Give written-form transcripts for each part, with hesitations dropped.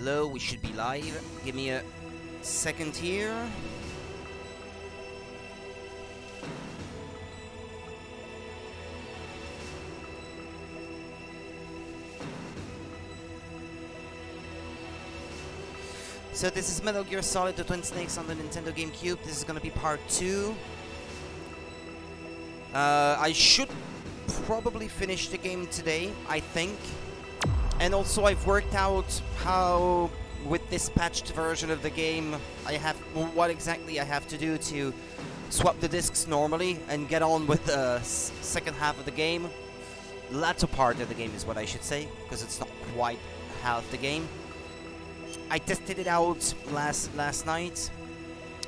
hello, we should be live. Give me a second here. So this is Metal Gear Solid: The Twin Snakes on the Nintendo Gamecube. This is gonna be part 2. I should probably finish the game today, I think. And also I've worked out how, with this patched version of the game, what exactly I have to do to swap the discs normally and get on with the second half of the game. The latter part of the game is what I should say, because it's not quite half the game. I tested it out last night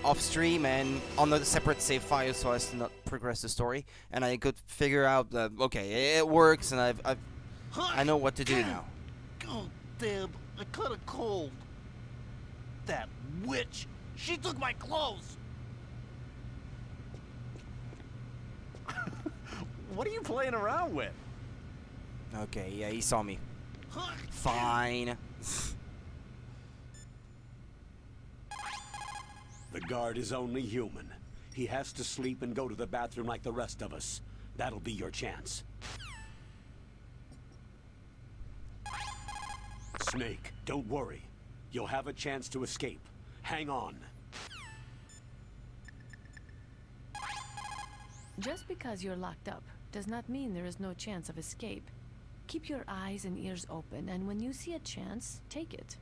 off stream and on a separate save file so as to not progress the story, and I could figure out that okay, it works, and I know what to do now. Oh damn, I caught a cold. That witch, she took my clothes. What are you playing around with? Okay, yeah, he saw me. Fine. The guard is only human. He has to sleep and go to the bathroom like the rest of us. That'll be your chance. Snake, don't worry. You'll have a chance to escape. Hang on. Just because you're locked up does not mean there is no chance of escape. Keep your eyes and ears open, and when you see a chance, take it.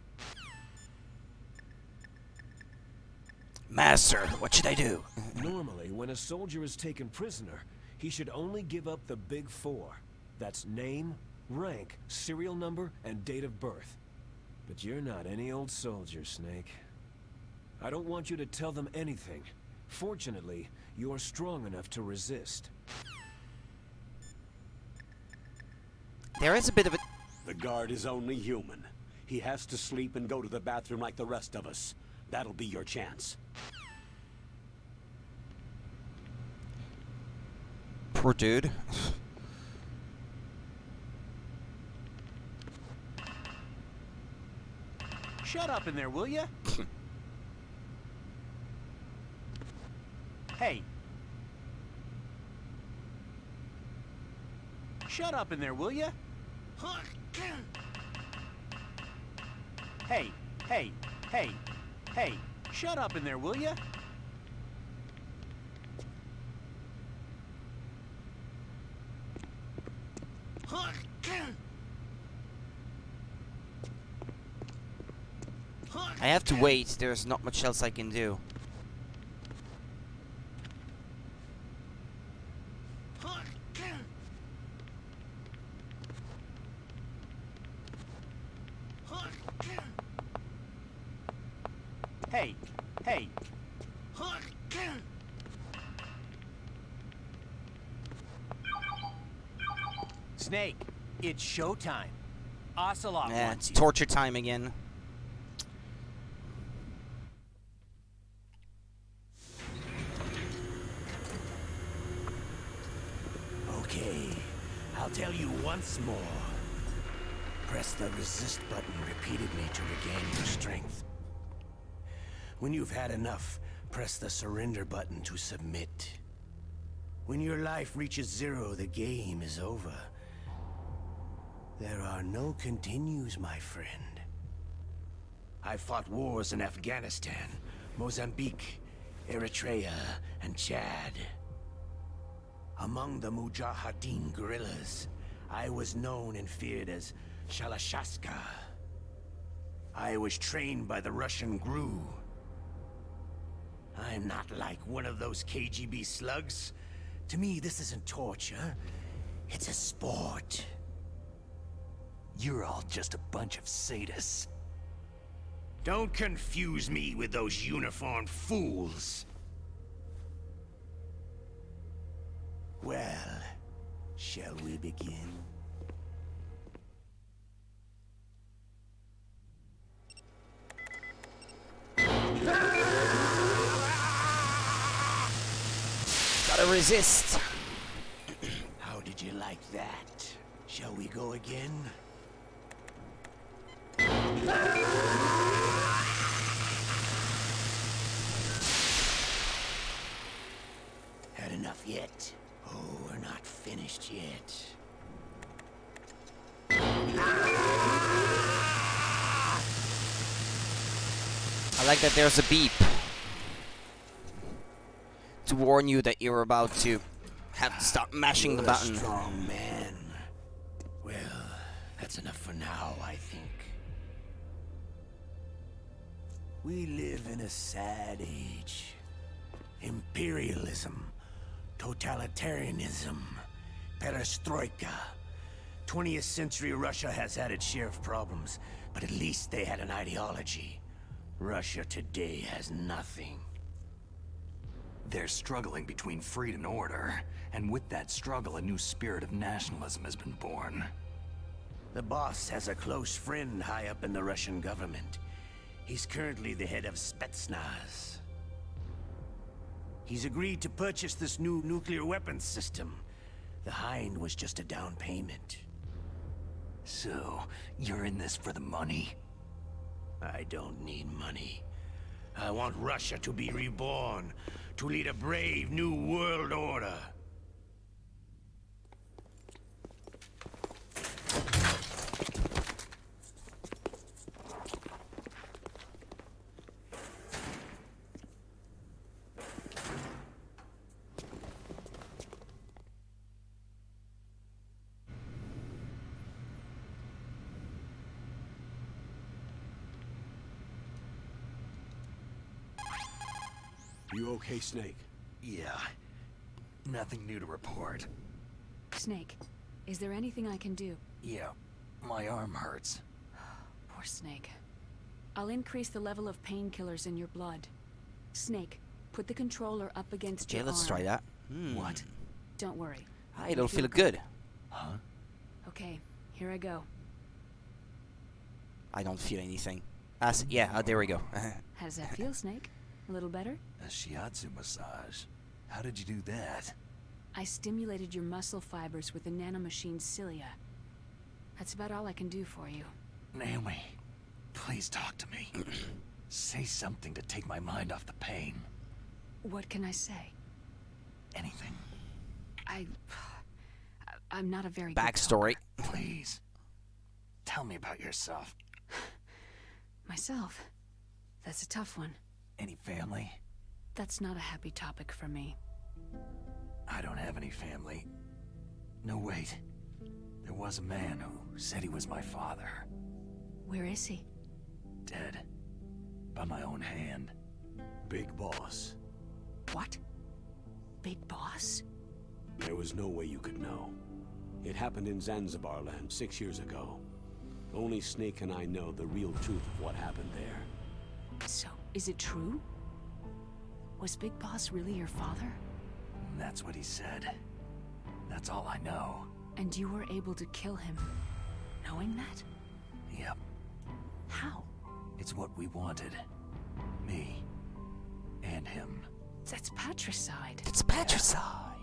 Master, what should I do? Normally, when a soldier is taken prisoner, he should only give up the big 4. That's name, rank, serial number, and date of birth. But you're not any old soldier, Snake. I don't want you to tell them anything. Fortunately, you're strong enough to resist. There is a bit of a... The guard is only human. He has to sleep and go to the bathroom like the rest of us. That'll be your chance. Poor dude. Shut up in there, will ya? Hey. Shut up in there, will ya? Hey, hey, hey, hey. Shut up in there, will ya? I have to wait. There's not much else I can do. Hey, hey. Snake, it's showtime. Ocelot Yeah, wants it's you. torture time again. Okay, I'll tell you once more. Press the resist button repeatedly to regain your strength. When you've had enough, press the surrender button to submit. When your life reaches 0, the game is over. There are no continues, my friend. I fought wars in Afghanistan, Mozambique, Eritrea, and Chad. Among the Mujahideen guerrillas, I was known and feared as Shalashaska. I was trained by the Russian GRU. I'm not like one of those KGB slugs. To me, this isn't torture. It's a sport. You're all just a bunch of sadists. Don't confuse me with those uniformed fools. Well, shall we begin? Gotta resist. How did you like that? Shall we go again? yet. Oh, we're not finished yet. I like that there's a beep to warn you that you're about to have to start mashing the You're a button. strong man. Well, that's enough for now, I think. We live in a sad age. Imperialism, totalitarianism, perestroika. 20th century Russia has had its share of problems, but at least they had an ideology. Russia today has nothing. They're struggling between freedom and order, and with that struggle, a new spirit of nationalism has been born. The boss has a close friend high up in the Russian government. He's currently the head of Spetsnaz. He's agreed to purchase this new nuclear weapons system. The Hind was just a down payment. So, you're in this for the money? I don't need money. I want Russia to be reborn, to lead a brave new world order. You okay, Snake? Yeah. Nothing new to report. Snake, is there anything I can do? Yeah, my arm hurts. Poor Snake. I'll increase the level of painkillers in your blood. Snake, put the controller up against Okay, your let's arm. try that. What? Don't worry. I don't feel good. Huh? Okay, here I go. I don't feel anything. Yeah, there we go. How does that feel, Snake? A little better? A shiatsu massage. How did you do that? I stimulated your muscle fibers with the nanomachine cilia. That's about all I can do for you. Naomi, please talk to me. Say something to take my mind off the pain. What can I say? Anything. I'm not a very good Backstory. Please. Tell me about yourself. talker. Myself. That's a tough one. Any family? That's not a happy topic for me. I don't have any family. No, wait. There was a man who said he was my father. Where is he? Dead. By my own hand. Big Boss. What? Big Boss? There was no way you could know. It happened in Zanzibar land 6 years ago. Only Snake and I know the real truth of what happened there. So, is it true? Was Big Boss really your father? That's what he said. That's all I know. And you were able to kill him, knowing that? Yep. How? It's what we wanted. Me. And him. That's patricide. It's patricide.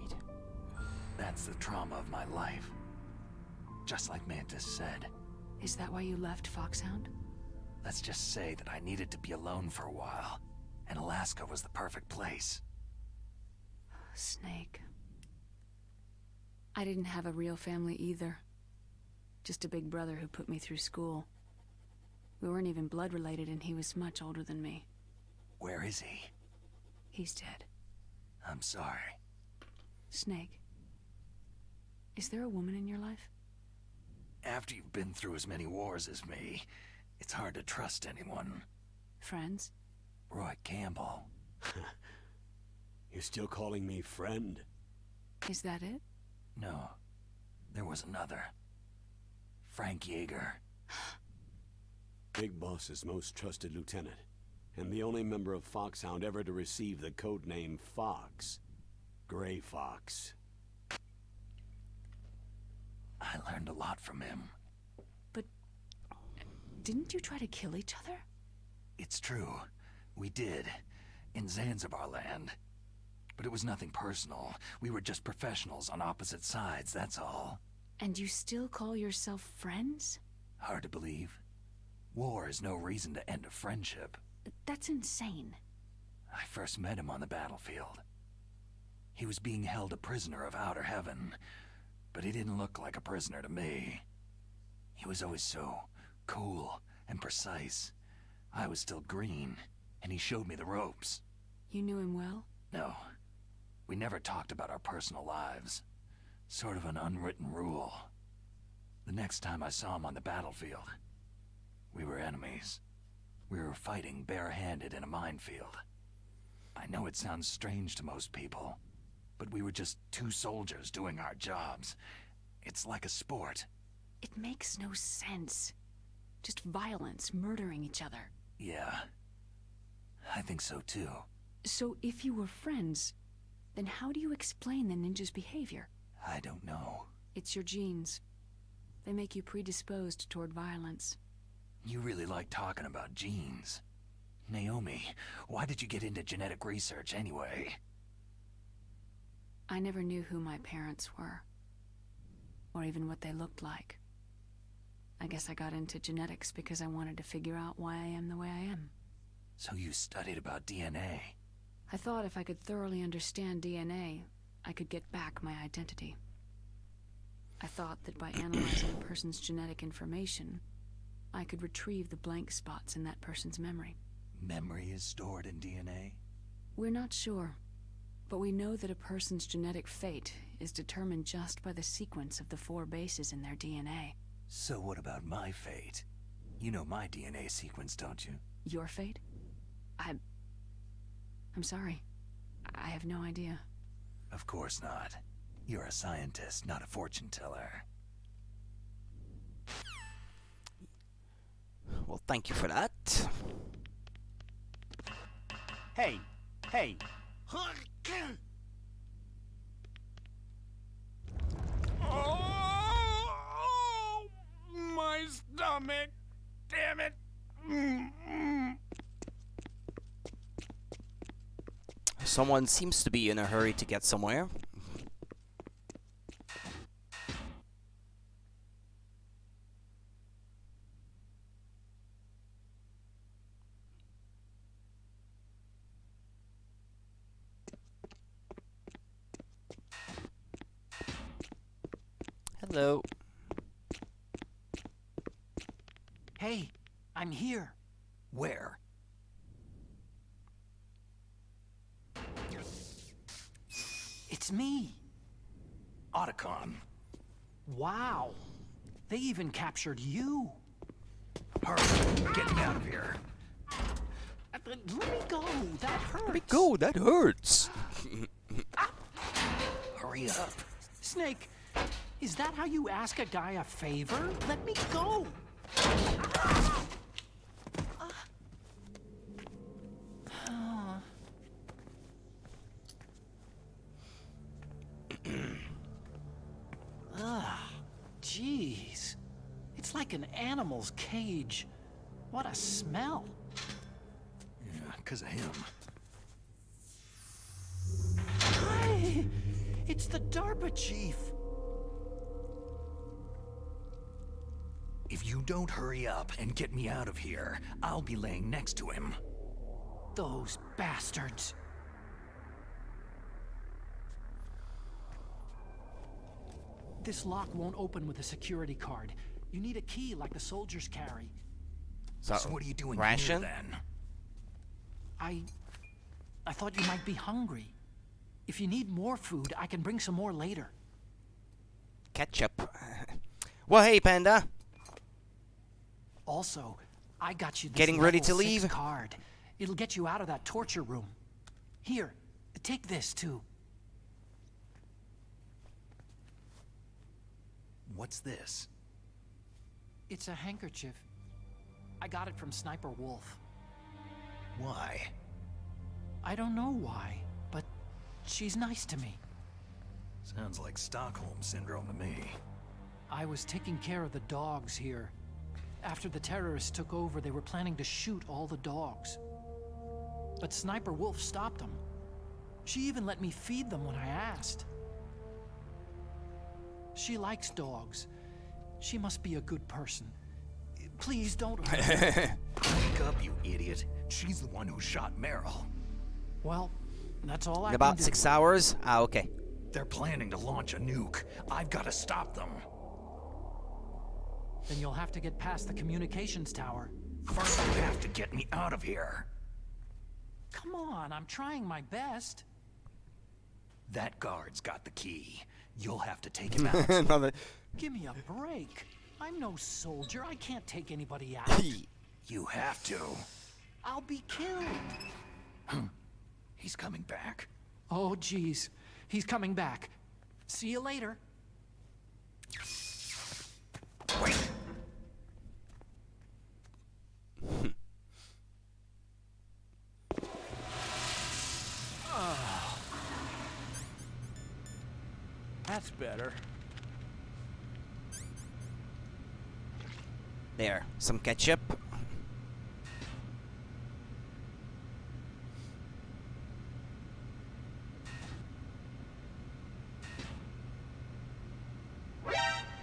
That's the trauma of my life. Just like Mantis said. Is that why you left Foxhound? Let's just say that I needed to be alone for a while. And Alaska was the perfect place. Snake. I didn't have a real family either. Just a big brother who put me through school. We weren't even blood related and he was much older than me. Where is he? He's dead. I'm sorry. Snake. Is there a woman in your life? After you've been through as many wars as me, it's hard to trust anyone. Friends? Roy Campbell. You're still calling me friend? Is that it? No. There was another. Frank Yeager. Big Boss's most trusted lieutenant, and the only member of Foxhound ever to receive the code name Fox. Gray Fox. I learned a lot from him. But didn't you try to kill each other? It's true. We did. In Zanzibar land. But it was nothing personal. We were just professionals on opposite sides, that's all. And you still call yourself friends? Hard to believe. War is no reason to end a friendship. That's insane. I first met him on the battlefield. He was being held a prisoner of outer heaven, but he didn't look like a prisoner to me. He was always so cool and precise. I was still green, and he showed me the ropes. You knew him well? No, we never talked about our personal lives. Sort of an unwritten rule. The next time I saw him on the battlefield, we were enemies. We were fighting barehanded in a minefield. I know it sounds strange to most people, but we were just two soldiers doing our jobs. It's like a sport. It makes no sense. Just violence, murdering each other. Yeah, I think so too. So if you were friends, then how do you explain the ninja's behavior? I don't know. It's your genes. They make you predisposed toward violence. You really like talking about genes. Naomi, why did you get into genetic research anyway? I never knew who my parents were, or even what they looked like. I guess I got into genetics because I wanted to figure out why I am the way I am. So you studied about DNA? I thought if I could thoroughly understand DNA, I could get back my identity. I thought that by analyzing a person's genetic information, I could retrieve the blank spots in that person's memory. Memory is stored in DNA? We're not sure, but we know that a person's genetic fate is determined just by the sequence of the 4 bases in their DNA. So what about my fate? You know my DNA sequence, don't you? Your fate? I'm sorry. I have no idea. Of course not. You're a scientist, not a fortune teller. Well, thank you for that. Hey, hey. Oh, my stomach. Damn it. Someone seems to be in a hurry to get somewhere. Hello. Hey, I'm here. Where? It's me. Otacon. Wow. They even captured you. Hurry, get me out of here. Let me go. That hurts. Let me go, that hurts. Hurry up. Snake, is that how you ask a guy a favor? Let me go. Jeez. It's like an animal's cage. What a smell. Yeah, 'cause of him. Hi! It's the DARPA chief. If you don't hurry up and get me out of here, I'll be laying next to him. Those bastards. This lock won't open with a security card. You need a key like the soldiers carry. So what are you doing ration? here then? I thought you might be hungry. If you need more food, I can bring some more later. Ketchup. Well, hey, Panda. Also, I got you this Getting ready to level 6 leave? card. It'll get you out of that torture room. Here, take this too. What's this? It's a handkerchief. I got it from Sniper Wolf. Why? I don't know why, but she's nice to me. Sounds like Stockholm Syndrome to me. I was taking care of the dogs here. After the terrorists took over, they were planning to shoot all the dogs. But Sniper Wolf stopped them. She even let me feed them when I asked. She likes dogs. She must be a good person. Please don't hurt her. Wake up, you idiot. She's the one who shot Meryl. Well, That's all I In about can do. 6 hours? Ah, okay. They're planning to launch a nuke. I've got to stop them. Then you'll have to get past the communications tower. First, you have to get me out of here. Come on, I'm trying my best. That guard's got the key. You'll have to take him out. Another... Give me a break. I'm no soldier. I can't take anybody out. You have to. I'll be killed. He's coming back. Oh, jeez. He's coming back. See you later. Wait. That's better. There, some ketchup.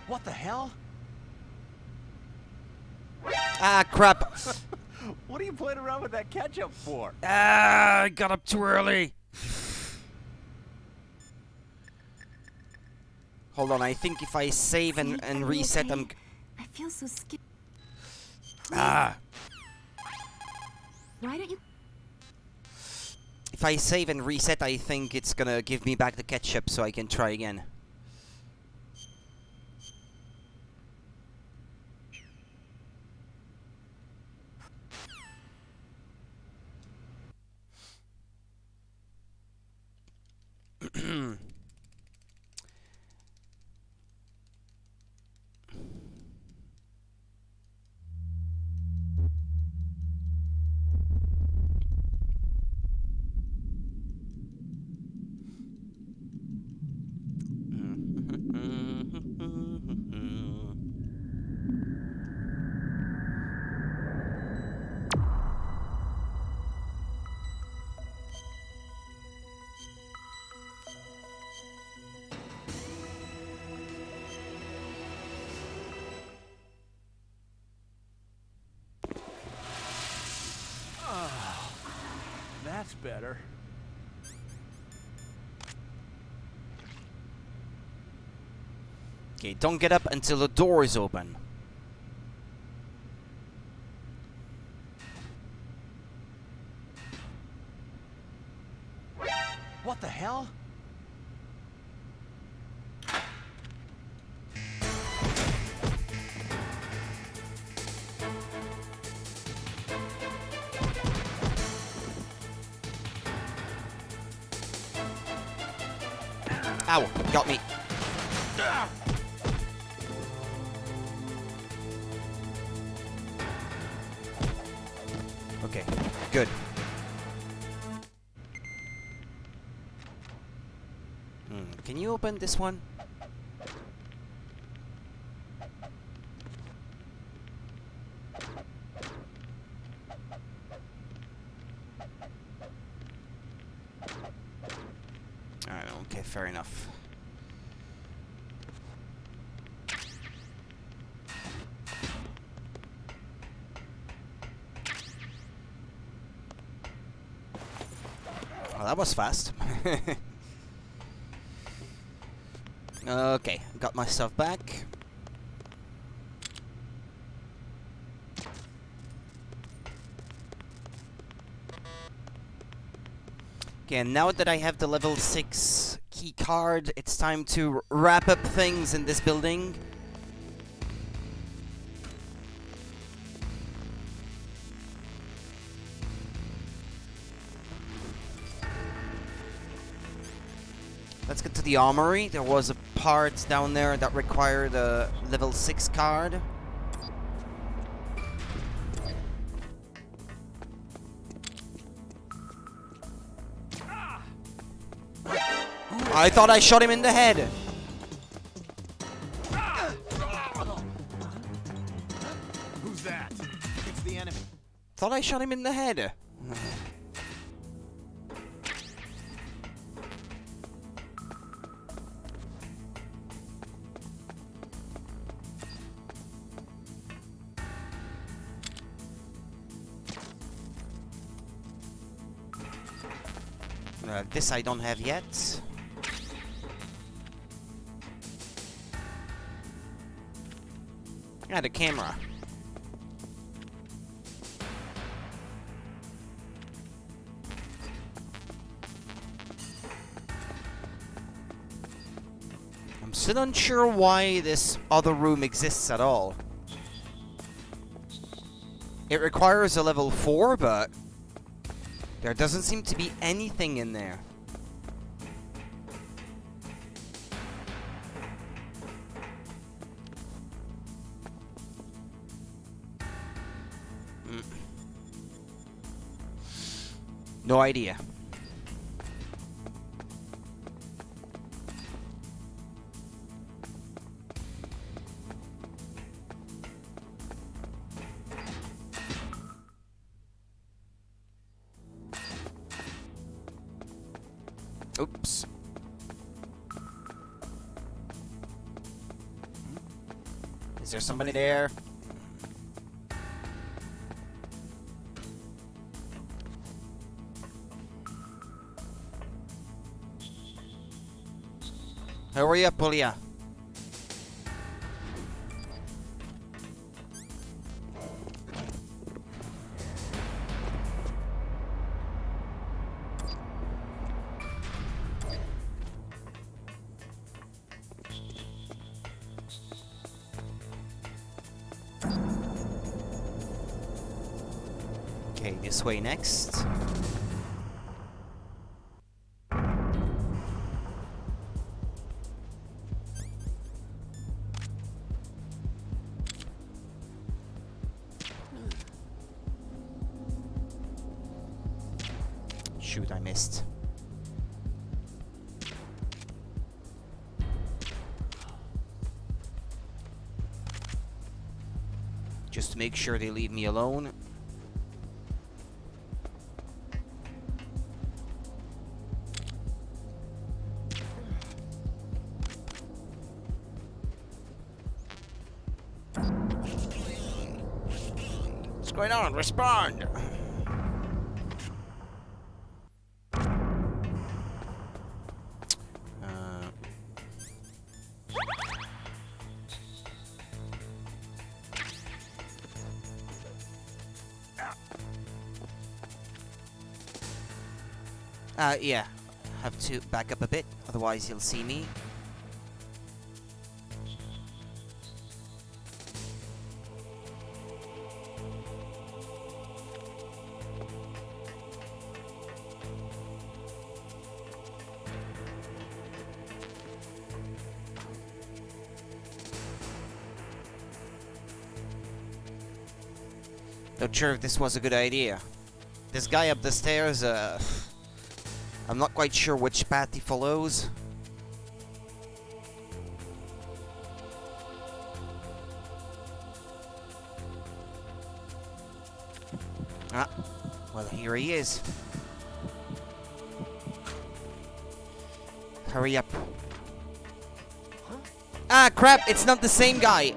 What the hell? Ah, crap. What are you playing around with that ketchup for? Ah, I got up too early. Hold on, I think if I save and reset, I feel so scared. Ah. Why don't you? If I save and reset, I think it's gonna give me back the ketchup so I can try again. That's better. Okay, don't get up until the door is open. What the hell? Ow, got me. Okay, good. Can you open this one? Alright, okay, fair enough. Well, that was fast. Okay, got my stuff back. Okay, and now that I have the level 6 key card, it's time to wrap up things in this building. Let's get to the armory. There was a part down there that required a level 6 card. I thought I shot him in the head. Who's that? It's the enemy. Thought I shot him in the head. This I don't have yet. The camera. I'm still unsure why this other room exists at all. It requires a level 4, but there doesn't seem to be anything in there. No idea. Oops. Is there somebody there? Hurry up, Pulia. Okay, this way next. Shoot, I missed. Just to make sure they leave me alone. What's going on? Respond! Yeah. Have to back up a bit, otherwise he'll see me. Not sure if this was a good idea. This guy up the stairs, I'm not quite sure which path he follows. Ah, well, here he is. Hurry up. Ah, crap, it's not the same guy.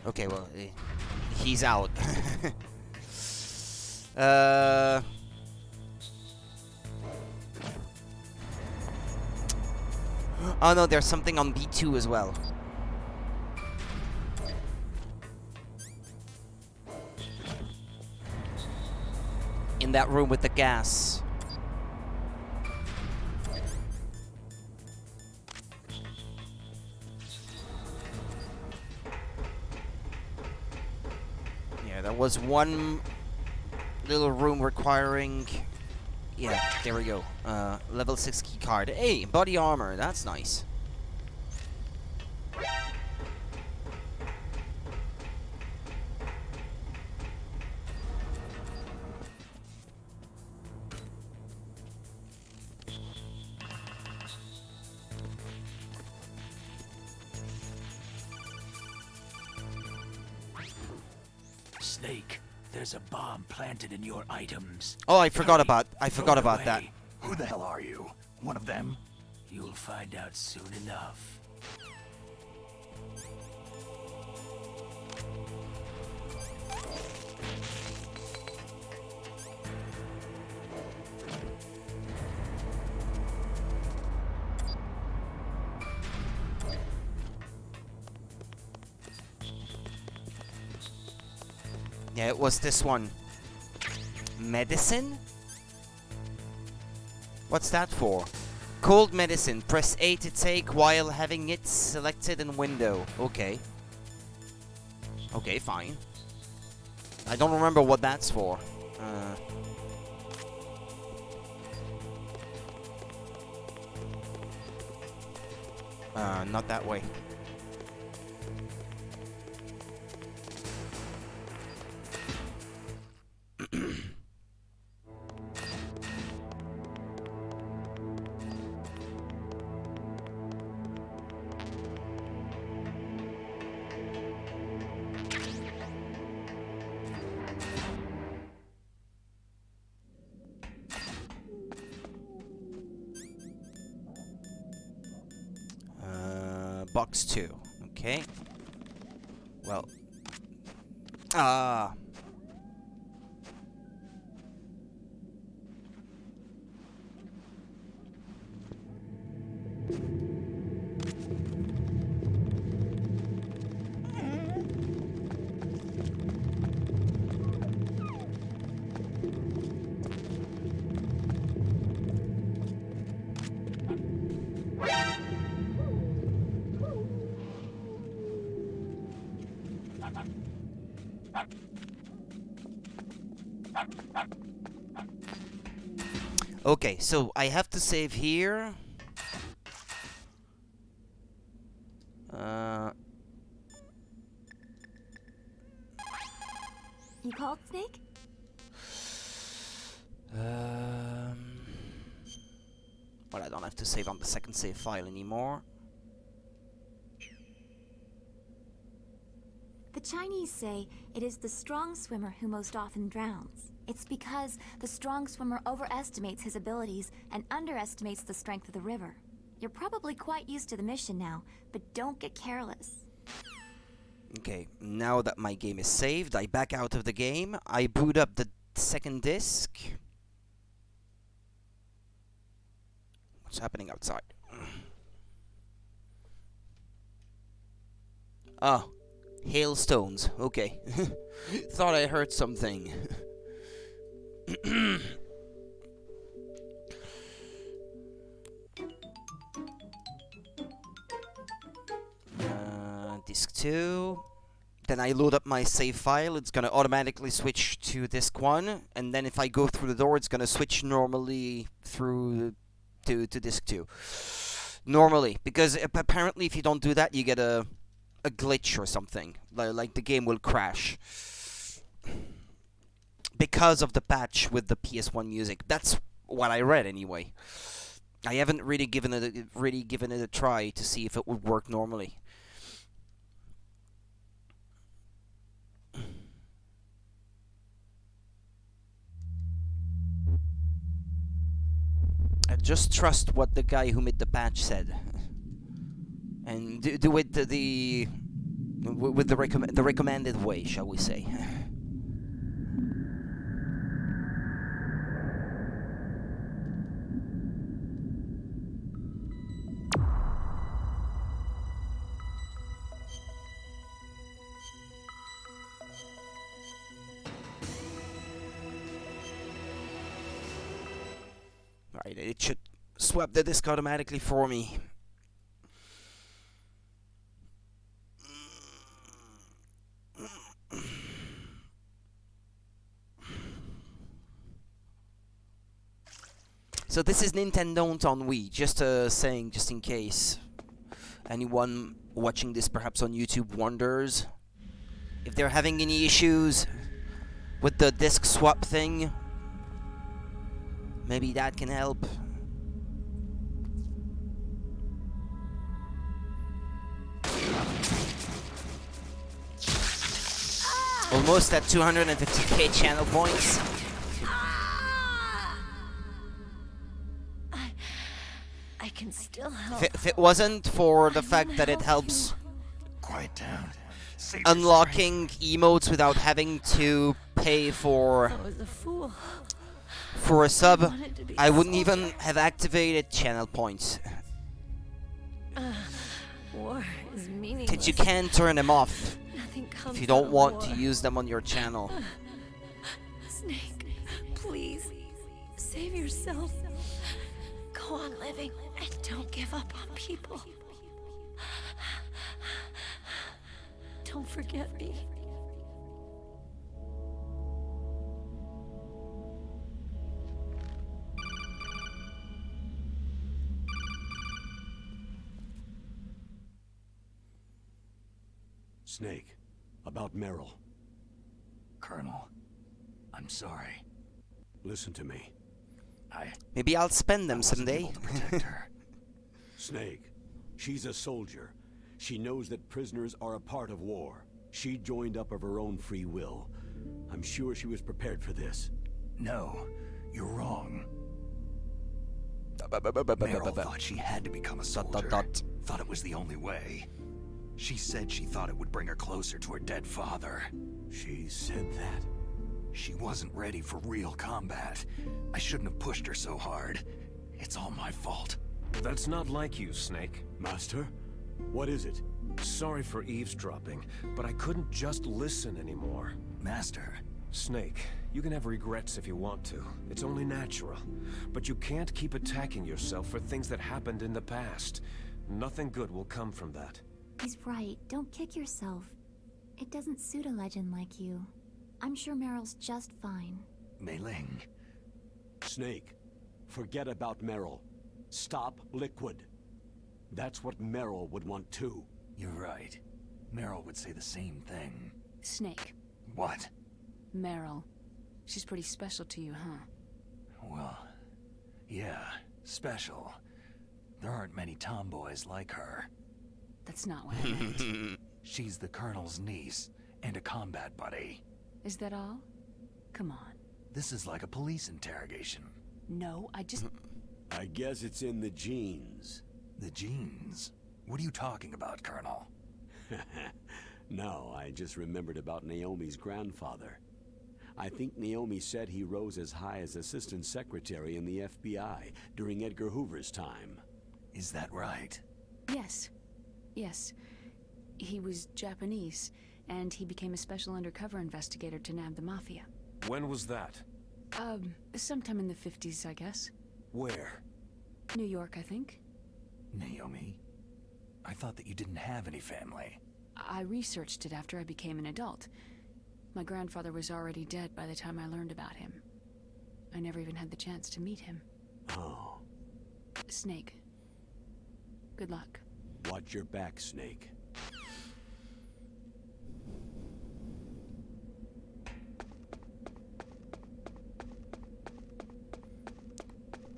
Okay, well, he's out. Oh no, there's something on B2 as well. In that room with the gas. There was one little room requiring... Yeah, there we go. Level 6 key card. Hey, body armor. That's nice. Snake, there's a bomb planted in your items. Oh, I forgot about that. Who the hell are you? One of them? You'll find out soon enough. Yeah, it was this one. Medicine? What's that for? Cold medicine. Press A to take while having it selected in window. Okay. Okay, fine. I don't remember what that's for. Not that way. Box 2. Okay. Well. Okay, so I have to save here. You called, Snake? Well, I don't have to save on the second save file anymore. The Chinese say it is the strong swimmer who most often drowns. It's because the strong swimmer overestimates his abilities and underestimates the strength of the river. You're probably quite used to the mission now, but don't get careless. Okay, now that my game is saved, I back out of the game. I boot up the second disc. What's happening outside? Oh, hailstones. Okay. Thought I heard something. Disk 2. Then I load up my save file. It's gonna automatically switch to disk 1, and then if I go through the door, it's gonna switch normally through to disk 2. Normally, because apparently if you don't do that, you get a glitch or something. Like the game will crash. Because of the patch with the PS1 music. That's what I read anyway. I haven't really given it a try to see if it would work normally. I just trust what the guy who made the patch said, and do it with the recommended way, shall we say? Right, it should swap the disc automatically for me. So this is Nintendo on Wii, just saying, just in case anyone watching this perhaps on YouTube wonders if they're having any issues with the disc swap thing. Maybe that can help. Almost at 250k channel points. I can still help. If it wasn't for the fact that it helps Quiet down. Save unlocking emotes without having to pay for I was a fool. a sub, wanted to be I a wouldn't soldier. even have activated channel points. War is meaningless. Since you can turn them off. Nothing if you don't want to use them on your channel. Snake, please, save yourself. Go on living and don't give up on people. Don't forget me. Snake, about Meryl. Colonel, I'm sorry. Listen to me. Maybe I'll spend them I wasn't someday. able to protect her. Snake, she's a soldier. She knows that prisoners are a part of war. She joined up of her own free will. I'm sure she was prepared for this. No, you're wrong. Meryl thought she had to become a soldier. Thought it was the only way. She said she thought it would bring her closer to her dead father. She said that? She wasn't ready for real combat. I shouldn't have pushed her so hard. It's all my fault. That's not like you, Snake. Master? What is it? Sorry for eavesdropping, but I couldn't just listen anymore. Master. Snake, you can have regrets if you want to. It's only natural. But you can't keep attacking yourself for things that happened in the past. Nothing good will come from that. He's right. Don't kick yourself. It doesn't suit a legend like you. I'm sure Meryl's just fine. Mei Ling. Snake, forget about Meryl. Stop Liquid. That's what Meryl would want too. You're right. Meryl would say the same thing. Snake. What? Meryl. She's pretty special to you, huh? Well, yeah, special. There aren't many tomboys like her. That's not what I meant. She's the Colonel's niece and a combat buddy. Is that all? Come on. This is like a police interrogation. No, I just... I guess it's in the genes. The genes? What are you talking about, Colonel? No, I just remembered about Naomi's grandfather. I think Naomi said he rose as high as assistant secretary in the FBI during Edgar Hoover's time. Is that right? Yes. Yes. He was Japanese, and he became a special undercover investigator to nab the Mafia. When was that? Sometime in the 50s, I guess. Where? New York, I think. Naomi? I thought that you didn't have any family. I researched it after I became an adult. My grandfather was already dead by the time I learned about him. I never even had the chance to meet him. Oh. Snake. Good luck. Watch your back, Snake.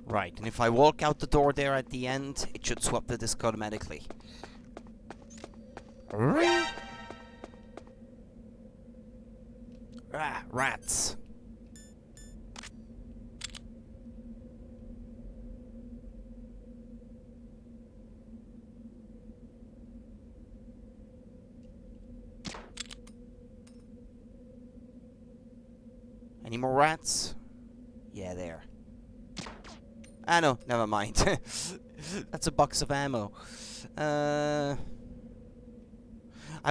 Right, and if I walk out the door there at the end, it should swap the disc automatically. Ah, rats. Any more rats? Yeah, there. Ah, no, never mind. That's a box of ammo. I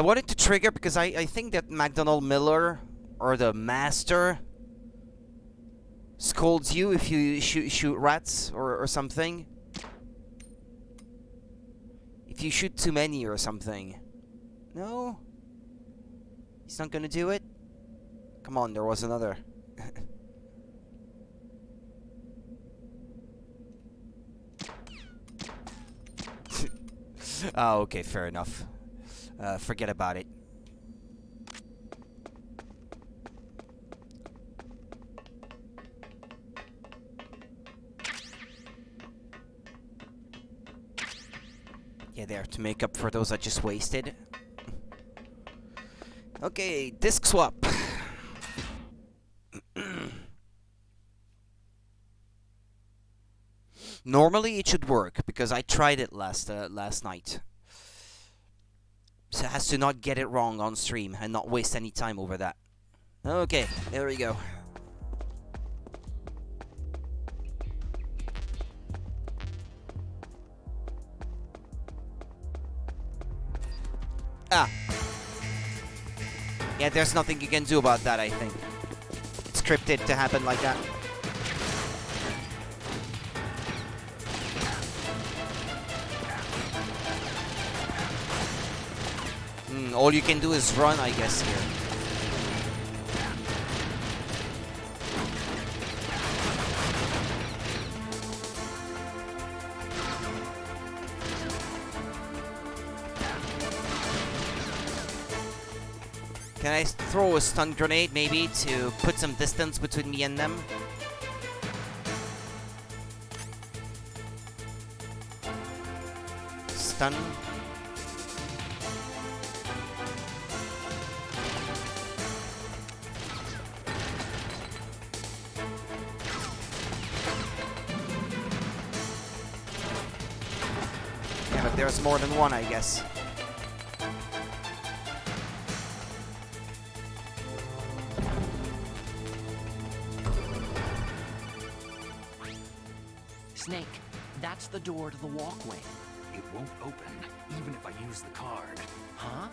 wanted to trigger because I think that MacDonald Miller, or the Master, scolds you if you shoot rats or something. If you shoot too many or something. No? He's not gonna do it? Come on, there was another. Oh, okay, fair enough. Forget about it. Yeah, there, to make up for those I just wasted. Okay, disc swap. Normally it should work, because I tried it last night. So it has to not get it wrong on stream and not waste any time over that. Okay, there we go. Ah. Yeah, there's nothing you can do about that, I think. It's scripted to happen like that. All you can do is run, I guess, here. Can I throw a stun grenade, maybe, to put some distance between me and them? Stun. Yeah, but there's more than one, I guess. Snake, that's the door to the walkway. It won't open, even if I use the card. Huh?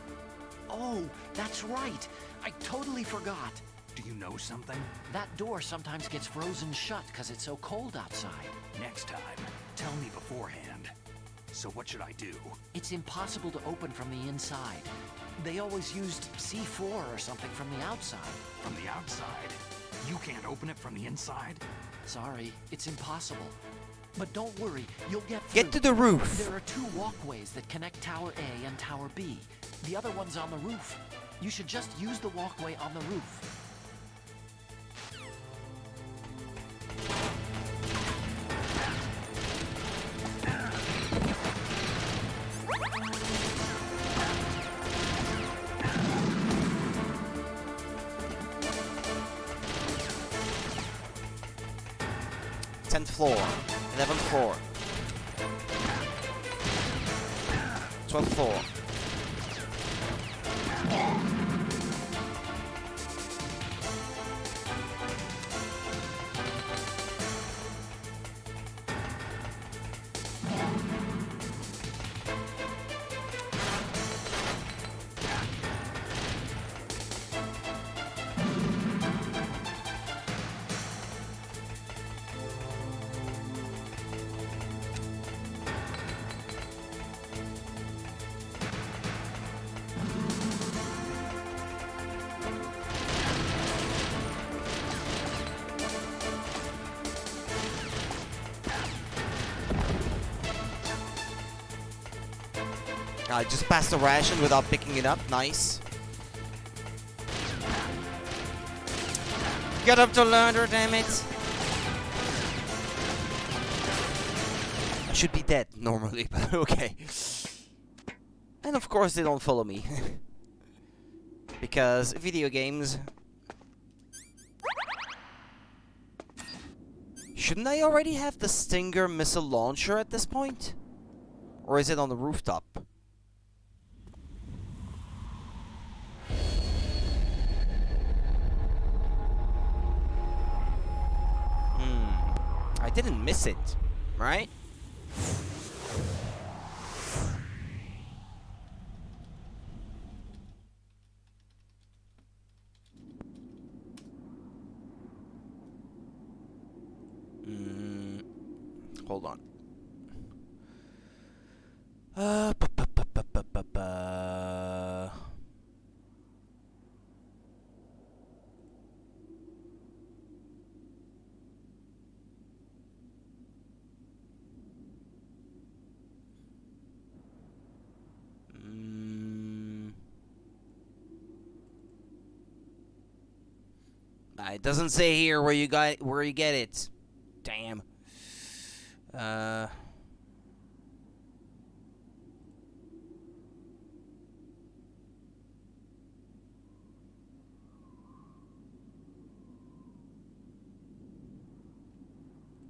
Oh, that's right. I totally forgot. Do you know something? That door sometimes gets frozen shut because it's so cold outside. Next time, tell me beforehand. So what should I do? It's impossible to open from the inside. They always used C4 or something from the outside. From the outside? You can't open it from the inside? Sorry, it's impossible. But don't worry, you'll get through. Get to the roof! There are 2 walkways that connect Tower A and Tower B. The other one's on the roof. You should just use the walkway on the roof. Floor, 11th floor, 12th floor. I just passed the ration without picking it up. Nice. Get up the ladder, damn it. I should be dead normally, but okay. And of course they don't follow me. Because video games. Shouldn't I already have the Stinger missile launcher at this point? Or is it on the rooftop? I didn't miss it, right? Hold on. It doesn't say here where you get it. Damn.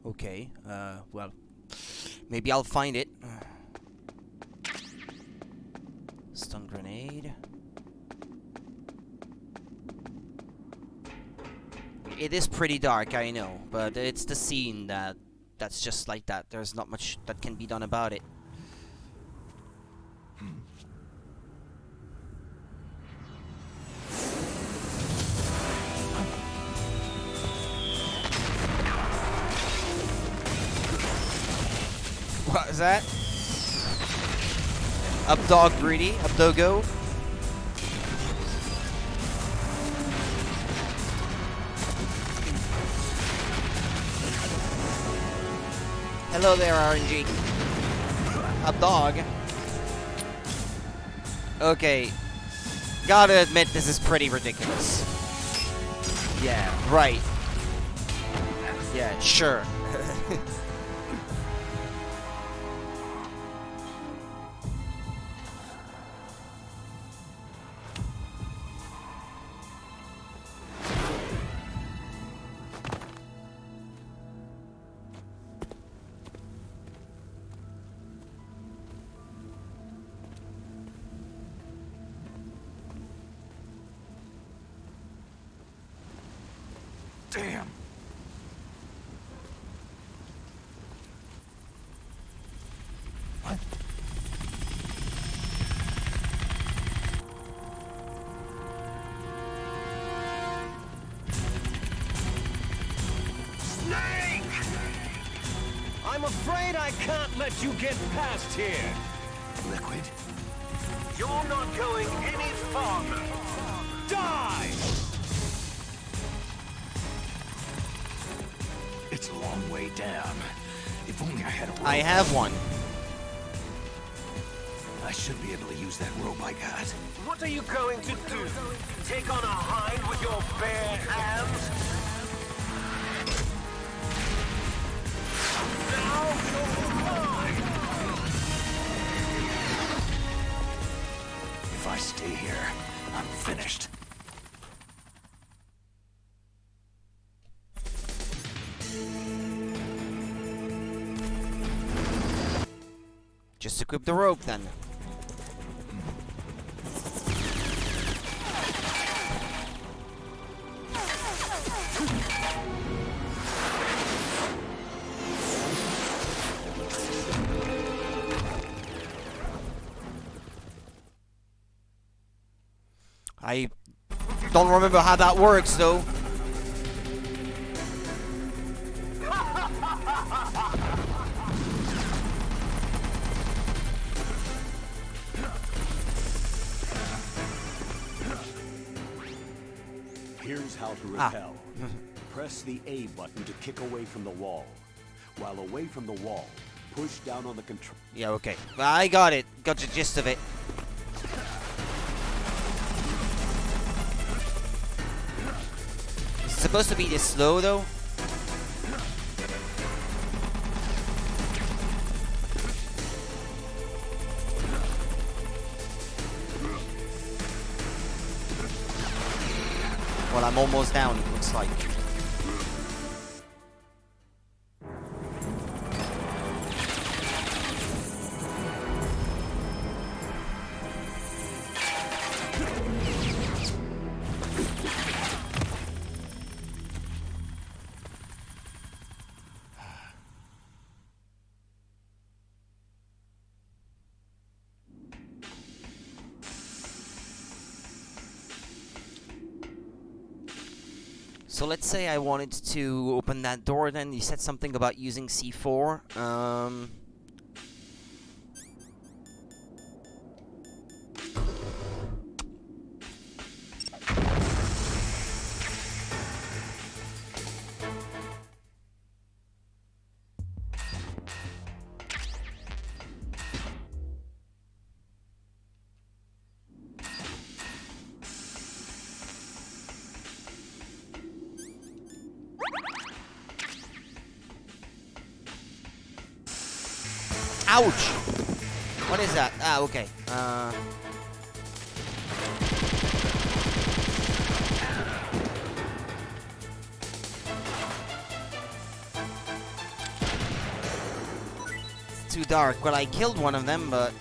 Okay. Well, maybe I'll find it. Stun grenade. It is pretty dark, I know, but it's the scene that's just like that. There's not much that can be done about it. What is that? Up dog greedy. Up doggo. Hello there, RNG. Up dog. Okay. Gotta admit, this is pretty ridiculous. Yeah, right. Yeah, sure. Damn. What? Snake! I'm afraid I can't let you get past here. Liquid? You're not going any farther. Die! It's a long way down. If only I had a rope. I have one. I should be able to use that rope I got. What are you going to do? Take on a hind with your bare hands? Now you're mine! If I stay here, I'm finished. Just equip the rope then. I don't remember how that works though. Here's how to repel. Press the A button to kick away from the wall. While away from the wall, push down on the control. Yeah, okay. I got it. Got the gist of it. Is it supposed to be this slow though? Well, I'm almost down, it looks like. So let's say I wanted to open that door, then you said something about using C4. Ouch! What is that? Ah, okay. It's too dark. Well, I killed one of them, but...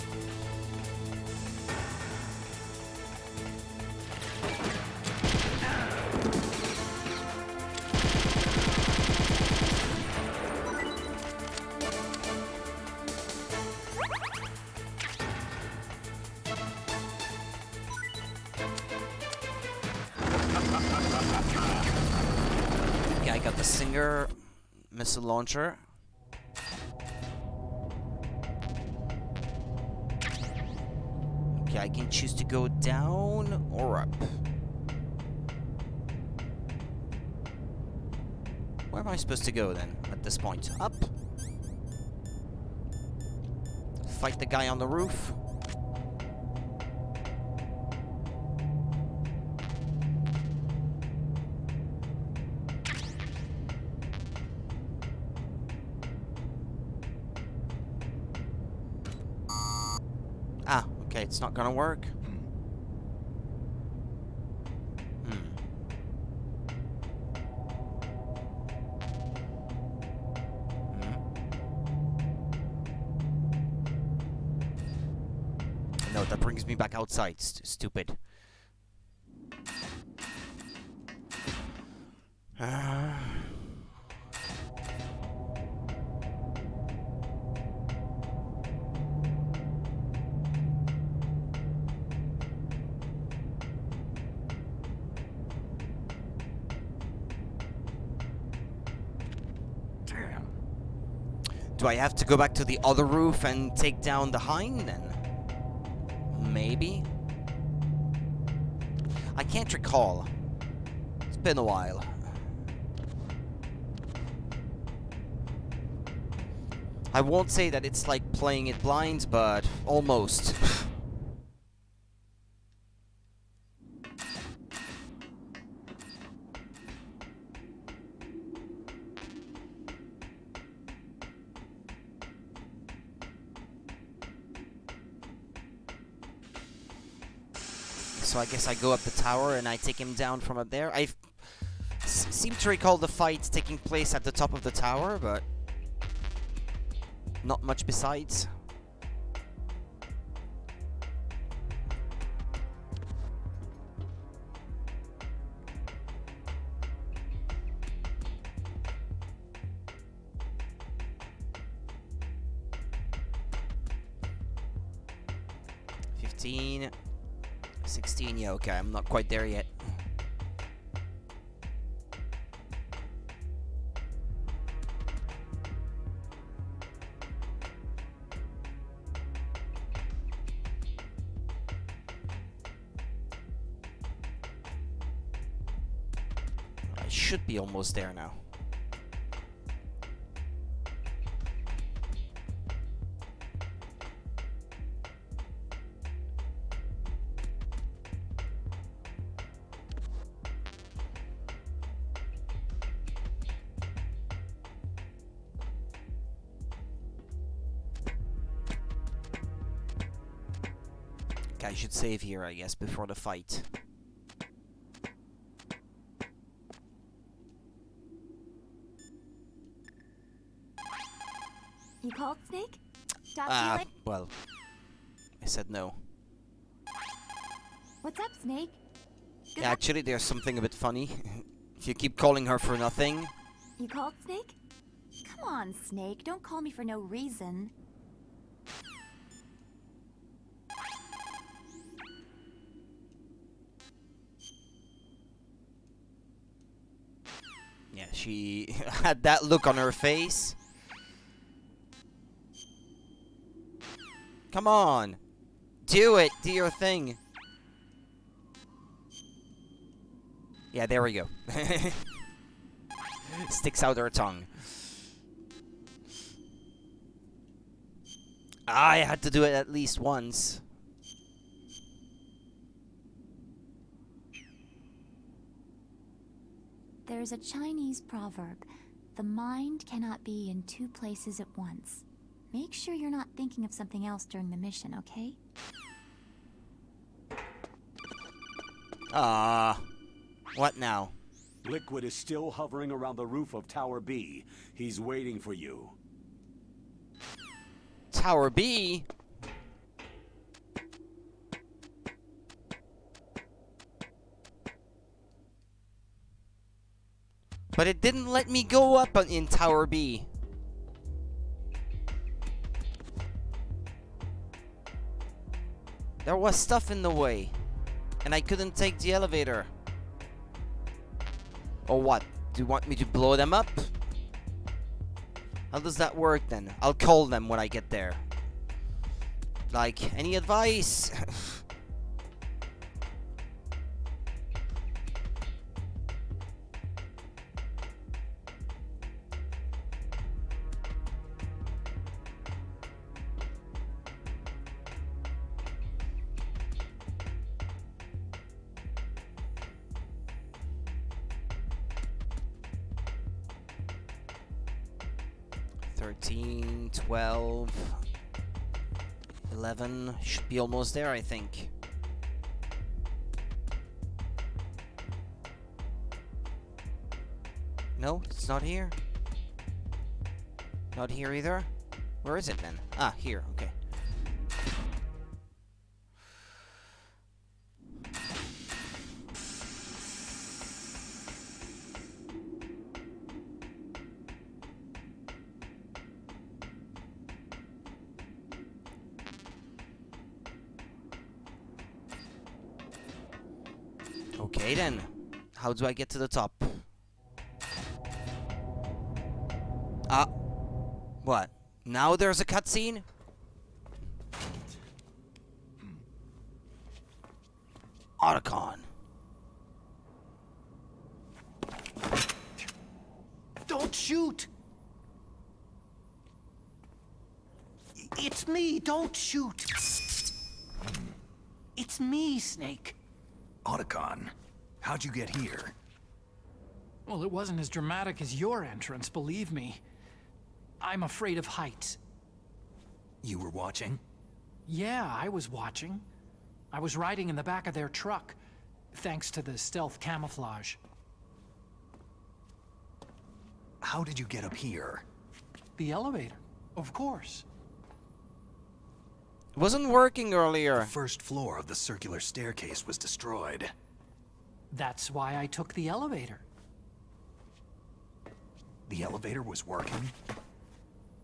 Okay, I got the Singer missile launcher. Okay, I can choose to go down or up. Where am I supposed to go then, at this point? Up? Fight the guy on the roof? Ah, okay, it's not gonna work. No, that brings me back outside. Stupid. Damn. Do I have to go back to the other roof and take down the hind then? Maybe? I can't recall. It's been a while. I won't say that it's like playing it blind, but almost. So I guess I go up the tower and I take him down from up there. I seem to recall the fight taking place at the top of the tower, but not much besides. $15, $16, yeah, okay, I'm not quite there yet. I should be almost there now. I should save here, I guess, before the fight. You called, Snake? Talk to you later? Well, I said no. What's up, Snake? Good Yeah, luck. actually, there's something a bit funny. If you keep calling her for nothing. You called, Snake? Come on, Snake. Don't call me for no reason. Yeah, she had that look on her face. Come on. Do it. Do your thing. Yeah, there we go. Sticks out her tongue. I had to do it at least once. There's a Chinese proverb. The mind cannot be in two places at once. Make sure you're not thinking of something else during the mission, okay? What now? Liquid is still hovering around the roof of Tower B. He's waiting for you. Tower B? But it didn't let me go up in Tower B. There was stuff in the way. And I couldn't take the elevator. Or what? Do you want me to blow them up? How does that work then? I'll call them when I get there. Like, any advice? $13, $12, $11. Should be almost there, I think. No, it's not here. Not here either. Where is it then? Ah, here. Okay. Okay then, how do I get to the top? Ah, what? Now there's a cutscene? Otacon. Don't shoot! It's me, don't shoot! It's me, Snake. Otacon, how'd you get here? Well, it wasn't as dramatic as your entrance, believe me. I'm afraid of heights. You were watching? Yeah, I was watching. I was riding in the back of their truck, thanks to the stealth camouflage. How did you get up here? The elevator, of course. It wasn't working earlier. The first floor of the circular staircase was destroyed. That's why I took the elevator. The elevator was working?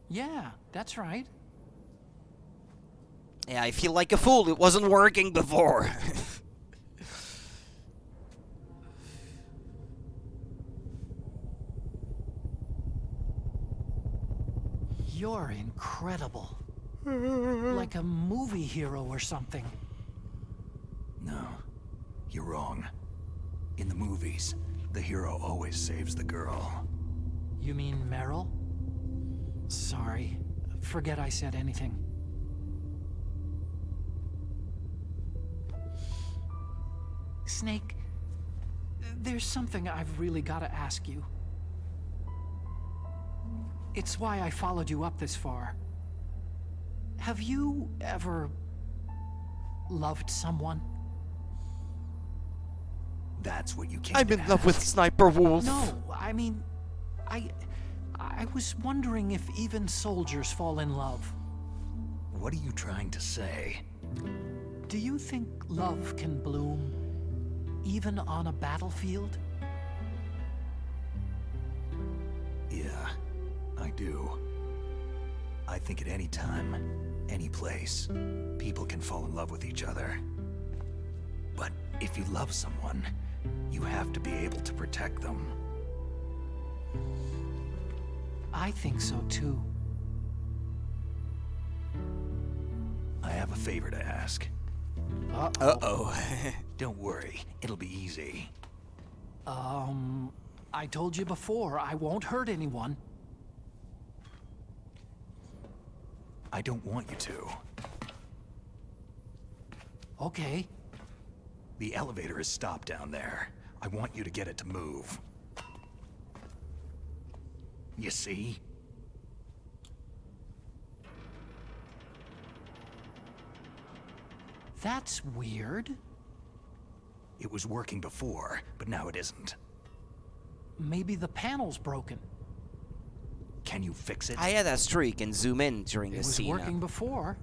Yeah, that's right. Yeah, I feel like a fool. It wasn't working before. You're incredible. Like a movie hero or something. No, you're wrong. In the movies, the hero always saves the girl. You mean Meryl? Sorry. Forget I said anything. Snake, there's something I've really got to ask you. It's why I followed you up this far. Have you ever loved someone? That's what you came I'm to in love with Sniper Wolf. No, I mean, I was wondering if even soldiers fall in love. What are you trying to say? Do you think love can bloom even on a battlefield? Yeah, I do. I think at any time, any place, people can fall in love with each other. But if you love someone, you have to be able to protect them. I think so too. I have a favor to ask. Uh-oh. Don't worry, it'll be easy. I told you before, I won't hurt anyone. I don't want you to. Okay. The elevator is stopped down there. I want you to get it to move. You see? That's weird. It was working before, but now it isn't. Maybe the panel's broken. Can you fix it? I had a streak and zoom in during It this was scene. working before.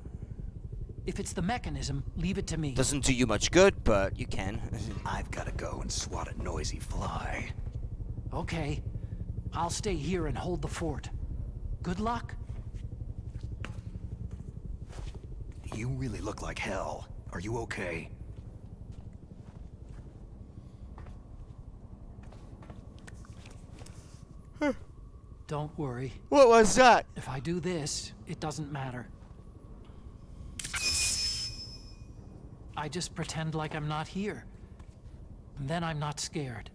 If it's the mechanism, leave it to me. Doesn't do you much good, but you can. I've got to go and swat a noisy fly. Okay. I'll stay here and hold the fort. Good luck. You really look like hell. Are you okay? Don't worry. What was that? If I do this, it doesn't matter. I just pretend like I'm not here. And then I'm not scared.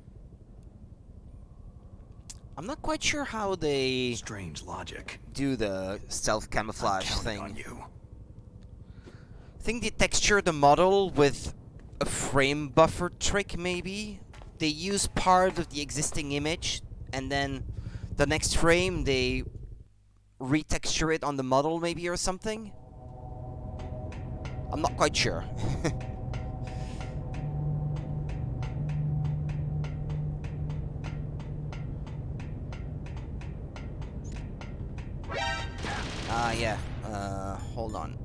I'm not quite sure how they Strange logic. do the stealth camouflage I'm thing. counting on you. I think they texture the model with a frame buffer trick, maybe. They use part of the existing image, and then the next frame they retexture it on the model, maybe, or something. I'm not quite sure. Yeah. Hold on.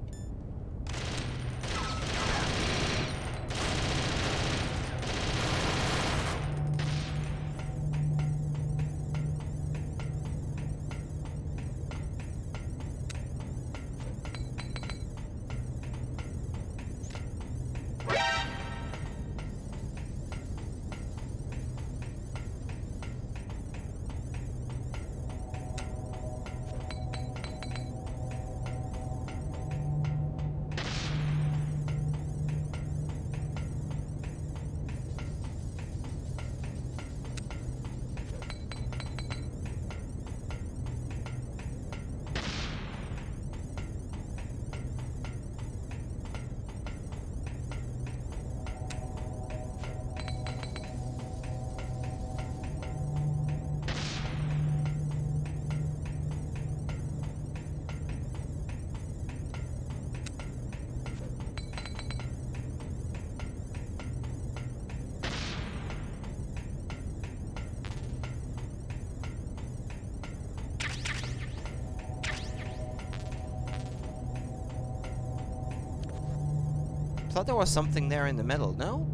Thought there was something there in the middle, no?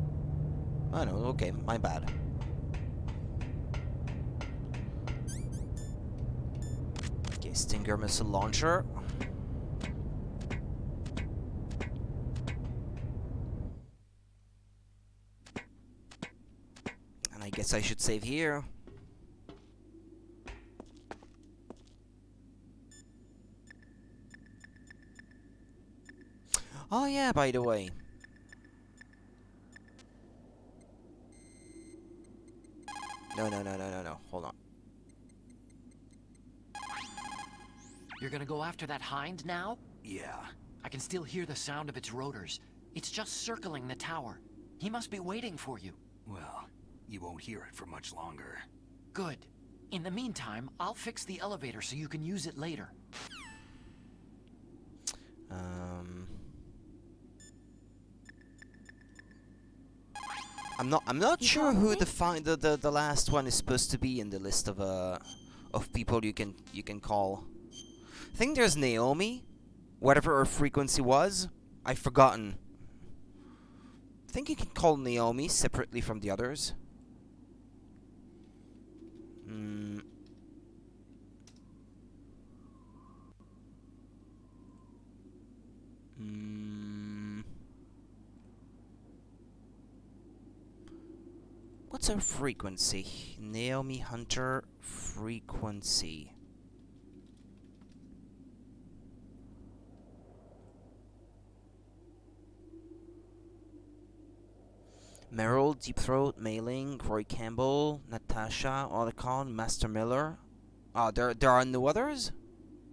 Oh no, okay, my bad. Okay, Stinger missile launcher. And I guess I should save here. Oh yeah, by the way. No, hold on. You're gonna go after that hind now? Yeah. I can still hear the sound of its rotors. It's just circling the tower. He must be waiting for you. Well, you won't hear it for much longer. Good. In the meantime, I'll fix the elevator so you can use it later. I'm not sure who the last one is supposed to be in the list of people you can call. I think there's Naomi, whatever her frequency was. I've forgotten. I think you can call Naomi separately from the others. What's her frequency? Naomi Hunter frequency. Meryl, Deep Throat, Mailing, Roy Campbell, Natasha, Otacon, Master Miller. Oh, there are no others?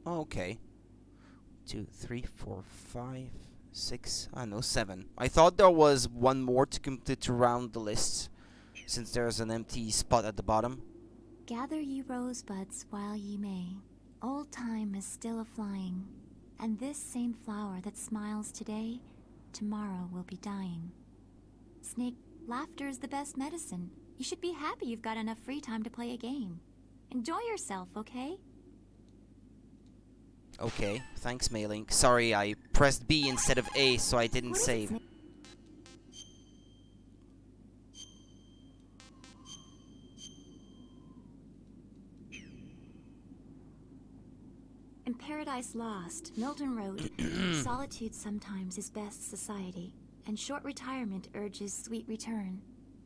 Oh, okay. 2, 3, 4, 5, 6. I know 7. I thought there was one more to round the list, since there's an empty spot at the bottom. Gather ye rosebuds while ye may. Old time is still a-flying, and this same flower that smiles today, tomorrow will be dying. Snake, laughter is the best medicine. You should be happy you've got enough free time to play a game. Enjoy yourself, okay? Okay, thanks, Mailing. Sorry, I pressed B instead of A, so I didn't save. In Paradise Lost, Milton wrote, "Solitude sometimes is best society, and short retirement urges sweet return."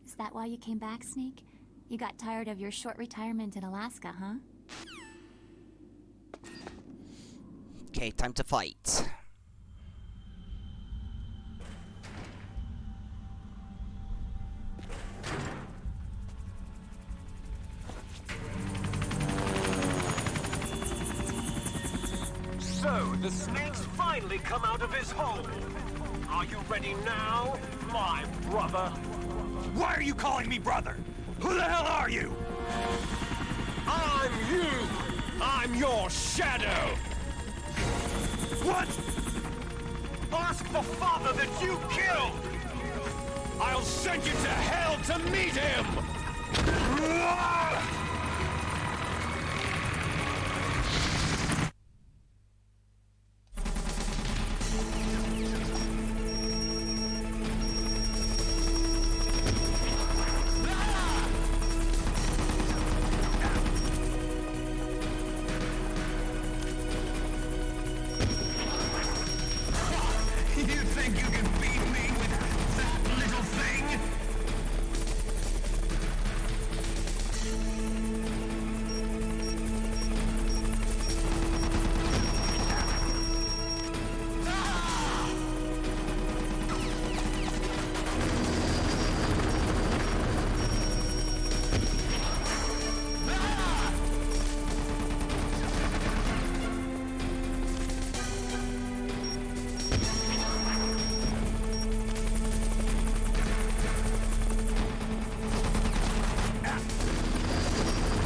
Is that why you came back, Snake? You got tired of your short retirement in Alaska, huh? Okay, time to fight. come out of his hole. Are you ready now, my brother? Why are you calling me brother? Who the hell are you? I'm you! I'm your shadow! What? Ask the father that you killed! I'll send you to hell to meet him! You think you can beat me with that little thing?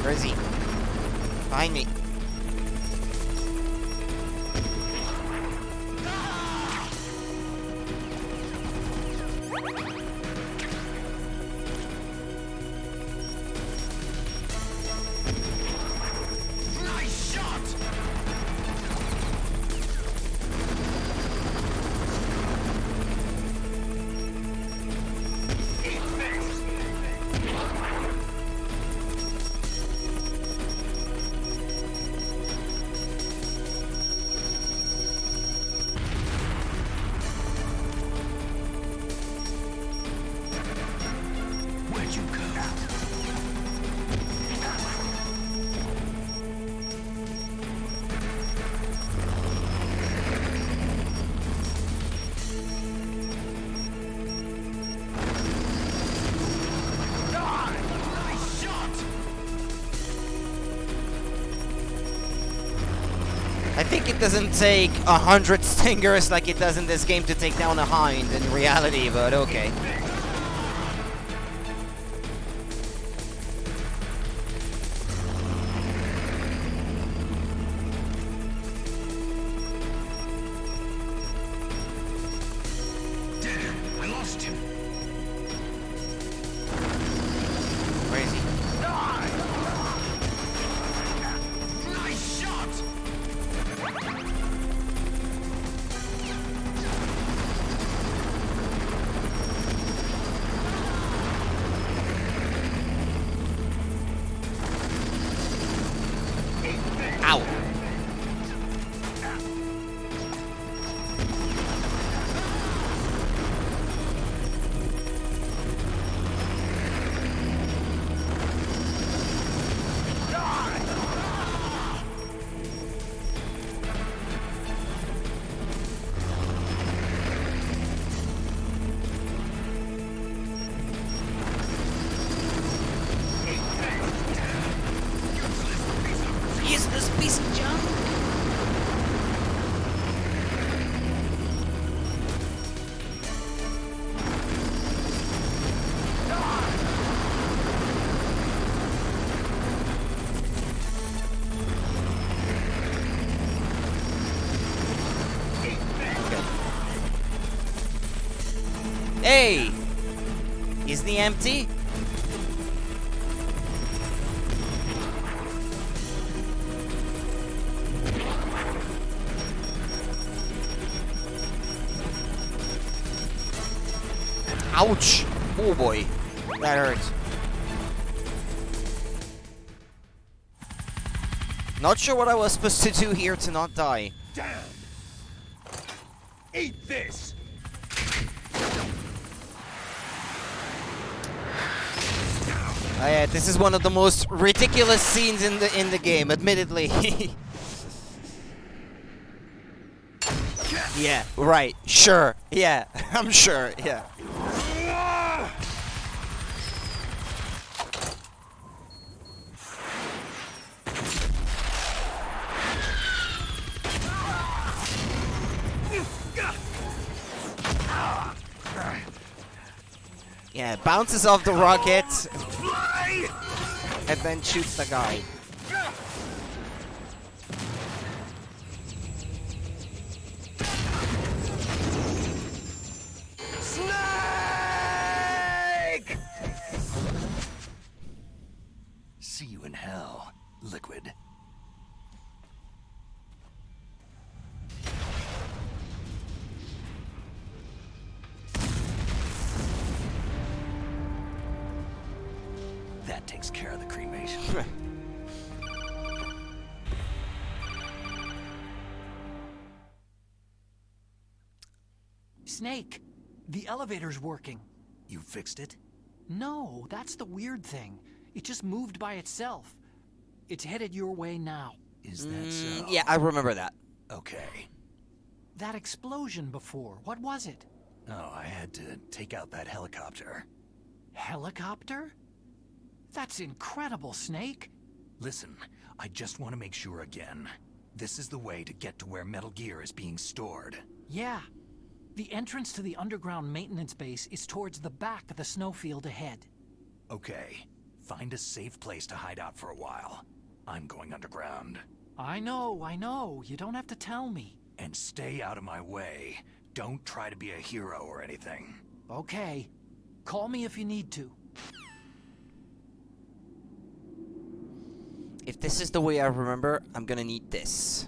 Where is he? Behind me. Nice shot! Where'd you go? Nice shot! I think it doesn't take 100 stingers like it does in this game to take down a hind in reality, but okay. Damn, I lost him. Where is he? Nice shot! Ow! Useless piece of junk! Hey! Is the empty? Ouch! Oh boy, that hurts. Not sure what I was supposed to do here to not die. Damn! Eat this! Yeah, this is one of the most ridiculous scenes in the game, admittedly. Yeah, right. Sure. Yeah, I'm sure. Yeah. Yeah, bounces off the rocket and then shoots the guy. Snake! See you in hell, Liquid. That takes care of the cremation. Snake, the elevator's working. You fixed it? No, that's the weird thing. It just moved by itself. It's headed your way now. Is that so? Yeah, I remember that. Okay. That explosion before, what was it? Oh, I had to take out that helicopter. Helicopter? That's incredible, Snake. Listen, I just want to make sure again. This is the way to get to where Metal Gear is being stored. Yeah. The entrance to the underground maintenance base is towards the back of the snowfield ahead. Okay. Find a safe place to hide out for a while. I'm going underground. I know. You don't have to tell me. And stay out of my way. Don't try to be a hero or anything. Okay. Call me if you need to. If this is the way I remember, I'm gonna need this.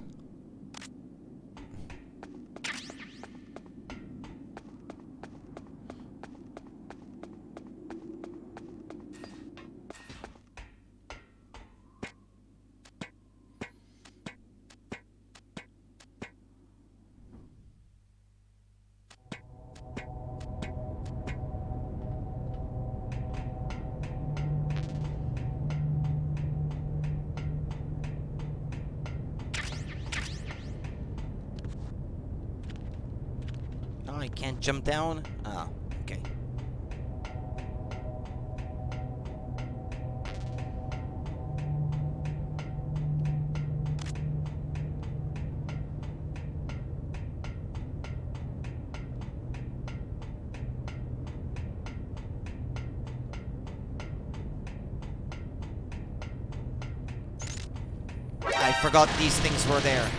I can't jump down? Oh, okay. I forgot these things were there.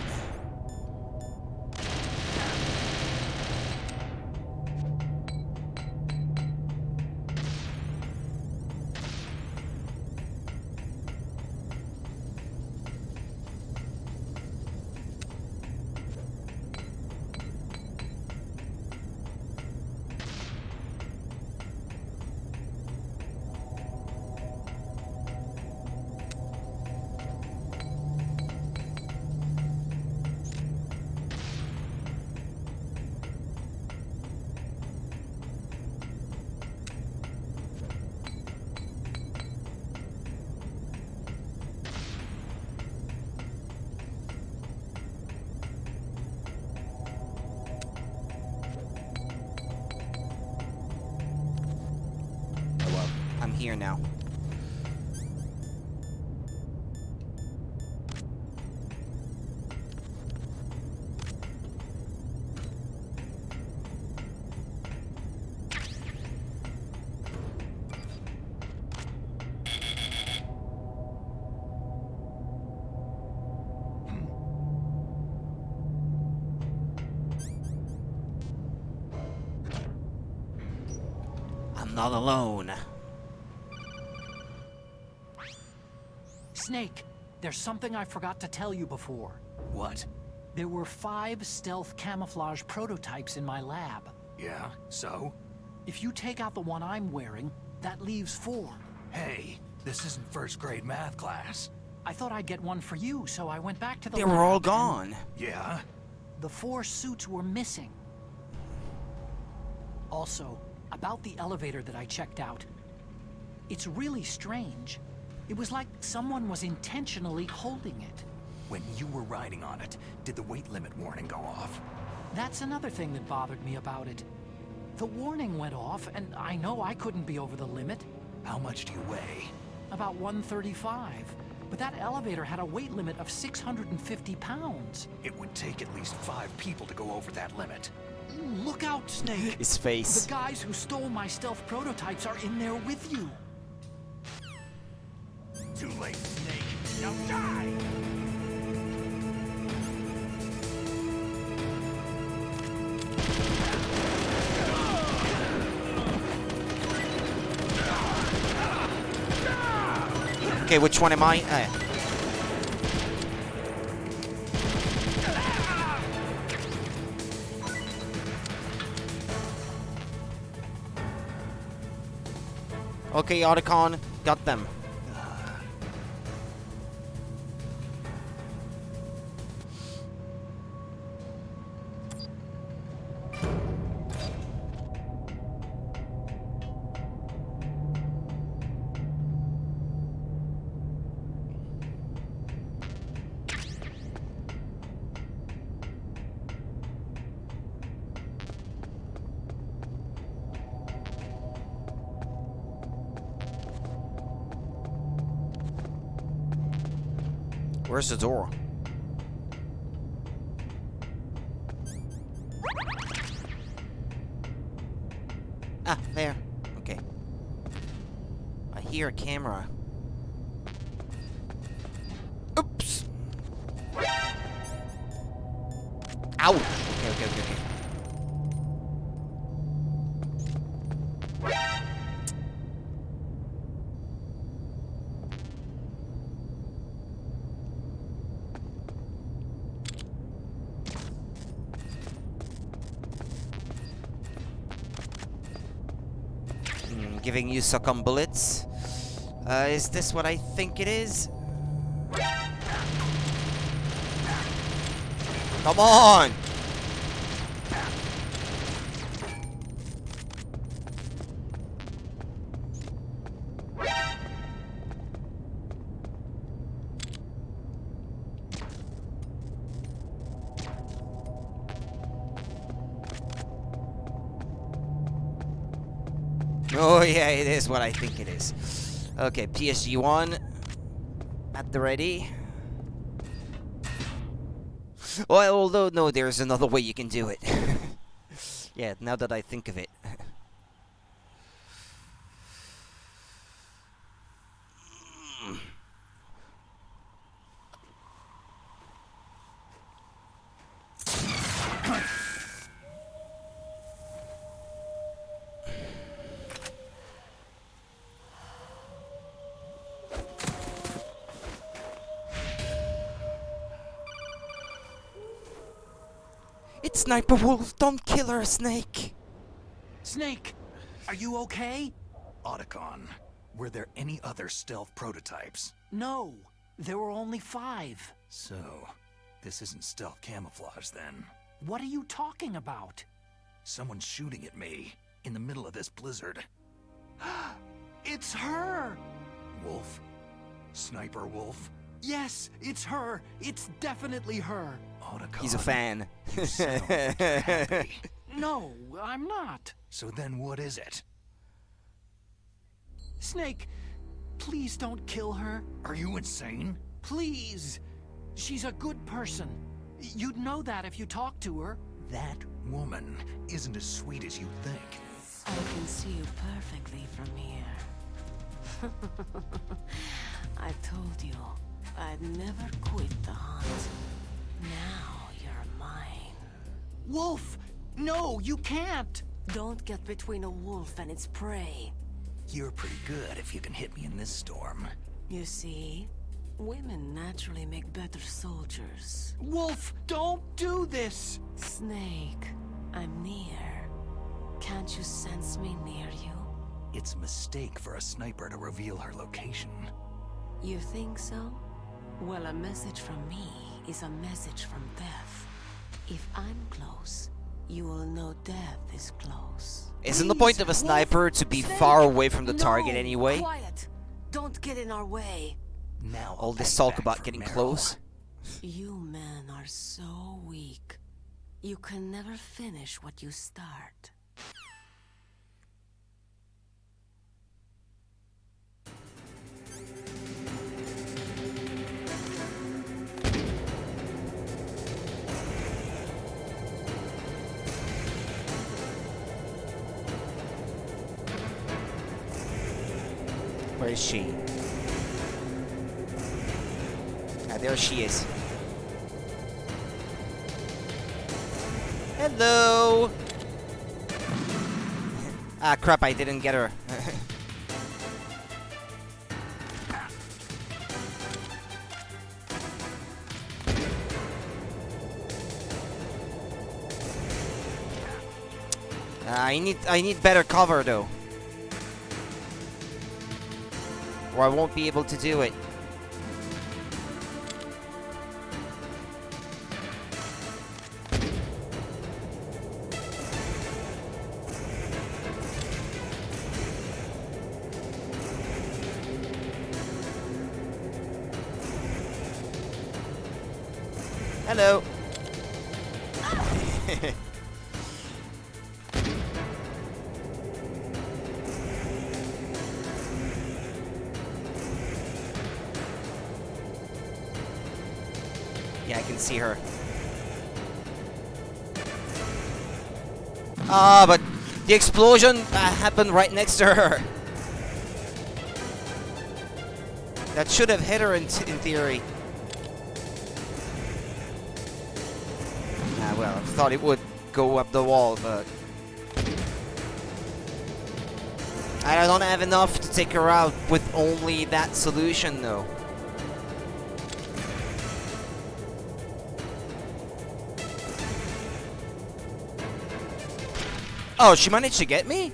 I'm here now. I'm not alone. Snake, there's something I forgot to tell you before. What? There were 5 stealth camouflage prototypes in my lab. Yeah, so? If you take out the one I'm wearing, that leaves 4. Hey, this isn't first grade math class. I thought I'd get one for you, so I went back to the They lab were all and gone. Yeah? the 4 suits were missing. Also, about the elevator that I checked out. It's really strange. It was like someone was intentionally holding it. When you were riding on it, did the weight limit warning go off? That's another thing that bothered me about it. The warning went off, and I know I couldn't be over the limit. How much do you weigh? About 135. But that elevator had a weight limit of 650 pounds. It would take at least 5 people to go over that limit. Look out, Snake! His face. The guys who stole my stealth prototypes are in there with you. Too late, Snake. Now die! Okay, which one am I? Okay, Otacon, got them. Where's the door? Ah, there. Okay. I hear a camera. Oops. Ouch. Okay. Giving you succumb bullets. Is this what I think it is? Come on! Oh yeah, it is what I think it is. Okay, PSG1 at the ready. Well, although no, there's another way you can do it. Yeah, now that I think of it. It's Sniper Wolf, don't kill her, Snake! Snake, are you okay? Otacon, were there any other stealth prototypes? No, there were only 5. So, this isn't stealth camouflage then. What are you talking about? Someone's shooting at me, in the middle of this blizzard. It's her! Wolf? Sniper Wolf? Yes, it's her! It's definitely her! Otacon. He's a fan. You sound happy. No, I'm not. So then what is it? Snake, please don't kill her. Are you insane? Please. She's a good person. You'd know that if you talked to her. That woman isn't as sweet as you think. I can see you perfectly from here. I told you, I'd never quit the hunt. Now you're mine. Wolf! No, you can't! Don't get between a wolf and its prey. You're pretty good if you can hit me in this storm. You see, women naturally make better soldiers. Wolf, don't do this! Snake, I'm near. Can't you sense me near you? It's a mistake for a sniper to reveal her location. You think so? Well, a message from me is a message from death. If I'm close, you will know death is close. Isn't the point of a sniper to be far away from the target anyway? Quiet! Don't get in our way. Now All I'll this fight talk back about for getting Meryl. close. You men are so weak. You can never finish what you start. Where is she? Ah, there she is. Hello! Ah, crap, I didn't get her. I need better cover though. Or I won't be able to do it. Hello. Yeah, I can see her. Ah, but the explosion happened right next to her. That should have hit her in theory. Ah, well, I thought it would go up the wall, but I don't have enough to take her out with only that solution, though. Oh, she managed to get me?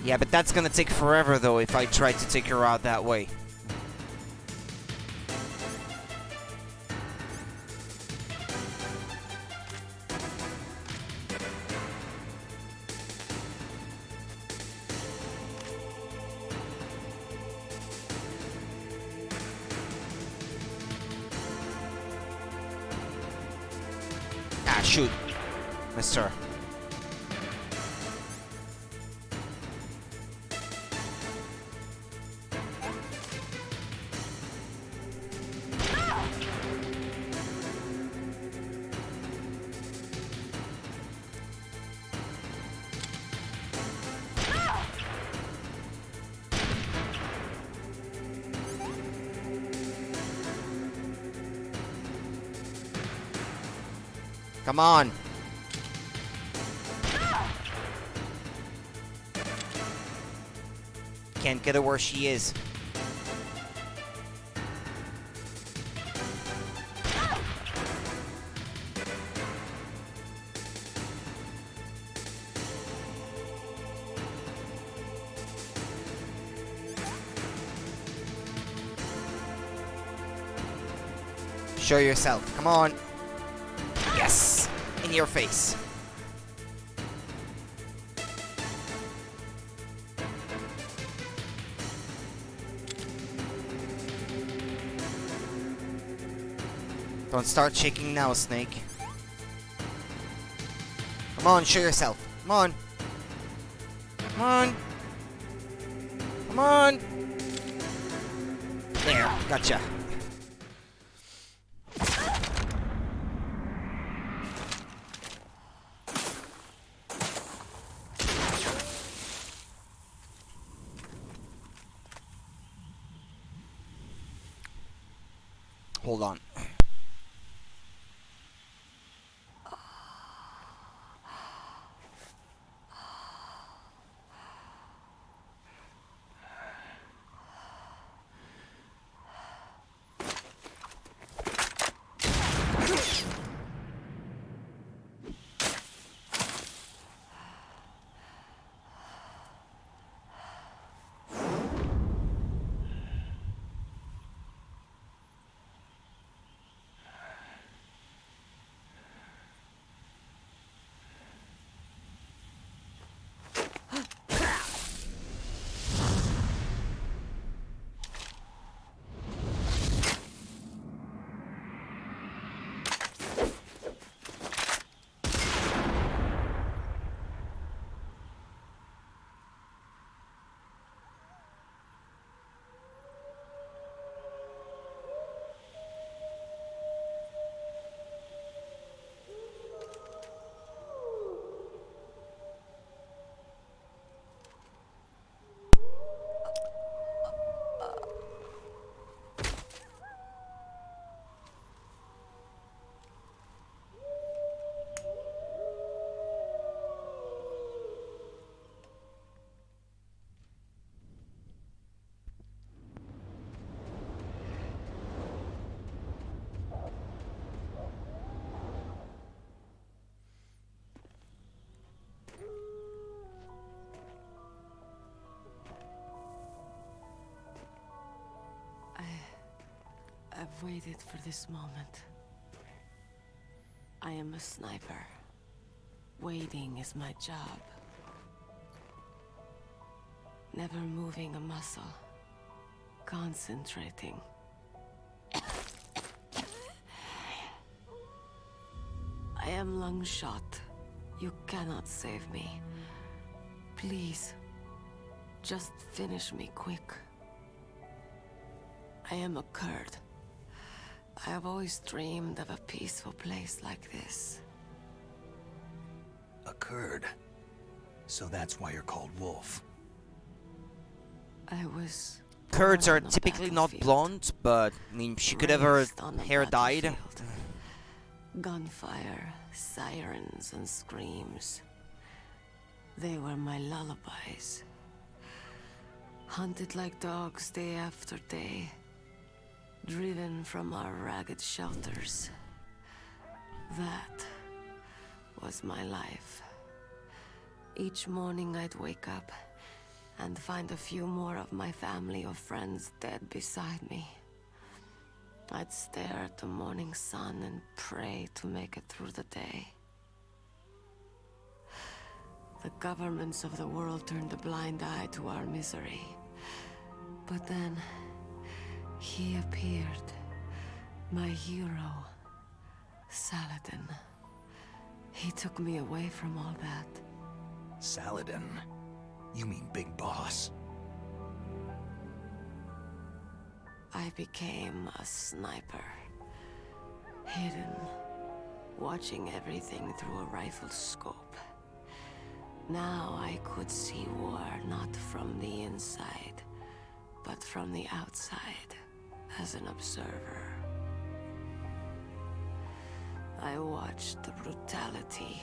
Yeah, but that's gonna take forever, though, if I try to take her out that way. Ah, shoot. Missed her. Come on. Can't get her where she is. Show yourself. Come on. Yes! In your face. Don't start shaking now, Snake. Come on, show yourself. Come on. Come on. Come on. There, gotcha. Hold on. I've waited for this moment. I am a sniper. Waiting is my job. Never moving a muscle. Concentrating. I am Lungshot. You cannot save me. Please, just finish me quick. I am a Kurd. I have always dreamed of a peaceful place like this. A Kurd. So that's why you're called Wolf. I was... Kurds born are on a typically not battlefield. blonde, but I mean, she could have her Raised on a hair dyed. battlefield. Gunfire, sirens, and screams. They were my lullabies. Hunted like dogs day after day. Driven from our ragged shelters. That was my life. Each morning I'd wake up and find a few more of my family or friends dead beside me. I'd stare at the morning sun and pray to make it through the day. The governments of the world turned a blind eye to our misery. But then, he appeared. My hero, Saladin. He took me away from all that. Saladin? You mean Big Boss? I became a sniper. Hidden, watching everything through a rifle scope. Now I could see war not from the inside, but from the outside, as an observer. I watched the brutality,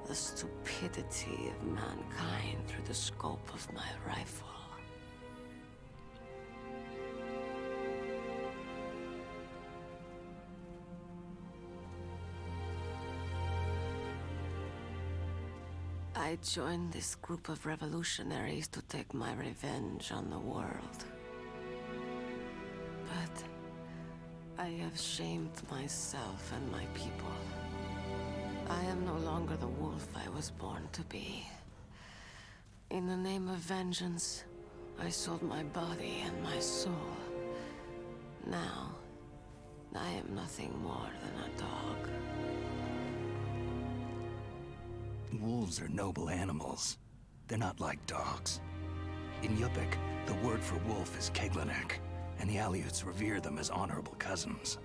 the stupidity of mankind through the scope of my rifle. I joined this group of revolutionaries to take my revenge on the world. But I have shamed myself and my people. I am no longer the wolf I was born to be. In the name of vengeance, I sold my body and my soul. Now, I am nothing more than a dog. Wolves are noble animals. They're not like dogs. In Yupik, the word for wolf is Keglanek, and the Aleuts revere them as honorable cousins.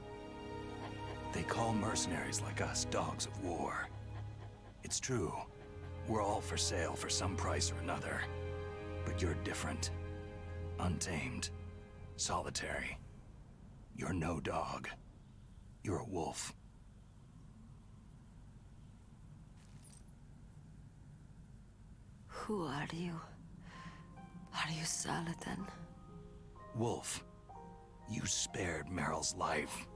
They call mercenaries like us dogs of war. It's true. We're all for sale for some price or another. But you're different. Untamed. Solitary. You're no dog. You're a wolf. Who are you? Are you Saladin? Wolf. You spared Meryl's life.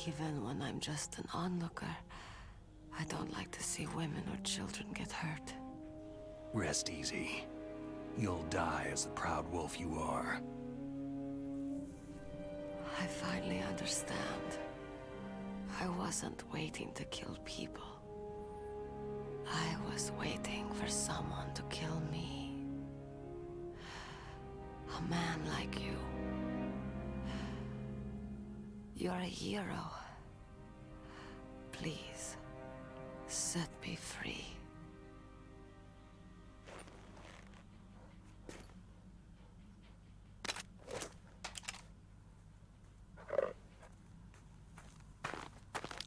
Even when I'm just an onlooker, I don't like to see women or children get hurt. Rest easy. You'll die as the proud wolf you are. I finally understand. I wasn't waiting to kill people. I was waiting for someone to kill me. A man like you. You're a hero. Please, set me free.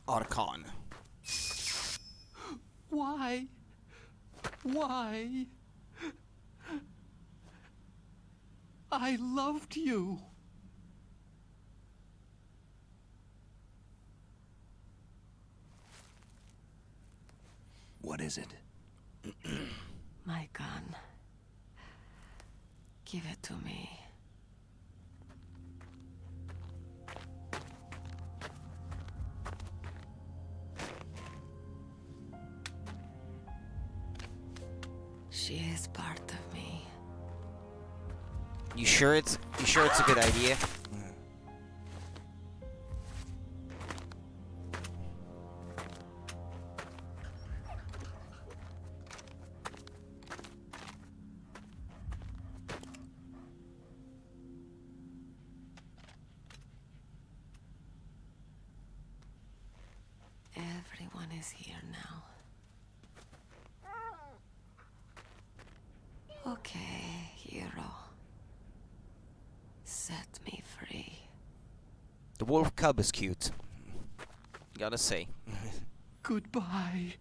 Archon. Why? Why? I loved you. What is it? My gun. Give it to me. She is part of me. You sure it's a good idea? is here now. Okay, hero. Set me free. The wolf cub is cute. Gotta say. Goodbye.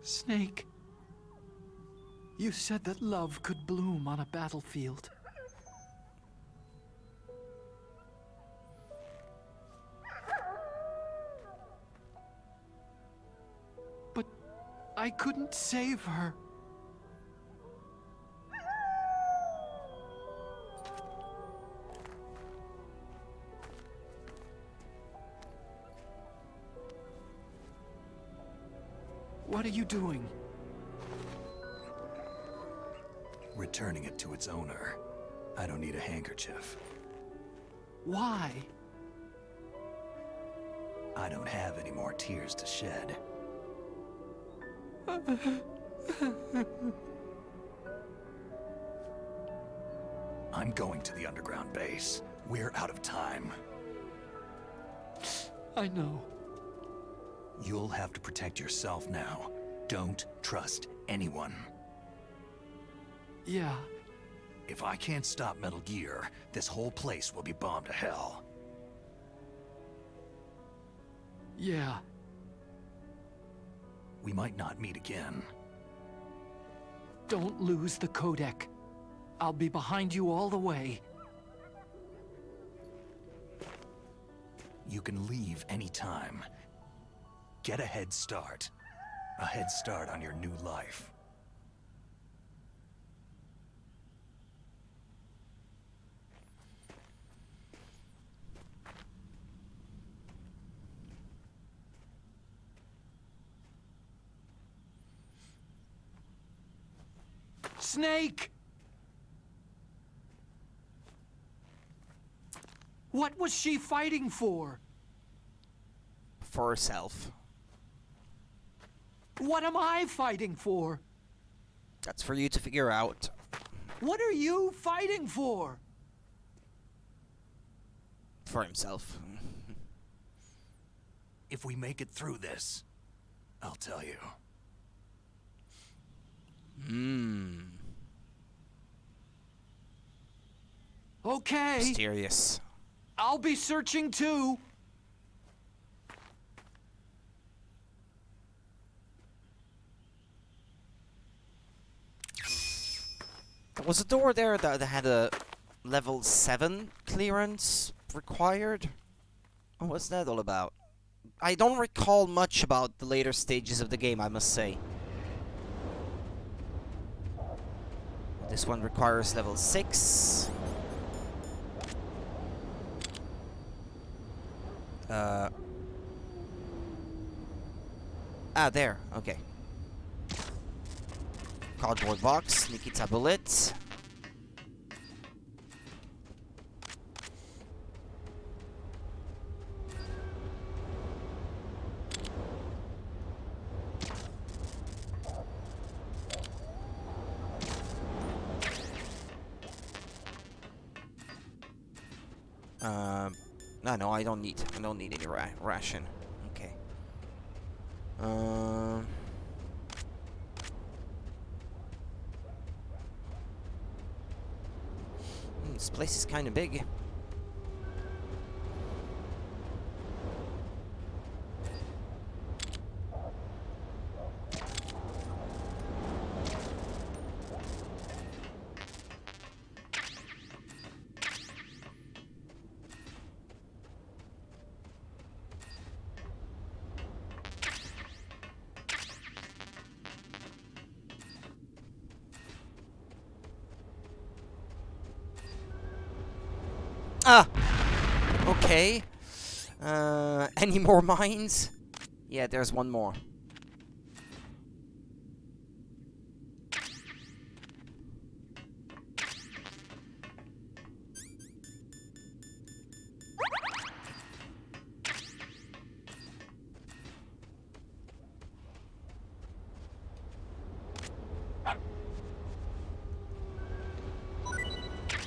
Snake, you said that love could bloom on a battlefield. But I couldn't save her. What are you doing? Returning it to its owner. I don't need a handkerchief. Why? I don't have any more tears to shed. I'm going to the underground base. We're out of time. I know. You'll have to protect yourself now. Don't trust anyone. Yeah. If I can't stop Metal Gear, this whole place will be bombed to hell. Yeah. We might not meet again. Don't lose the codec. I'll be behind you all the way. You can leave anytime. Get a head start. A head start on your new life. Snake! What was she fighting for? For herself. What am I fighting for? That's for you to figure out. What are you fighting for? For himself. If we make it through this, I'll tell you. Okay. Mysterious. I'll be searching too. There was a door there that had a level 7 clearance required. What's that all about? I don't recall much about the later stages of the game, I must say. This one requires level 6. There, okay. Cardboard box, Nikita bullet. No, I don't need any ration. Okay. This place is kind of big. Okay. Any more mines? Yeah, there's one more.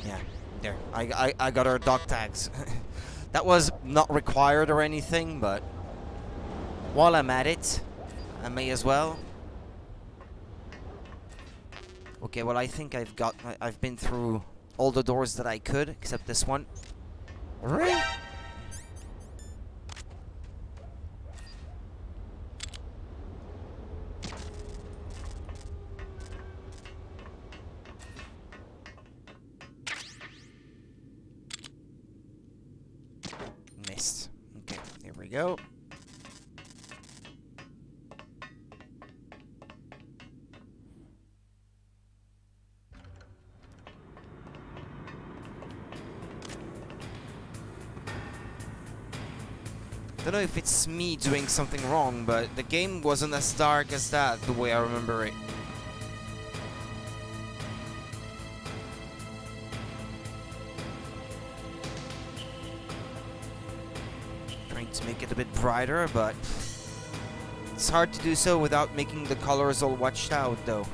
Yeah, there. I got our dog tags. That was not required or anything, but while I'm at it, I may as well. Okay, well I think I've been through all the doors that I could, except this one. Really? Missed. Okay, here we go. Don't know if it's me doing something wrong, but the game wasn't as dark as that, the way I remember it. Trying to make it a bit brighter, but it's hard to do so without making the colors all washed out, though.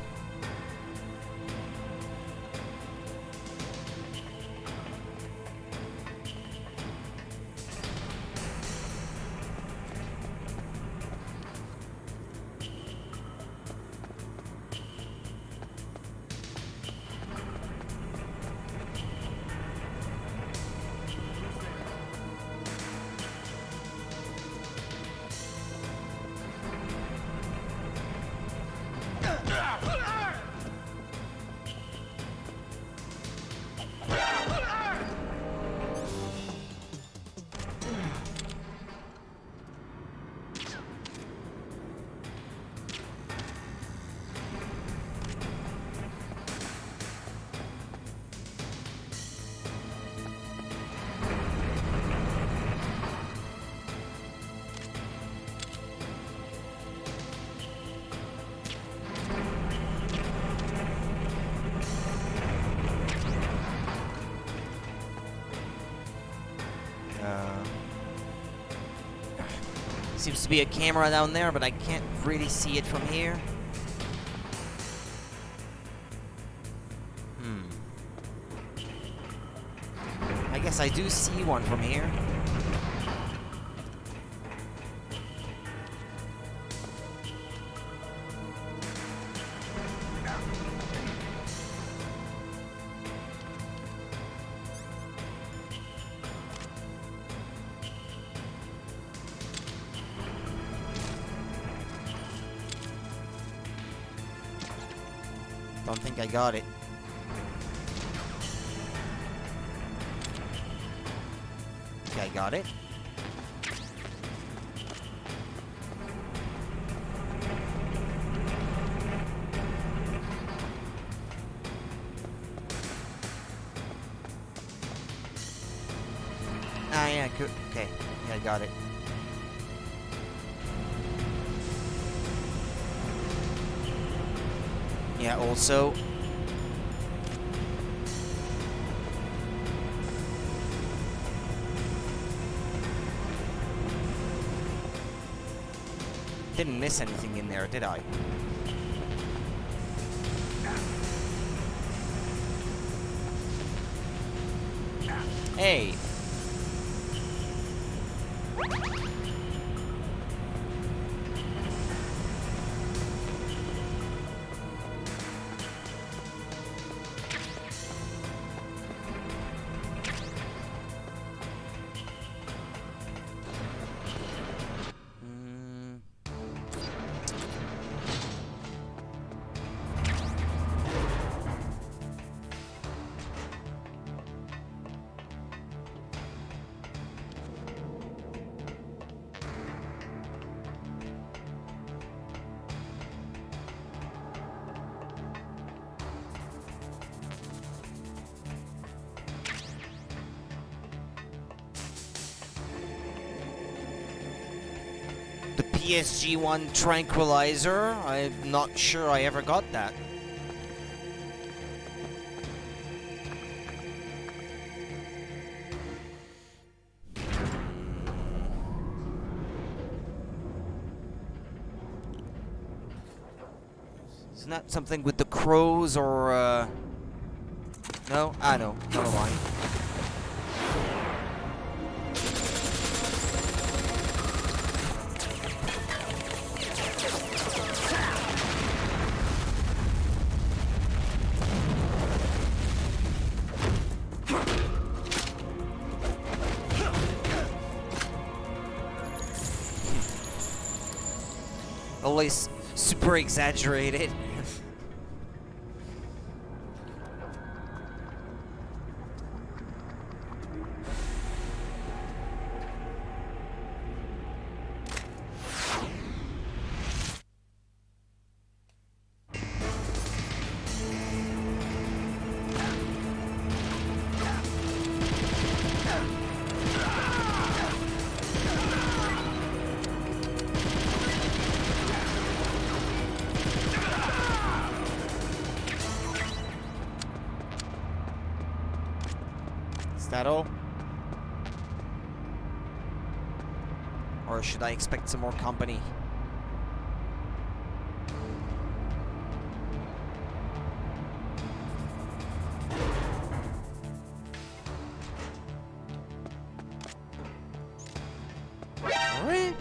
Seems to be a camera down there, but I can't really see it from here. I guess I do see one from here. Don't think I got it. Okay, I got it. Ah, yeah, good. Okay, yeah, I got it. Yeah, also didn't miss anything in there, did I? Hey. The PSG-1 tranquilizer, I'm not sure I ever got that. Isn't that something with the crows or, No? Ah, no. Never mind. Always super exaggerated. Is that all? Or should I expect some more company? Alright.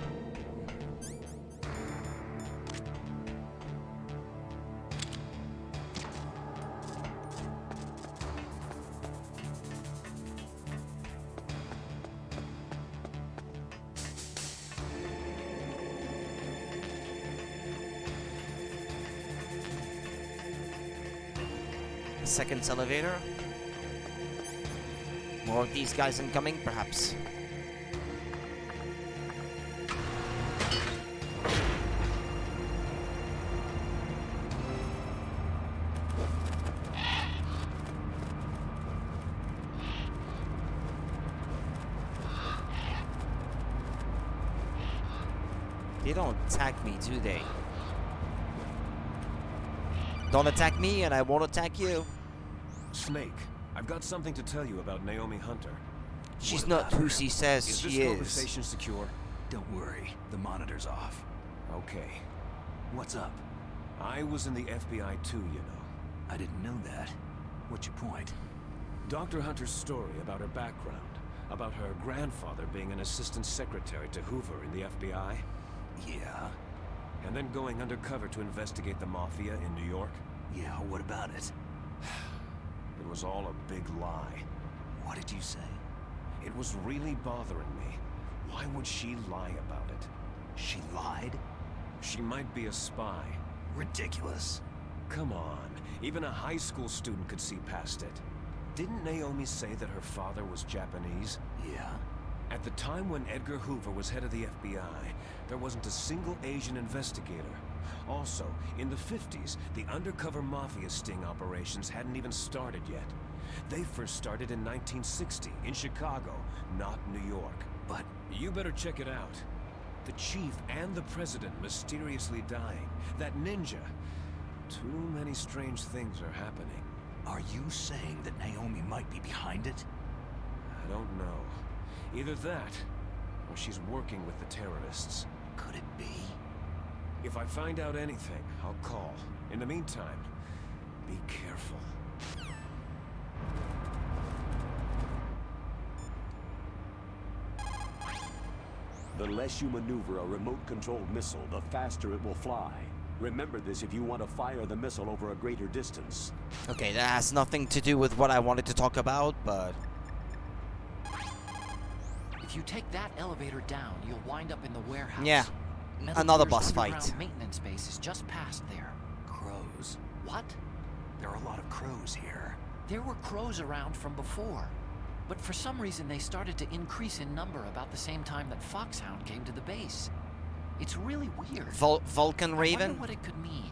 Second elevator. More of these guys incoming, perhaps. They don't attack me, do they? Don't attack me and I won't attack you. Snake, I've got something to tell you about Naomi Hunter. She's not who she says Is she this is. conversation secure? Don't worry, the monitor's off. Okay. What's up? I was in the FBI too, you know. I didn't know that. What's your point? Dr. Hunter's story about her background, about her grandfather being an assistant secretary to Hoover in the FBI. Yeah? And then going undercover to investigate the Mafia in New York. Yeah, what about it? It was all a big lie. What did you say? It was really bothering me. Why would she lie about it? She lied? She might be a spy. Ridiculous. Come on, even a high school student could see past it. Didn't Naomi say that her father was Japanese? Yeah? At the time when Edgar Hoover was head of the FBI, there wasn't a single Asian investigator. Also, in the 50s, the undercover Mafia sting operations hadn't even started yet. They first started in 1960, in Chicago, not New York. But you better check it out. The chief and the president mysteriously dying. That ninja. Too many strange things are happening. are you saying that Naomi might be behind it? I don't know. Either that, or she's working with the terrorists. Could it be? If I find out anything, I'll call. In the meantime, be careful. The less you maneuver a remote-controlled missile, the faster it will fly. Remember this if you want to fire the missile over a greater distance. Okay, that has nothing to do with what I wanted to talk about, but... If you take that elevator down, you'll wind up in the warehouse. Yeah, Metal another Gear's boss underground fight. Maintenance base is just past there. Crows. What? There are a lot of crows here. There were crows around from before. But for some reason, they started to increase in number about the same time that Foxhound came to the base. It's really weird. Vulcan I Raven? wonder what it could mean.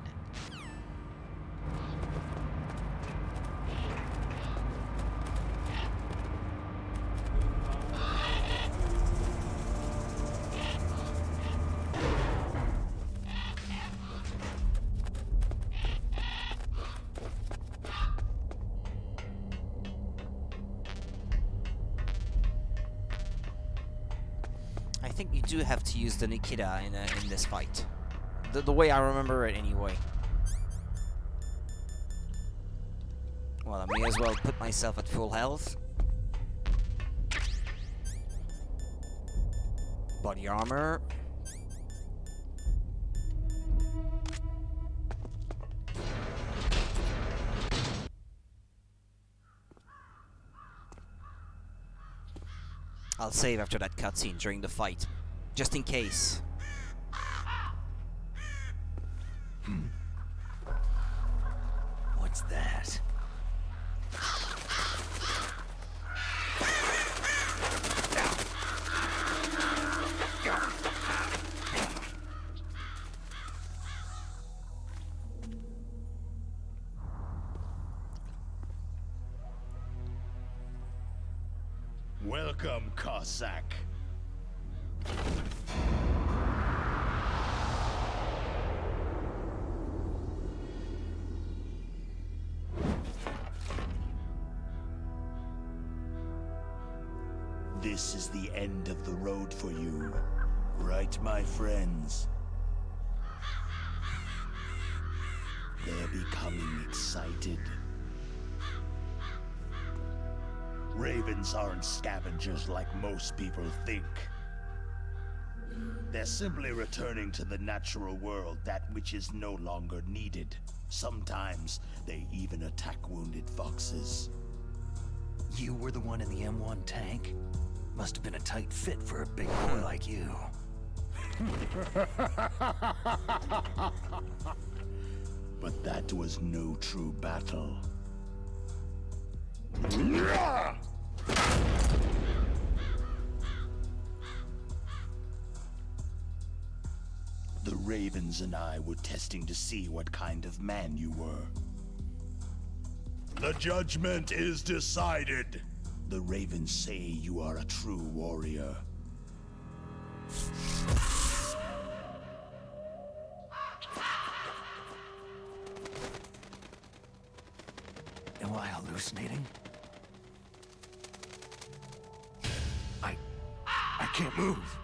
think you do have to use the Nikita in this fight. The way I remember it, anyway. Well, I may as well put myself at full health. Body armor. I'll save after that cutscene during the fight, just in case. What's that? Welcome, Cossack. This is the end of the road for you, right, my friends? They're becoming excited. Ravens aren't scavengers like most people think. They're simply returning to the natural world, that which is no longer needed. Sometimes they even attack wounded foxes. You were the one in the M1 tank? Must have been a tight fit for a big boy like you. But that was no true battle. The Ravens and I were testing to see what kind of man you were. The judgment is decided. The Ravens say you are a true warrior. Am I hallucinating? I can't move.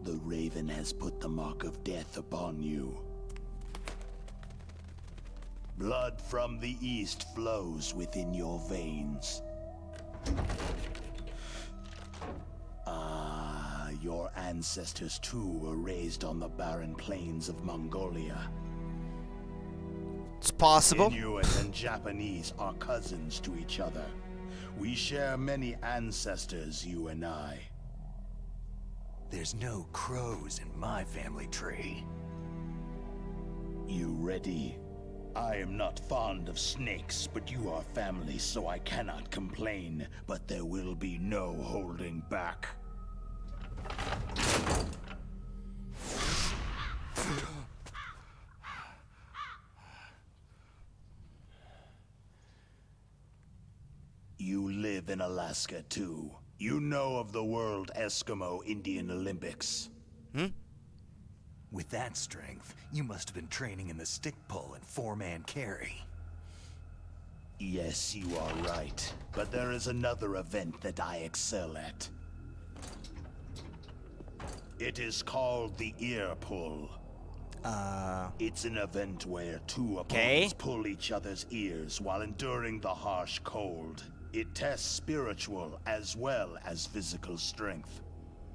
The Raven has put the mark of death upon you. Blood from the east flows within your veins. Your ancestors too were raised on the barren plains of Mongolia. It's possible. Inuit and Japanese are cousins to each other. We share many ancestors, you and I. There's no crows in my family tree. You ready? I am not fond of snakes, but you are family, so I cannot complain. But there will be no holding back. You live in Alaska, too. You know of the World Eskimo Indian Olympics. With that strength, you must have been training in the stick pull and four-man carry. Yes, you are right. But there is another event that I excel at. It is called the ear pull. It's an event where two opponents pull each other's ears while enduring the harsh cold. It tests spiritual as well as physical strength.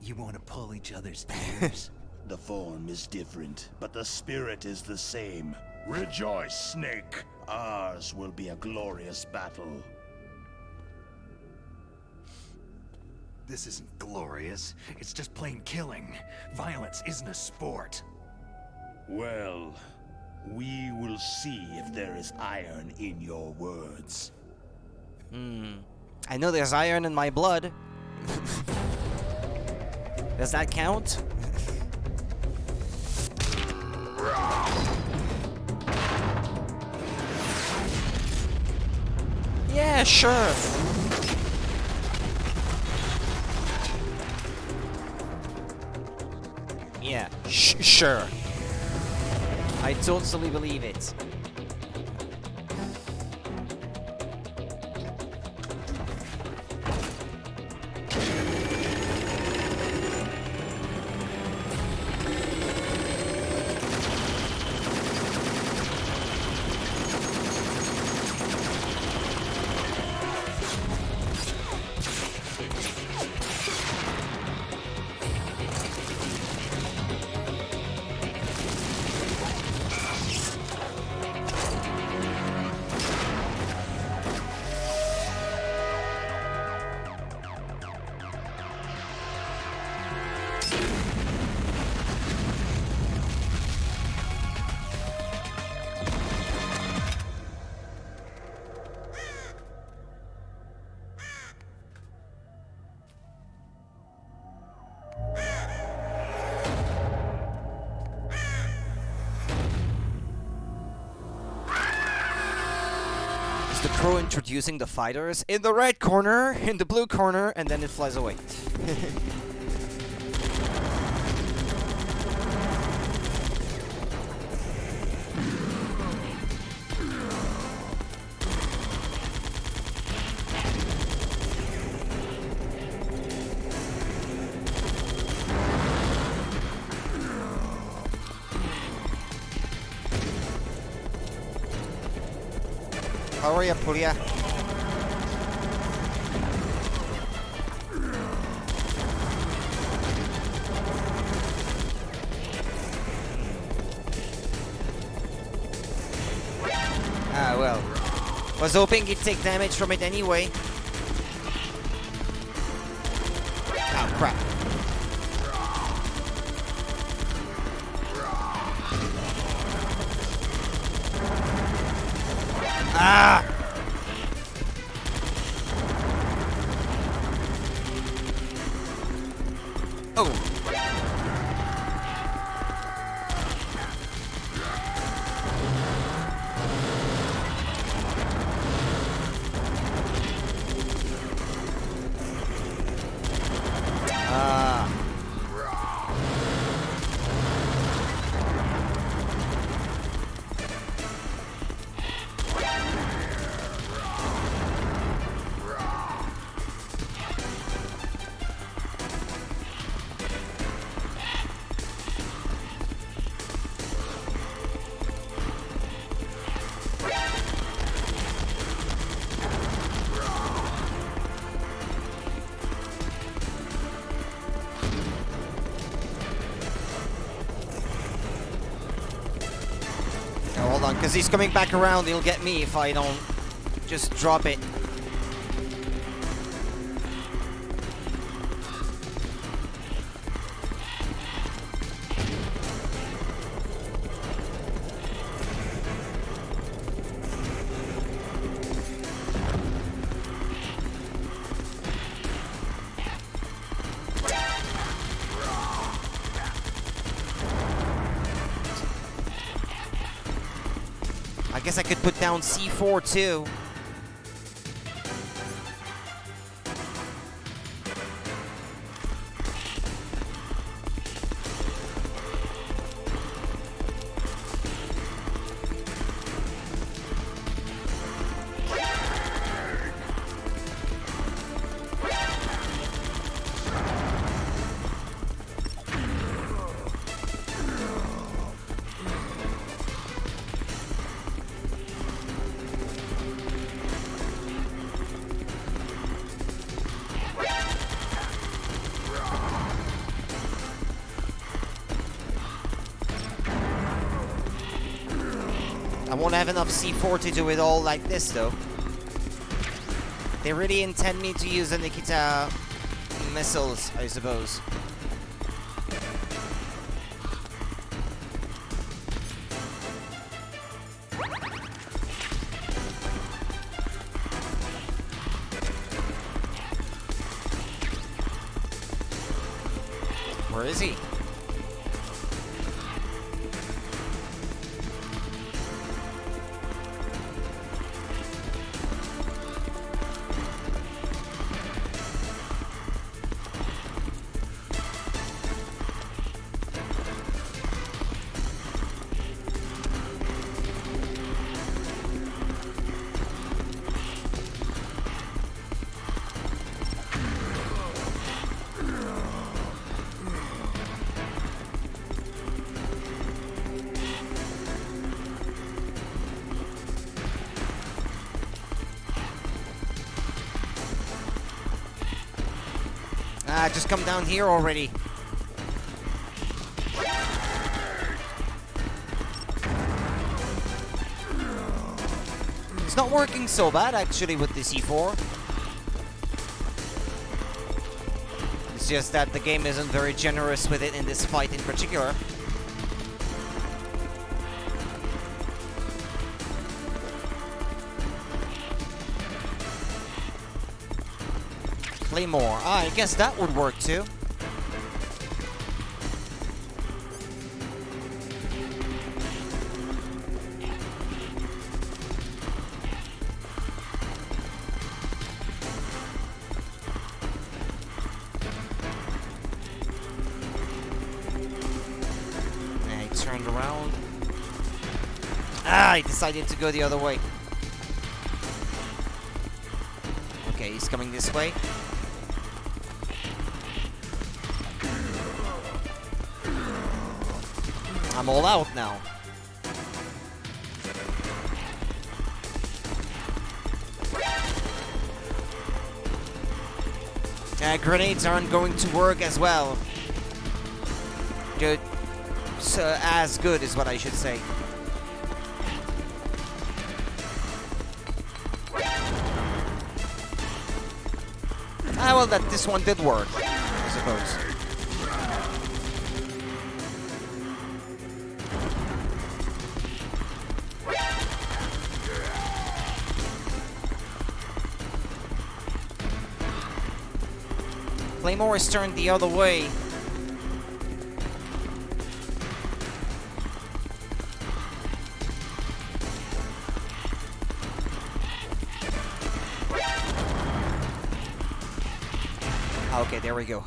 You want to pull each other's ears? The form is different, but the spirit is the same. Rejoice, Snake! Ours will be a glorious battle. This isn't glorious. It's just plain killing. Violence isn't a sport. Well, we will see if there is iron in your words. I know there's iron in my blood. Does that count? Yeah, sure. Yeah, sure. I totally believe it. the crow introducing the fighters in the red corner, in the blue corner, and then it flies away. How are you, Pulia? Ah, well. Was hoping he'd take damage from it anyway. Oh, crap. Ah! Oh. Ah. Hold on, because he's coming back around. He'll get me if I don't just drop it. I guess I could put down C4 too. I won't have enough C4 to do it all like this, though. They really intend me to use the Nikita missiles, I suppose. Where is he? Ah, just come down here already. It's not working so bad, actually, with the C4. It's just that the game isn't very generous with it in this fight in particular. Claymore. Ah, I guess that would work too. turned around. Ah, he decided to go the other way. Okay, he's coming this way. I'm all out now. Grenades aren't going to work as well. Good. So, as good is what I should say. Ah, well, this one did work, I suppose. Claymore is turned the other way. Okay, there we go.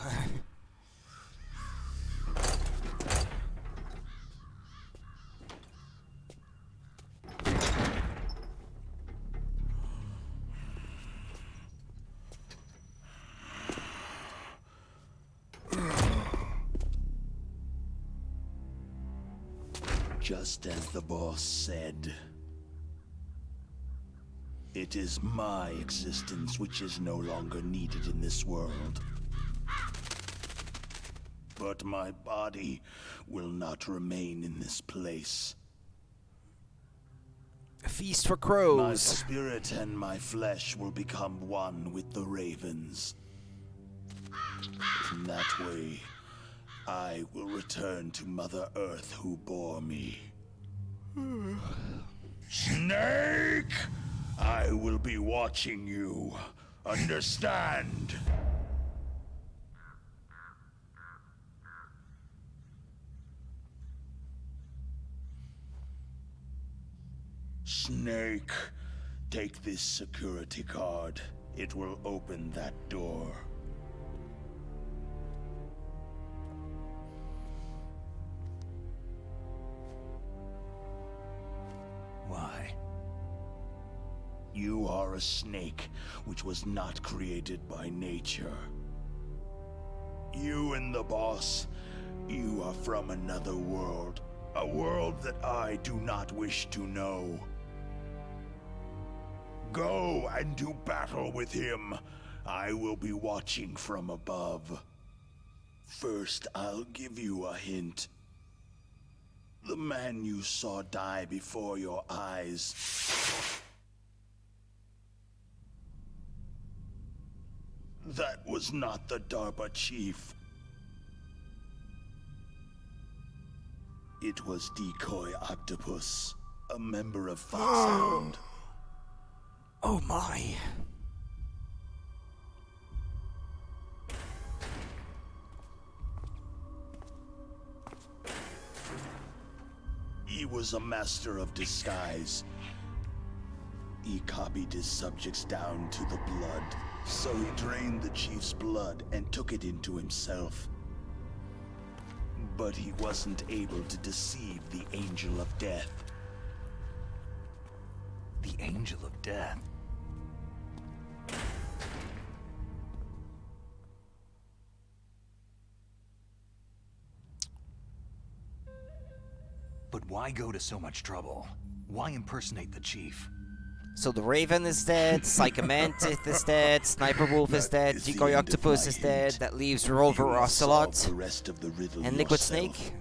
Just as the boss said, it is my existence which is no longer needed in this world. But my body will not remain in this place. A feast for My crows. spirit and my flesh will become one with the ravens. In that way, I will return to Mother Earth who bore me. Snake! I will be watching you. Understand? Snake, take this security card. It will open that door. Why? You are a snake, which was not created by nature. You and the boss, you are from another world. A world that I do not wish to know. Go and do battle with him. I will be watching from above. First, I'll give you a hint. The man you saw die before your eyes. That was not the DARPA chief. It was Decoy Octopus, a member of Foxhound. Oh my. He was a master of disguise. He copied his subjects down to the blood, so he drained the chief's blood and took it into himself. But he wasn't able to deceive the Angel of Death. The Angel of Death? But why go to so much trouble? Why impersonate the chief? So the Raven is dead, Psychomantic is dead, Sniper Wolf is dead, Decoy Octopus is dead, that leaves Revolver Ocelot, and Liquid Snake.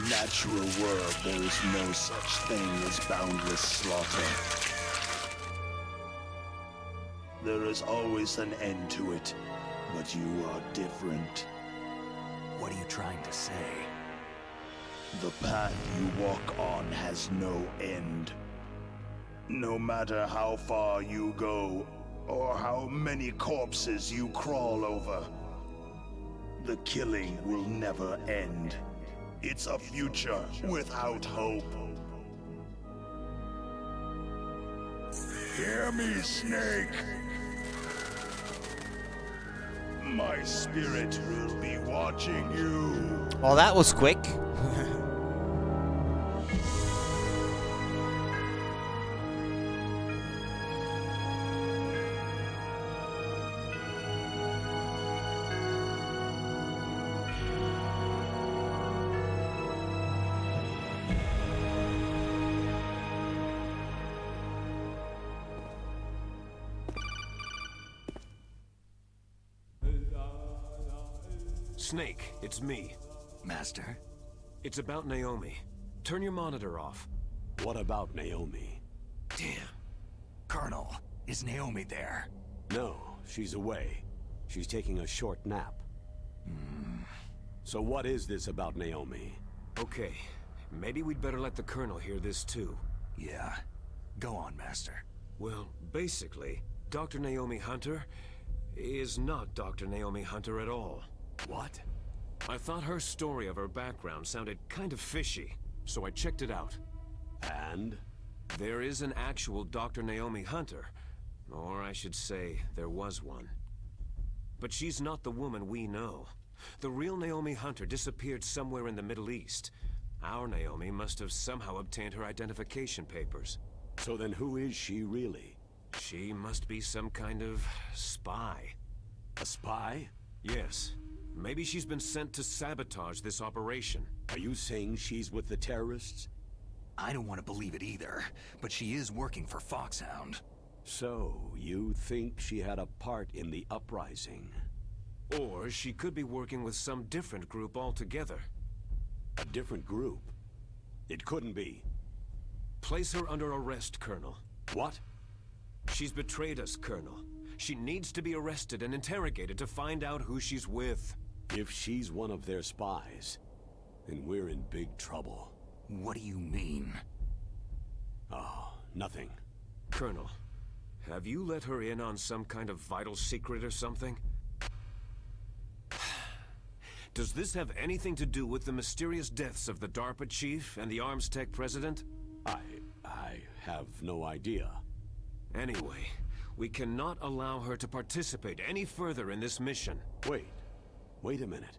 natural world, there is no such thing as boundless slaughter. There is always an end to it, but you are different. What are you trying to say? The path you walk on has no end. No matter how far you go, or how many corpses you crawl over, the killing will never end. It's a future without hope. Hear me, Snake. My spirit will be watching you. Well, that was quick. Snake, it's me. Master? It's about Naomi. Turn your monitor off. What about Naomi? Damn. Colonel, is Naomi there? No, she's away. She's taking a short nap. So what is this about Naomi? Okay, maybe we'd better let the Colonel hear this too. Yeah. Go on, Master. Well, basically, Dr. Naomi Hunter is not Dr. Naomi Hunter at all. What? I thought her story of her background sounded kind of fishy, so I checked it out. And? There is an actual Dr. Naomi Hunter. Or I should say, there was one. But she's not the woman we know. The real Naomi Hunter disappeared somewhere in the Middle East. Our Naomi must have somehow obtained her identification papers. So then who is she really? She must be some kind of spy. A spy? Yes. Maybe she's been sent to sabotage this operation. Are you saying she's with the terrorists? I don't want to believe it either, but she is working for Foxhound. So, you think she had a part in the uprising? Or she could be working with some different group altogether. A different group? It couldn't be. Place her under arrest, Colonel. What? She's betrayed us, Colonel. She needs to be arrested and interrogated to find out who she's with. If she's one of their spies, then we're in big trouble. What do you mean? Oh, nothing. Colonel, have you let her in on some kind of vital secret or something? Does this have anything to do with the mysterious deaths of the DARPA chief and the Arms Tech president? I have no idea. Anyway, we cannot allow her to participate any further in this mission. Wait a minute.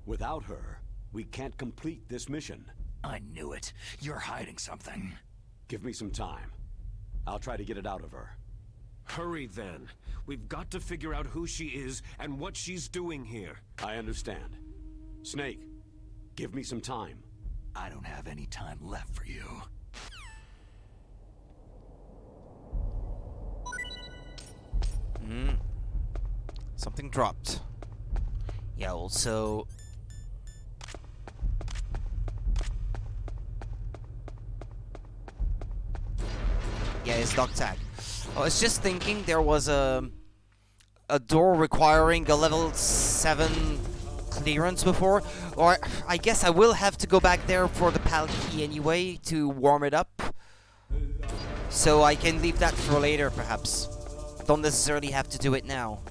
Without her, we can't complete this mission. I knew it. You're hiding something. Give me some time. I'll try to get it out of her. Hurry then. We've got to figure out who she is and what she's doing here. I understand. Snake, give me some time. I don't have any time left for you. Something dropped. Yeah, also... Yeah, it's dog tag. I was just thinking there was a door requiring a level 7 clearance before, or I guess I will have to go back there for the PAL key anyway to warm it up. So I can leave that for later, perhaps. Don't necessarily have to do it now.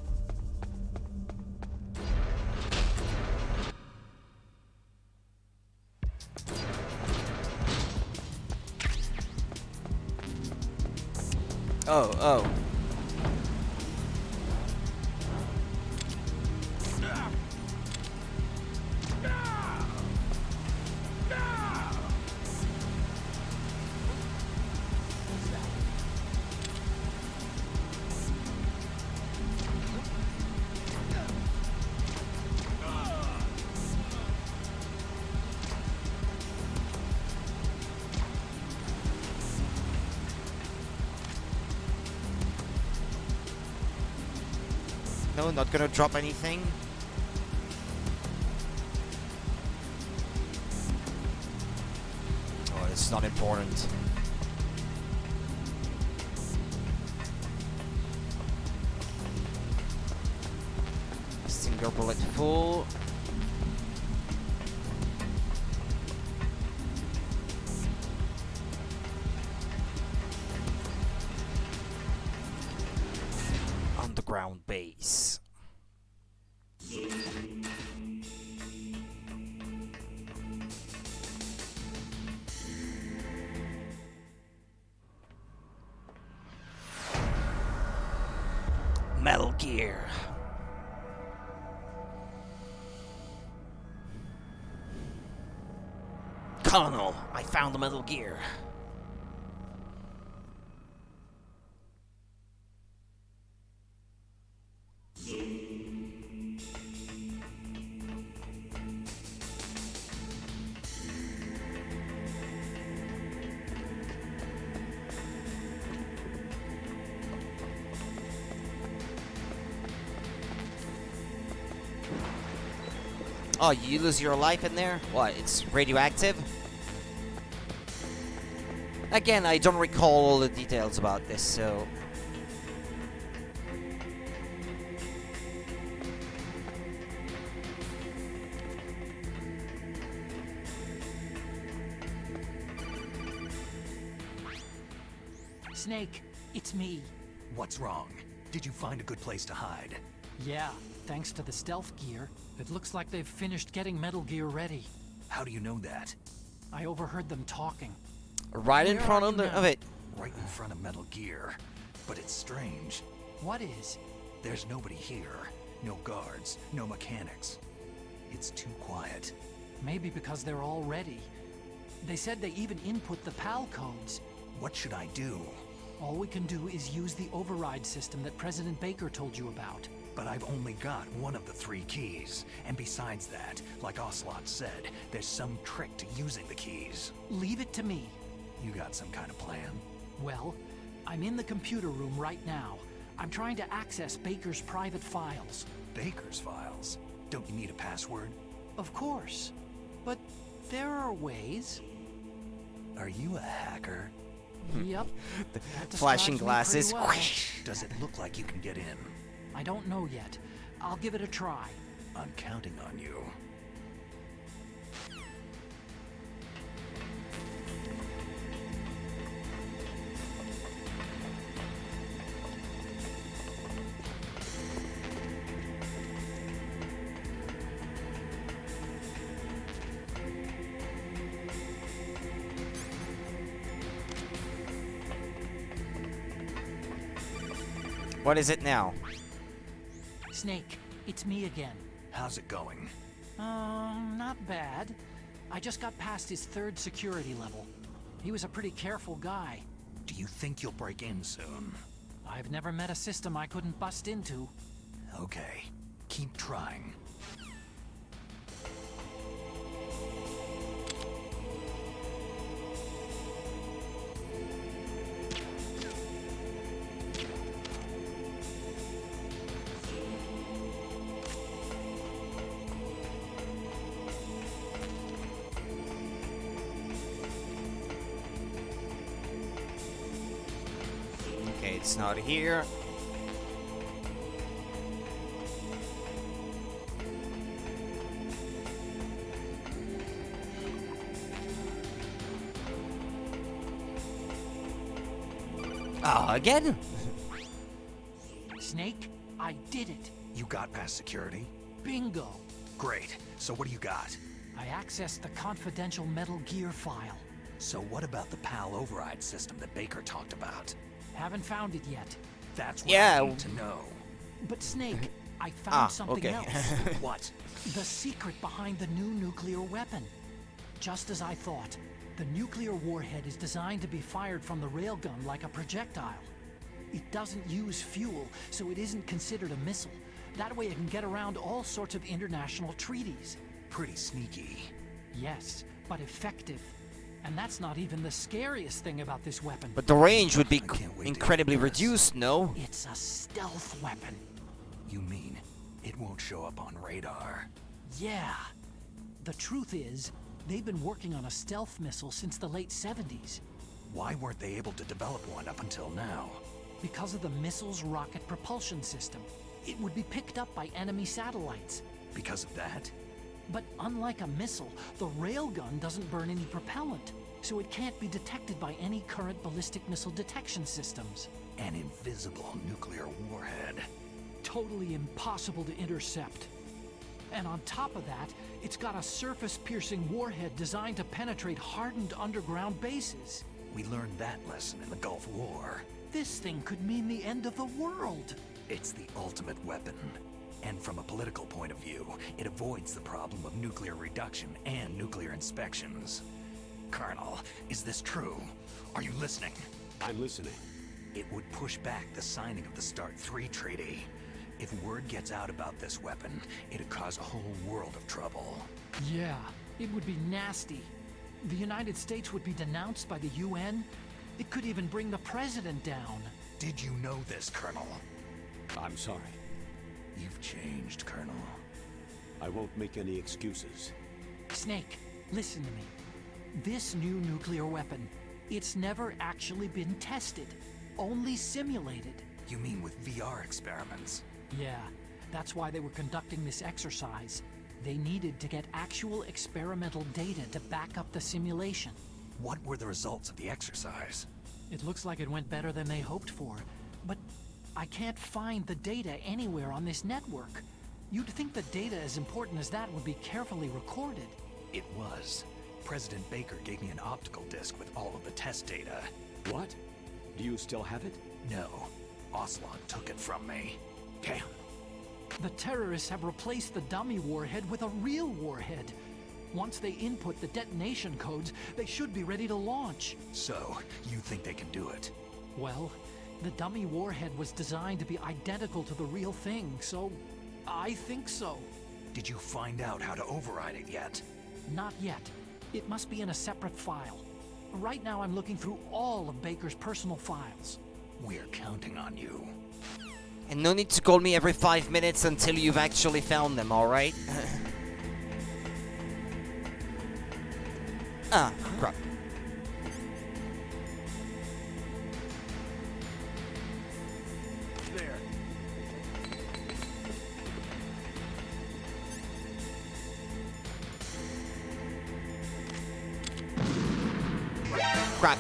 Oh. No, not gonna drop anything. it's not important. Single bullet full. Underground base. Metal Gear. Colonel, I found the Metal Gear. Oh, you lose your life in there? What, it's radioactive? Again, I don't recall all the details about this, so... Snake, it's me. What's wrong? Did you find a good place to hide? Yeah, thanks to the stealth gear, it looks like they've finished getting Metal Gear ready. How do you know that? I overheard them talking. Right in Where front are of, you now? of it. Right in front of Metal Gear. But it's strange. What is? There's nobody here. No guards, no mechanics. It's too quiet. Maybe because they're all ready. They said they even input the PAL codes. What should I do? All we can do is use the override system that President Baker told you about. But I've only got one of the 3 keys. And besides that, like Ocelot said, there's some trick to using the keys. Leave it to me. You got some kind of plan? Well, I'm in the computer room right now. I'm trying to access Baker's private files. Baker's files? Don't you need a password? Of course. But there are ways. Are you a hacker? Yep. That Flashing describes me pretty glasses. well. Does it look like you can get in? I don't know yet. I'll give it a try. I'm counting on you. What is it now? Snake, it's me again. How's it going? Not bad. I just got past his 3rd security level. He was a pretty careful guy. Do you think you'll break in soon? I've never met a system I couldn't bust into. Okay. Keep trying. Okay, it's not here. Ah, again? Snake, I did it. You got past security? Bingo. Great. So what do you got? I accessed the confidential Metal Gear file. So what about the PAL override system that Baker talked about? Haven't found it yet. That's what Yeah. I need to know. But Snake, I found something okay. else. What? The secret behind the new nuclear weapon. Just as I thought, the nuclear warhead is designed to be fired from the railgun like a projectile. It doesn't use fuel, so it isn't considered a missile. That way it can get around all sorts of international treaties. Pretty sneaky. Yes, but effective. And that's not even the scariest thing about this weapon. But the range would be I can't wait to incredibly get this. reduced, no? It's a stealth weapon. You mean it won't show up on radar? Yeah. The truth is, They've been working on a stealth missile since the late 70s. Why weren't they able to develop one up until now? Because of the missile's rocket propulsion system. It would be picked up by enemy satellites. Because of that? But unlike a missile, the railgun doesn't burn any propellant, so it can't be detected by any current ballistic missile detection systems. An invisible nuclear warhead. Totally impossible to intercept. And on top of that, it's got a surface-piercing warhead designed to penetrate hardened underground bases. We learned that lesson in the Gulf War. This thing could mean the end of the world. It's the ultimate weapon. And from a political point of view, it avoids the problem of nuclear reduction and nuclear inspections. Colonel, is this true? Are you listening? I'm listening. It would push back the signing of the START 3 treaty. If word gets out about this weapon, it'd cause a whole world of trouble. Yeah, it would be nasty. The United States would be denounced by the UN. It could even bring the president down. Did you know this, Colonel? I'm sorry. You've changed, Colonel. I won't make any excuses. Snake, listen to me. This new nuclear weapon, it's never actually been tested. Only simulated. You mean with VR experiments? Yeah, that's why they were conducting this exercise. They needed to get actual experimental data to back up the simulation. What were the results of the exercise? It looks like it went better than they hoped for, but I can't find the data anywhere on this network. You'd think the data as important as that would be carefully recorded. It was. President Baker gave me an optical disc with all of the test data. What? Do you still have it? No. Ocelot took it from me. Damn. The terrorists have replaced the dummy warhead with a real warhead. Once they input the detonation codes, they should be ready to launch. So, you think they can do it? Well, the dummy warhead was designed to be identical to the real thing, so I think so. Did you find out how to override it yet? Not yet. It must be in a separate file. Right now I'm looking through all of Baker's personal files. We're counting on you. And no need to call me every 5 minutes until you've actually found them, alright? Ah, crap. There. Crap.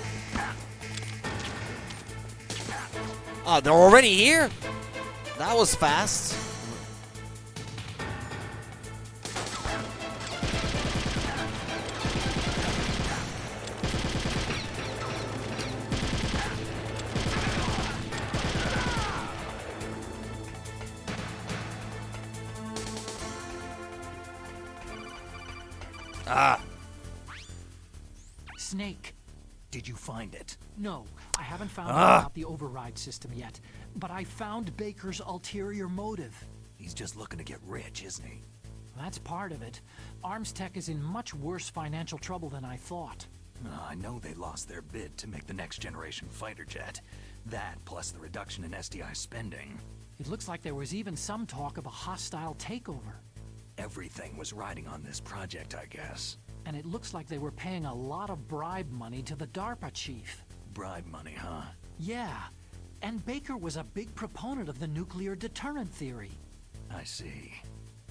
Oh, they're already here? That was fast. Ah. Snake. Did you find it? No, I haven't found out about the override system yet, but I found Baker's ulterior motive. He's just looking to get rich, isn't he? That's part of it. Arms Tech is in much worse financial trouble than I thought. I know they lost their bid to make the next generation fighter jet. That, plus the reduction in SDI spending. It looks like there was even some talk of a hostile takeover. Everything was riding on this project, I guess. And it looks like they were paying a lot of bribe money to the DARPA chief. Bribe money, huh? Yeah, and Baker was a big proponent of the nuclear deterrent theory. I see.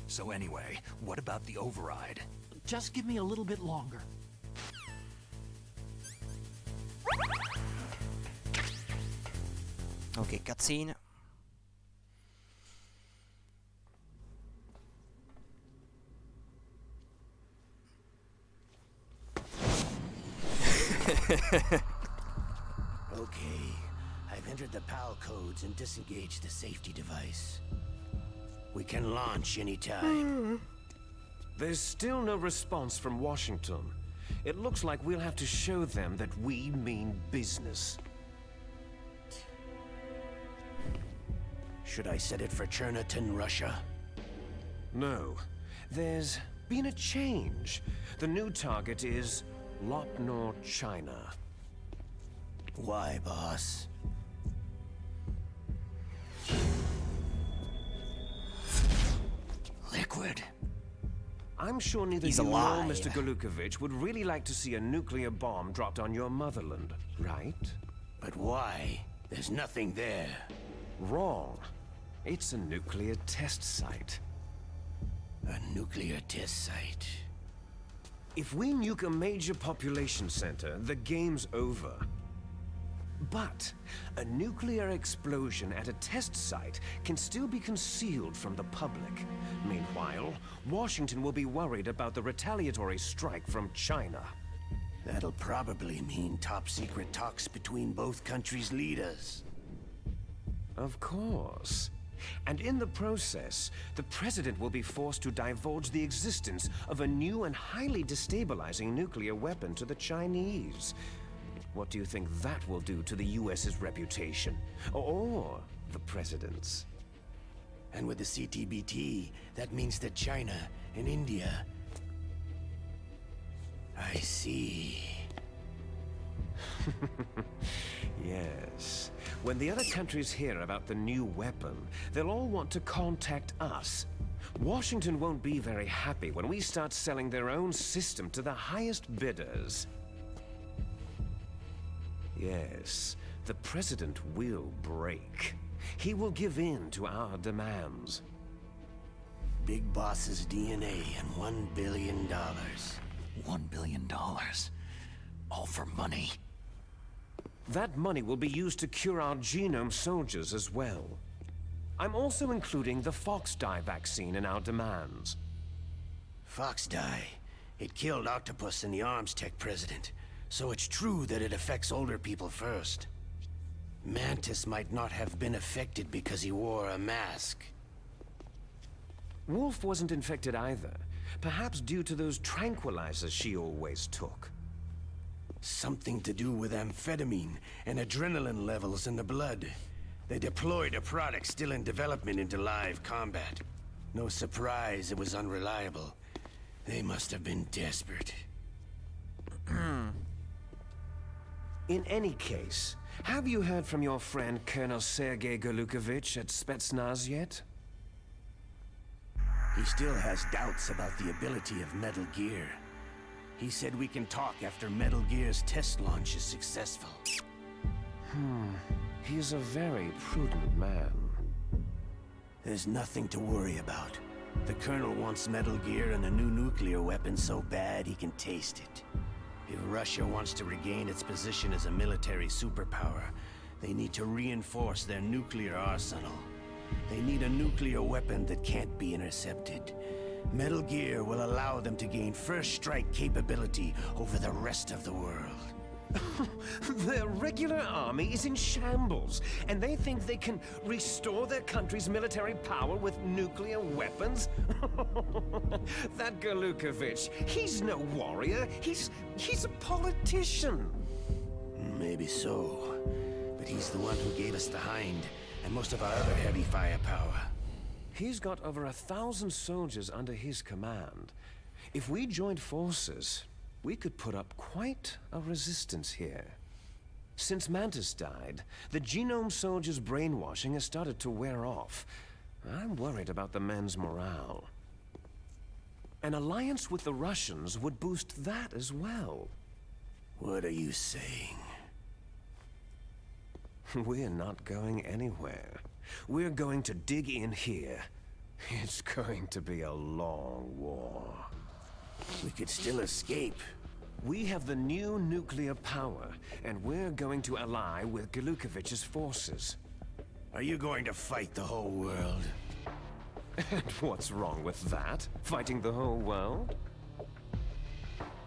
So anyway, what about the override? Just give me a little bit longer. Okay, cutscene. Okay, I've entered the PAL codes and disengaged the safety device. We can launch anytime. There's still no response from Washington. It looks like we'll have to show them that we mean business. Should I set it for Cherniton, Russia? No. There's been a change. The new target is Lopnor, China. Why, boss? Liquid. I'm sure neither He's you a nor lie. Mr. Galukovich would really like to see a nuclear bomb dropped on your motherland, right? But why? There's nothing there. Wrong. It's a nuclear test site. A nuclear test site. If we nuke a major population center, the game's over. But a nuclear explosion at a test site can still be concealed from the public. Meanwhile, Washington will be worried about the retaliatory strike from China. That'll probably mean top-secret talks between both countries' leaders. Of course. And in the process, the president will be forced to divulge the existence of a new and highly destabilizing nuclear weapon to the Chinese. What do you think that will do to the US's reputation? Or the president's? And with the CTBT, that means that China and India... I see. Yes. When the other countries hear about the new weapon, they'll all want to contact us. Washington won't be very happy when we start selling their own system to the highest bidders. Yes, the president will break. He will give in to our demands. Big Boss's DNA and $1 billion. $1 billion. All for money. That money will be used to cure our genome soldiers as well. I'm also including the Fox Dye vaccine in our demands. Fox Dye. It killed Octopus and the Arms Tech president. So it's true that it affects older people first. Mantis might not have been affected because he wore a mask. Wolf wasn't infected either. Perhaps due to those tranquilizers she always took. Something to do with amphetamine and adrenaline levels in the blood. They deployed a product still in development into live combat. No surprise it was unreliable. They must have been desperate. In any case, have you heard from your friend Colonel Sergei Galukovich at Spetsnaz yet? He still has doubts about the ability of Metal Gear. He said we can talk after Metal Gear's test launch is successful. He's a very prudent man. There's nothing to worry about. The Colonel wants Metal Gear and a new nuclear weapon so bad he can taste it. If Russia wants to regain its position as a military superpower, they need to reinforce their nuclear arsenal. They need a nuclear weapon that can't be intercepted. Metal Gear will allow them to gain first strike capability over the rest of the world. Their regular army is in shambles, and they think they can restore their country's military power with nuclear weapons? That Galukovich, he's no warrior. He's a politician. Maybe so, but he's the one who gave us the Hind and most of our other heavy firepower. He's got over 1,000 soldiers under his command. If we joined forces, we could put up quite a resistance here. Since Mantis died, the genome soldiers' brainwashing has started to wear off. I'm worried about the men's morale. An alliance with the Russians would boost that as well. What are you saying? We're not going anywhere. We're going to dig in here. It's going to be a long war. We could still escape. We have the new nuclear power, and we're going to ally with Galukovich's forces. Are you going to fight the whole world? And what's wrong with that? Fighting the whole world?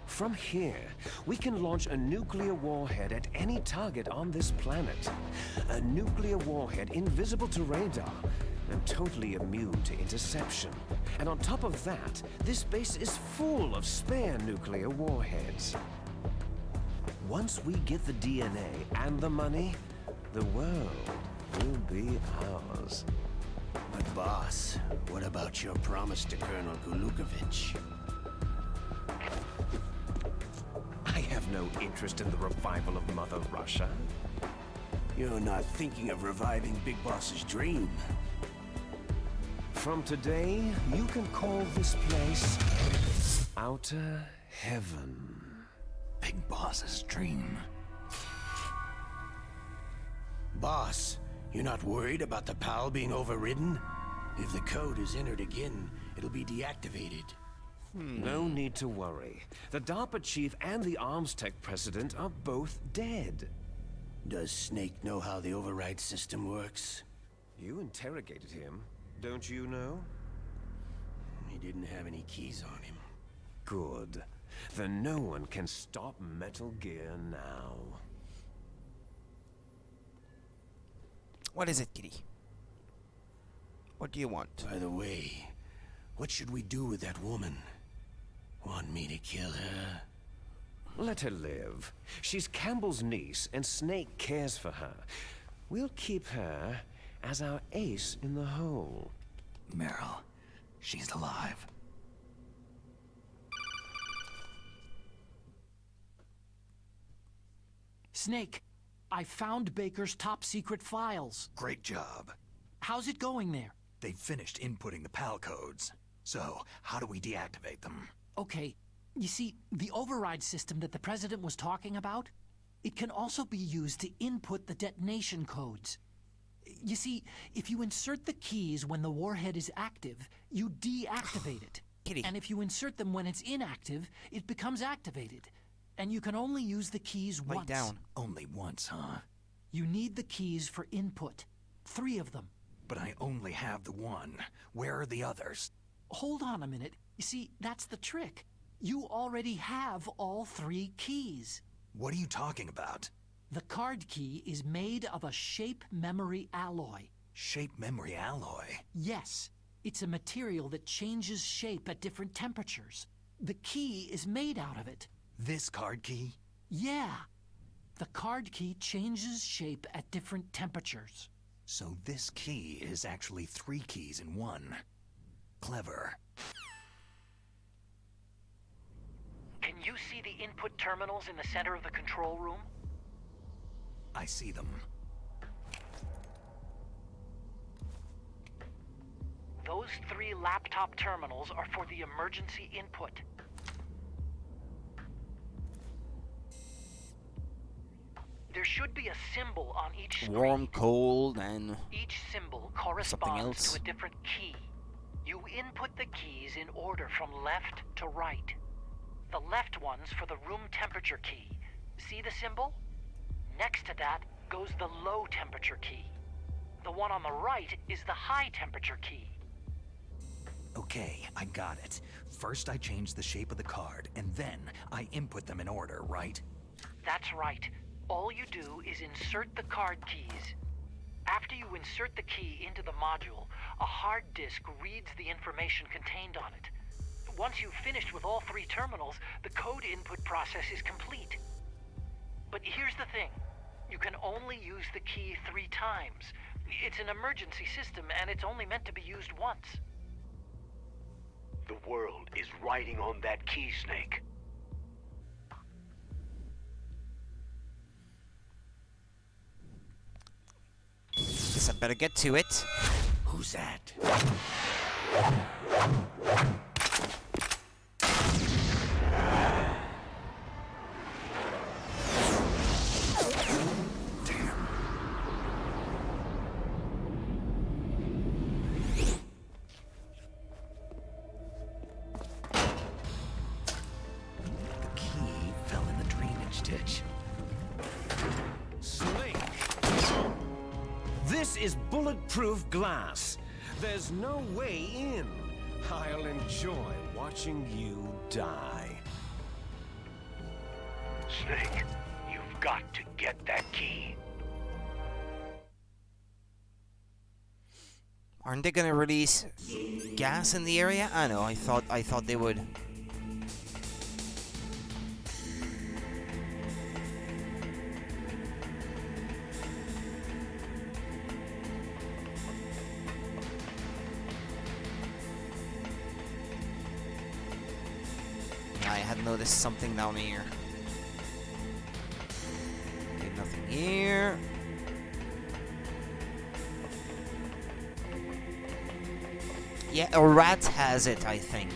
From here, we can launch a nuclear warhead at any target on this planet. A nuclear warhead invisible to radar and totally immune to interception. And on top of that, this base is full of spare nuclear warheads. Once we get the DNA and the money, the world will be ours. But boss, what about your promise to Colonel Galukovich? I have no interest in the revival of Mother Russia. You're not thinking of reviving Big Boss's dream. From today, you can call this place Outer heaven. Big Boss's dream. Boss, you're not worried about the PAL being overridden? If the code is entered again, it'll be deactivated. No need to worry. The DARPA chief and the arms tech president are both dead. Does Snake know how the override system works? You interrogated him, don't you know? He didn't have any keys on him. Good. Then no one can stop Metal Gear now. What is it, Kitty? What do you want? By the way, what should we do with that woman? Want me to kill her? Let her live. She's Campbell's niece, and Snake cares for her. We'll keep her as our ace in the hole. Meryl, she's alive. Snake, I found Baker's top secret files. Great job. How's it going there? They've finished inputting the PAL codes. So, how do we deactivate them? Okay, you see, the override system that the President was talking about, it can also be used to input the detonation codes. You see, if you insert the keys when the warhead is active, you deactivate it. Kitty. And if you insert them when it's inactive, it becomes activated. And you can only use the keys Lay once. down. Only once, huh? You need the keys for input. 3 of them. But I only have the one. Where are the others? Hold on a minute. You see, that's the trick. You already have all 3 keys. What are you talking about? The card key is made of a shape memory alloy. Shape memory alloy? Yes, it's a material that changes shape at different temperatures. The key is made out of it. This card key? Yeah. The card key changes shape at different temperatures. So this key is actually 3 keys in one. Clever. Can you see the input terminals in the center of the control room? I see them. Those 3 laptop terminals are for the emergency input. There should be a symbol on each screen. Warm, cold, and Each symbol something corresponds else. to a different key. You input the keys in order from left to right. The left one's for the room temperature key. See the symbol? Next to that goes the low temperature key. The one on the right is the high temperature key. Okay, I got it. First I change the shape of the card, and then I input them in order, right? That's right. All you do is insert the card keys. After you insert the key into the module, a hard disk reads the information contained on it. Once you've finished with all 3 terminals, the code input process is complete. But here's the thing. You can only use the key 3 times. It's an emergency system, and it's only meant to be used once. The world is riding on that key, Snake. guess I'd better get to it. Who's that? This is bulletproof glass. There's no way in. I'll enjoy watching you die. Snake, you've got to get that key. Aren't they gonna release gas in the area? I know, I thought they would. I had noticed something down here. Okay, nothing here. Yeah, a rat has it, I think.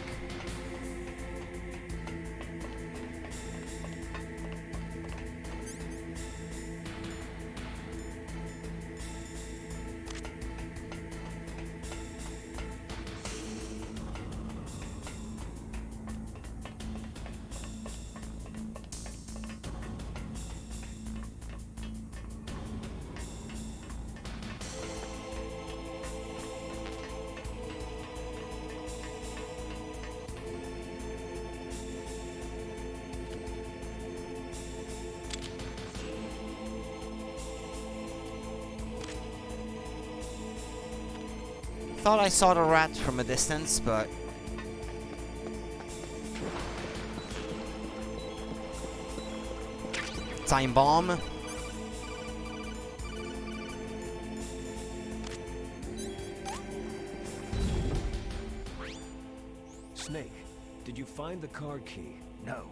Thought I saw the rat from a distance, but... Time bomb. Snake, did you find the card key? No,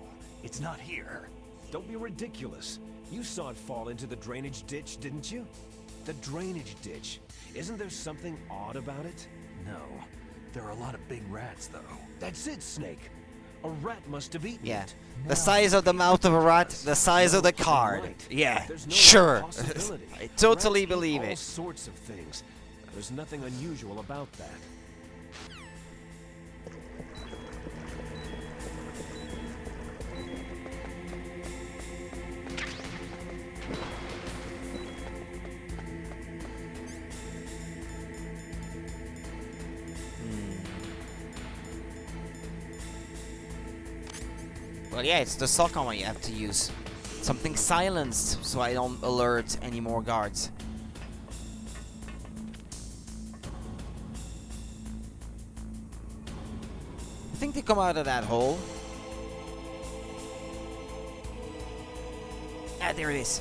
it's not here. Don't be ridiculous. You saw it fall into the drainage ditch, didn't you? The drainage ditch. Isn't there something odd about it? No. There are a lot of big rats, though. That's it, Snake. A rat must have eaten Yeah. it. The size of the mouth of a rat, the size of the You're card. right. Yeah, There's no sure. possibility. I totally Rats eat believe all it. sorts of things. There's nothing unusual about that. Well, yeah, it's the SOCOM you have to use. Something silenced, so I don't alert any more guards. I think they come out of that hole. Ah, there it is.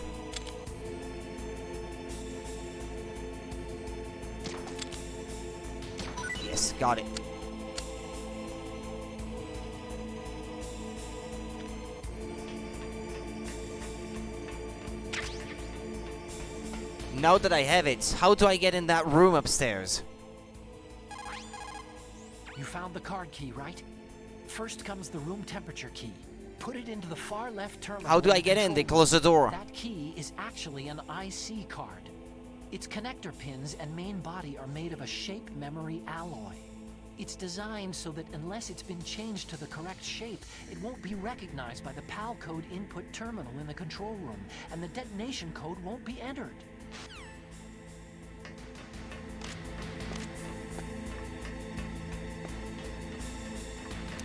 Yes, got it. Now that I have it, how do I get in that room upstairs? You found the card key, right? First comes the room temperature key. Put it into the far left terminal. How do I the get in? They control close the door. room. That key is actually an IC card. Its connector pins and main body are made of a shape memory alloy. It's designed so that unless it's been changed to the correct shape, it won't be recognized by the PAL code input terminal in the control room, and the detonation code won't be entered.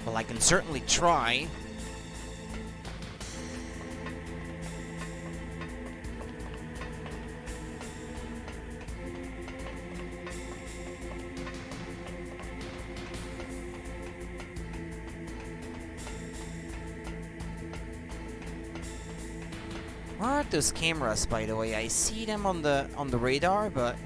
Well, I can certainly try. Where are those cameras, by the way? I see them on the radar, but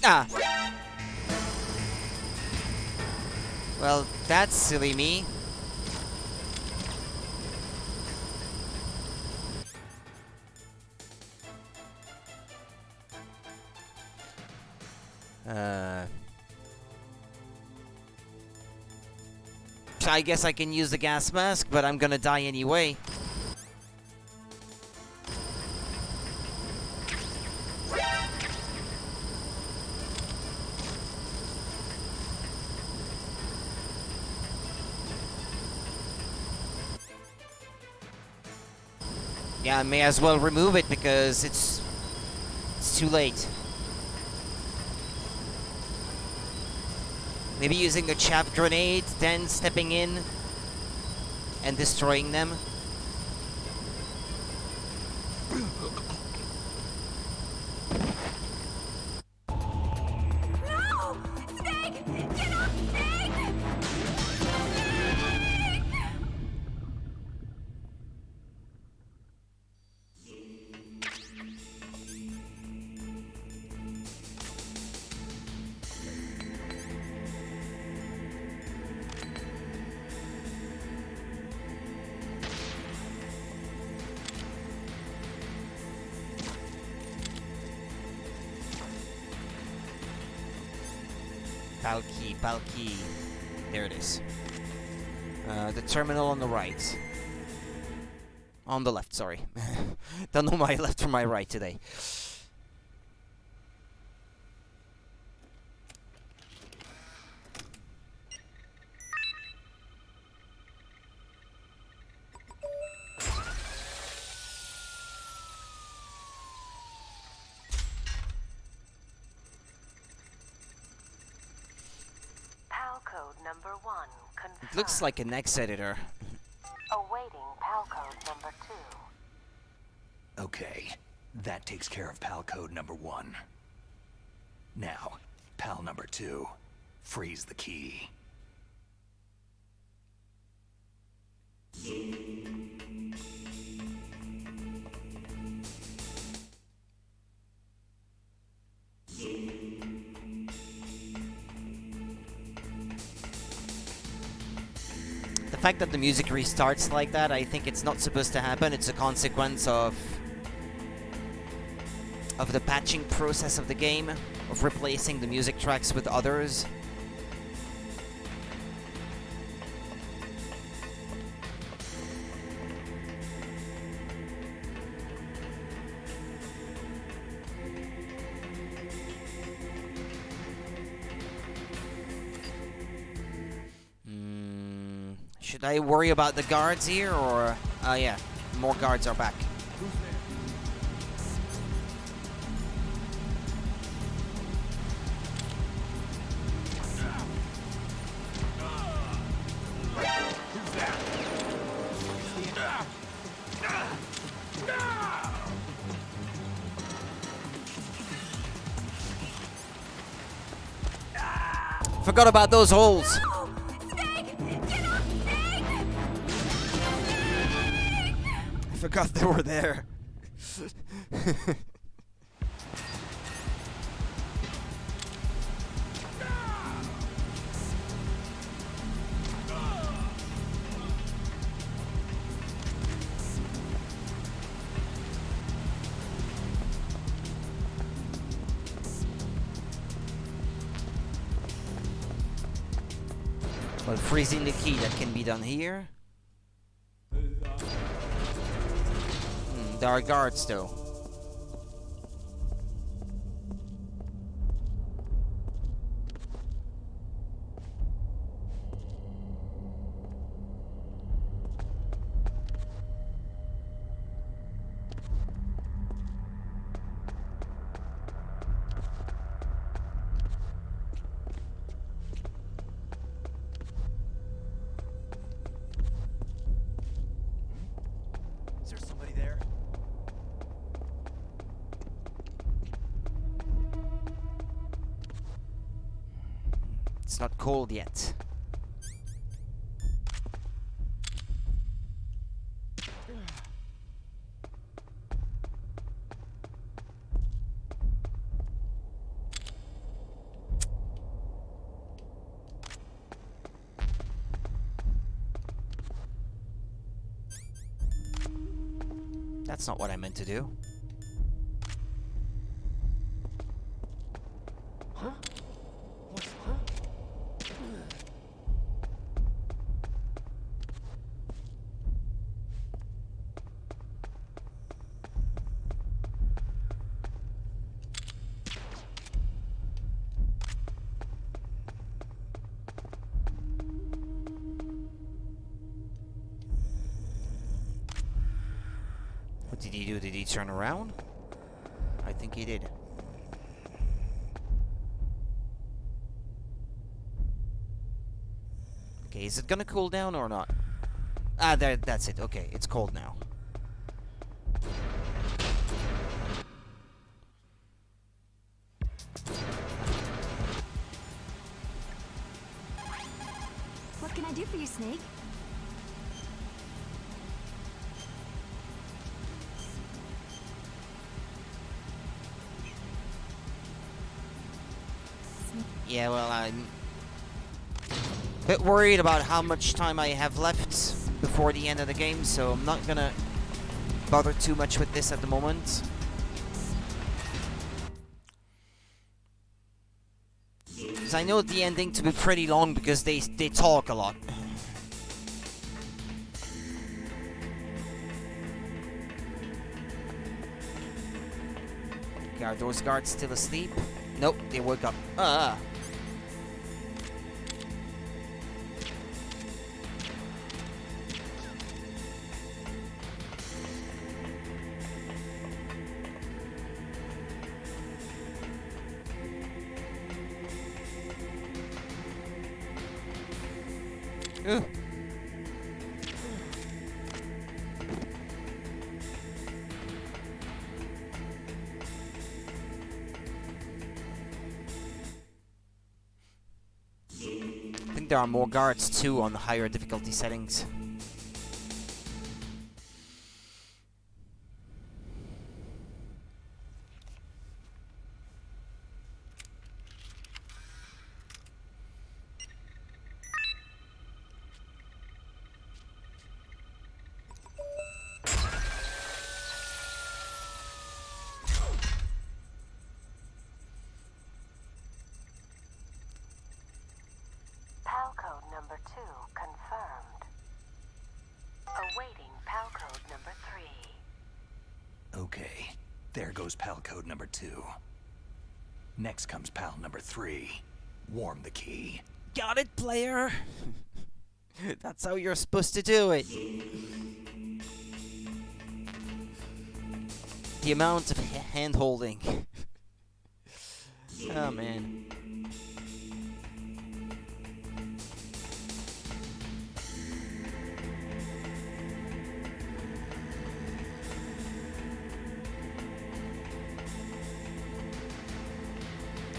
ah. Well, that's silly me. I guess I can use the gas mask, but I'm gonna die anyway. Yeah, I may as well remove it because it's too late. Maybe using a chaff grenade, then stepping in and destroying them. No! Snake! Get off, Snake! PAL key. There it is. The terminal on the right. On the left, sorry. Don't know my left from my right today. PAL code number 1 confirmed. It looks like an X editor. Awaiting PAL code number 2. Okay, that takes care of PAL code number 1. Now, PAL number 2. Freeze the key. The fact that the music restarts like that, I think it's not supposed to happen. It's a consequence of the patching process of the game, of replacing the music tracks with others. Should I worry about the guards here, or... yeah, more guards are back. Forgot about those holes. I forgot they were there. Well, freezing the key, that can be done here. There are guards though. Is there somebody there? It's not cold yet. That's not what I meant to do. Huh? What did he do? Did he turn around? I think he did. Okay, is it gonna cool down or not? Ah, there, that's it. Okay, it's cold now. What can I do for you, Snake? Yeah, well, I'm a bit worried about how much time I have left before the end of the game, so I'm not gonna bother too much with this at the moment. Because I know the ending to be pretty long because they talk a lot. Okay, are those guards still asleep? Nope, they woke up. Ugh. I think there are more guards too on the higher difficulty settings. PAL code number 2 confirmed. Awaiting PAL code number 3. Okay, there goes PAL code number 2. Next comes PAL number 3. Warm the key. Got it, player! That's how you're supposed to do it. The amount of hand-holding. Oh, man.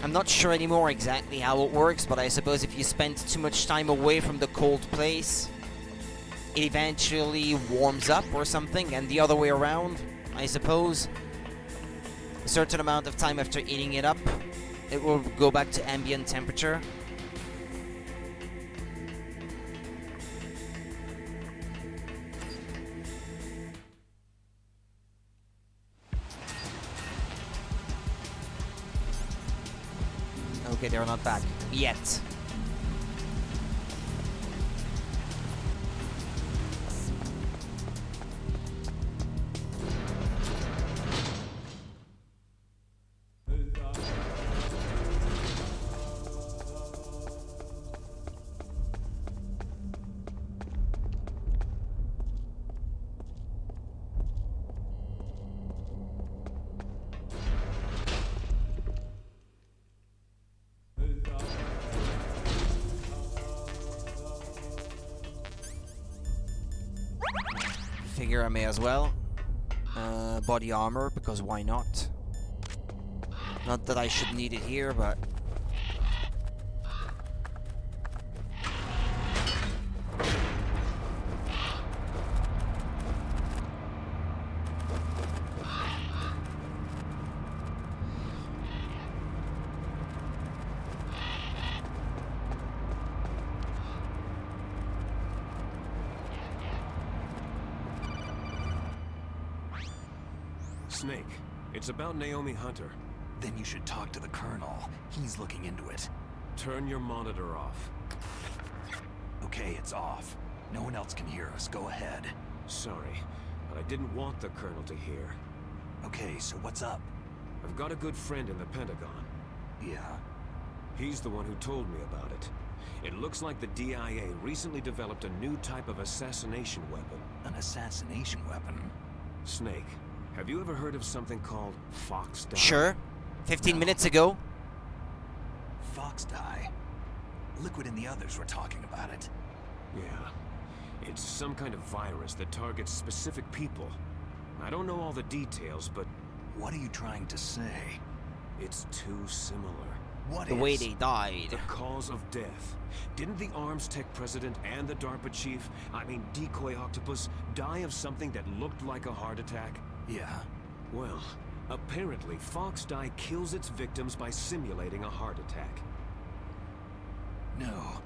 I'm not sure anymore exactly how it works, but I suppose if you spend too much time away from the cold place, it eventually warms up or something, and the other way around, I suppose. A certain amount of time after eating it up, it will go back to ambient temperature. Okay, they're not back. Yet. Figure I may as well. Body armor, because why not? Not that I should need it here, but... Snake, it's about Naomi Hunter. Then you should talk to the Colonel. He's looking into it. Turn your monitor off. Okay, it's off. No one else can hear us. Go ahead. Sorry, but I didn't want the Colonel to hear. Okay, so what's up? I've got a good friend in the Pentagon. Yeah? He's the one who told me about it. It looks like the DIA recently developed a new type of assassination weapon. An assassination weapon? Snake, have you ever heard of something called Fox Dye? Sure. 15 minutes ago. Fox Dye? Liquid and the others were talking about it. Yeah. It's some kind of virus that targets specific people. I don't know all the details, but... What are you trying to say? It's too similar. What The is? way they died. The cause of death. Didn't the Arms Tech president and the DARPA chief, I mean Decoy Octopus, die of something that looked like a heart attack? Yeah? Well, apparently Fox Dye kills its victims by simulating a heart attack. No.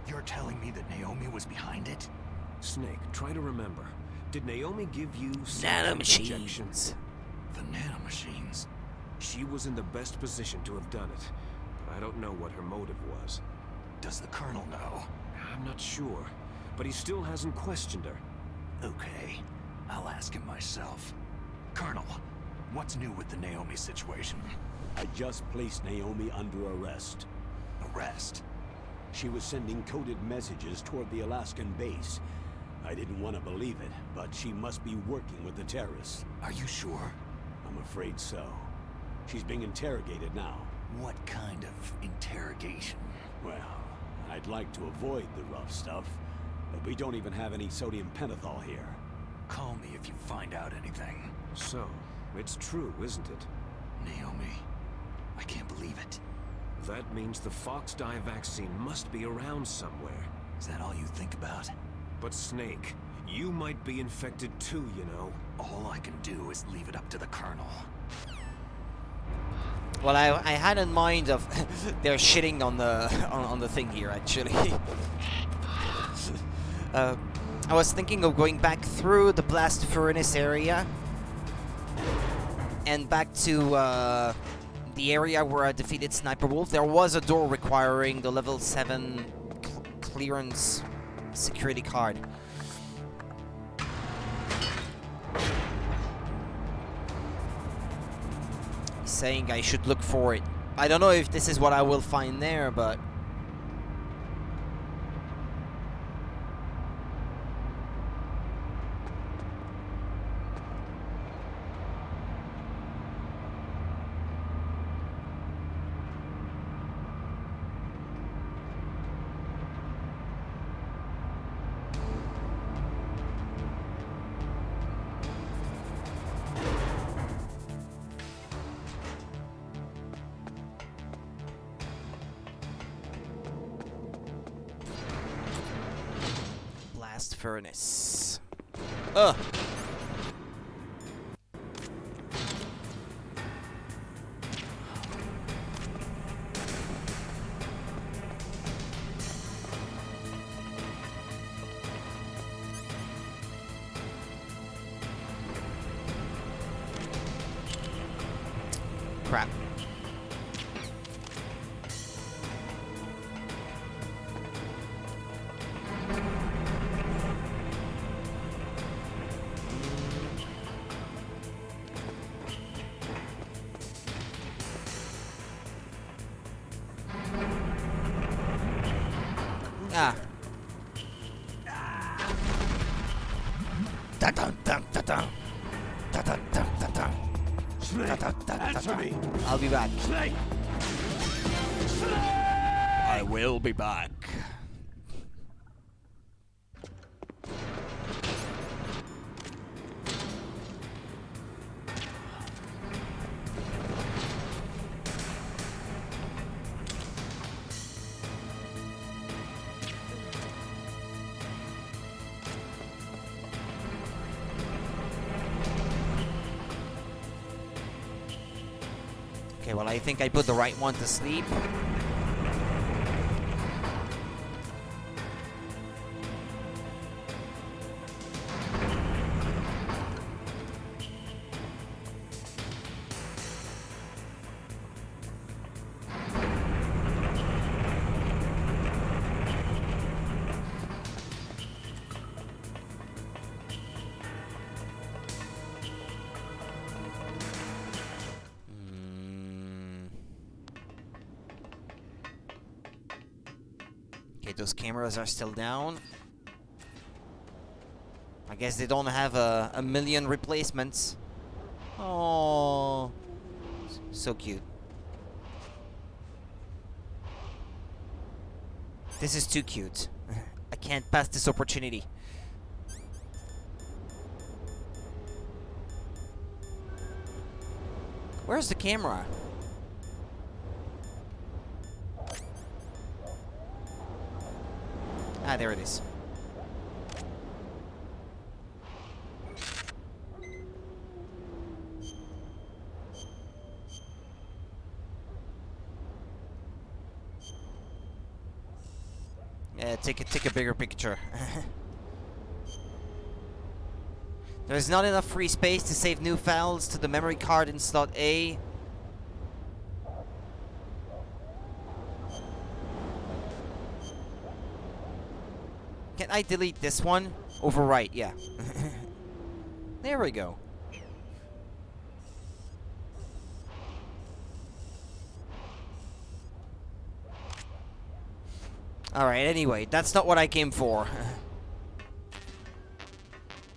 You're telling me that Naomi was behind it? Snake, try to remember. Did Naomi give you some Nanomachines. injections? The nanomachines. She was in the best position to have done it, but I don't know what her motive was. Does the Colonel know? I'm not sure, but he still hasn't questioned her. Okay. I'll ask him myself. Colonel, what's new with the Naomi situation? I just placed Naomi under arrest. Arrest? She was sending coded messages toward the Alaskan base. I didn't want to believe it, but she must be working with the terrorists. Are you sure? I'm afraid so. She's being interrogated now. What kind of interrogation? Well, I'd like to avoid the rough stuff, But we don't even have any sodium pentothal here. Call me if you find out anything. So, it's true, isn't it? Naomi, I can't believe it. That means the Fox dye vaccine must be around somewhere. Is that all you think about? But Snake, you might be infected too, you know. All I can do is leave it up to the Colonel. Well, I had in mind of they're shitting on the thing here actually. I was thinking of going back through the blast furnace area and back to the area where I defeated Sniper Wolf. There was a door requiring the level 7 clearance security card. Saying I should look for it. I don't know if this is what I will find there, but furnace. Ugh. Crap. Ah. Answer me! I'll be back. Snake! I will be back. Okay, well, I think I put the right one to sleep. Okay, those cameras are still down. I guess they don't have a million replacements. Oh, so cute. This is too cute. I can't pass this opportunity. Where's the camera? Ah, there it is. Yeah, take a bigger picture. There's not enough free space to save new files to the memory card in slot A. Can I delete this one? Overwrite, yeah. There we go. Alright, anyway, that's not what I came for.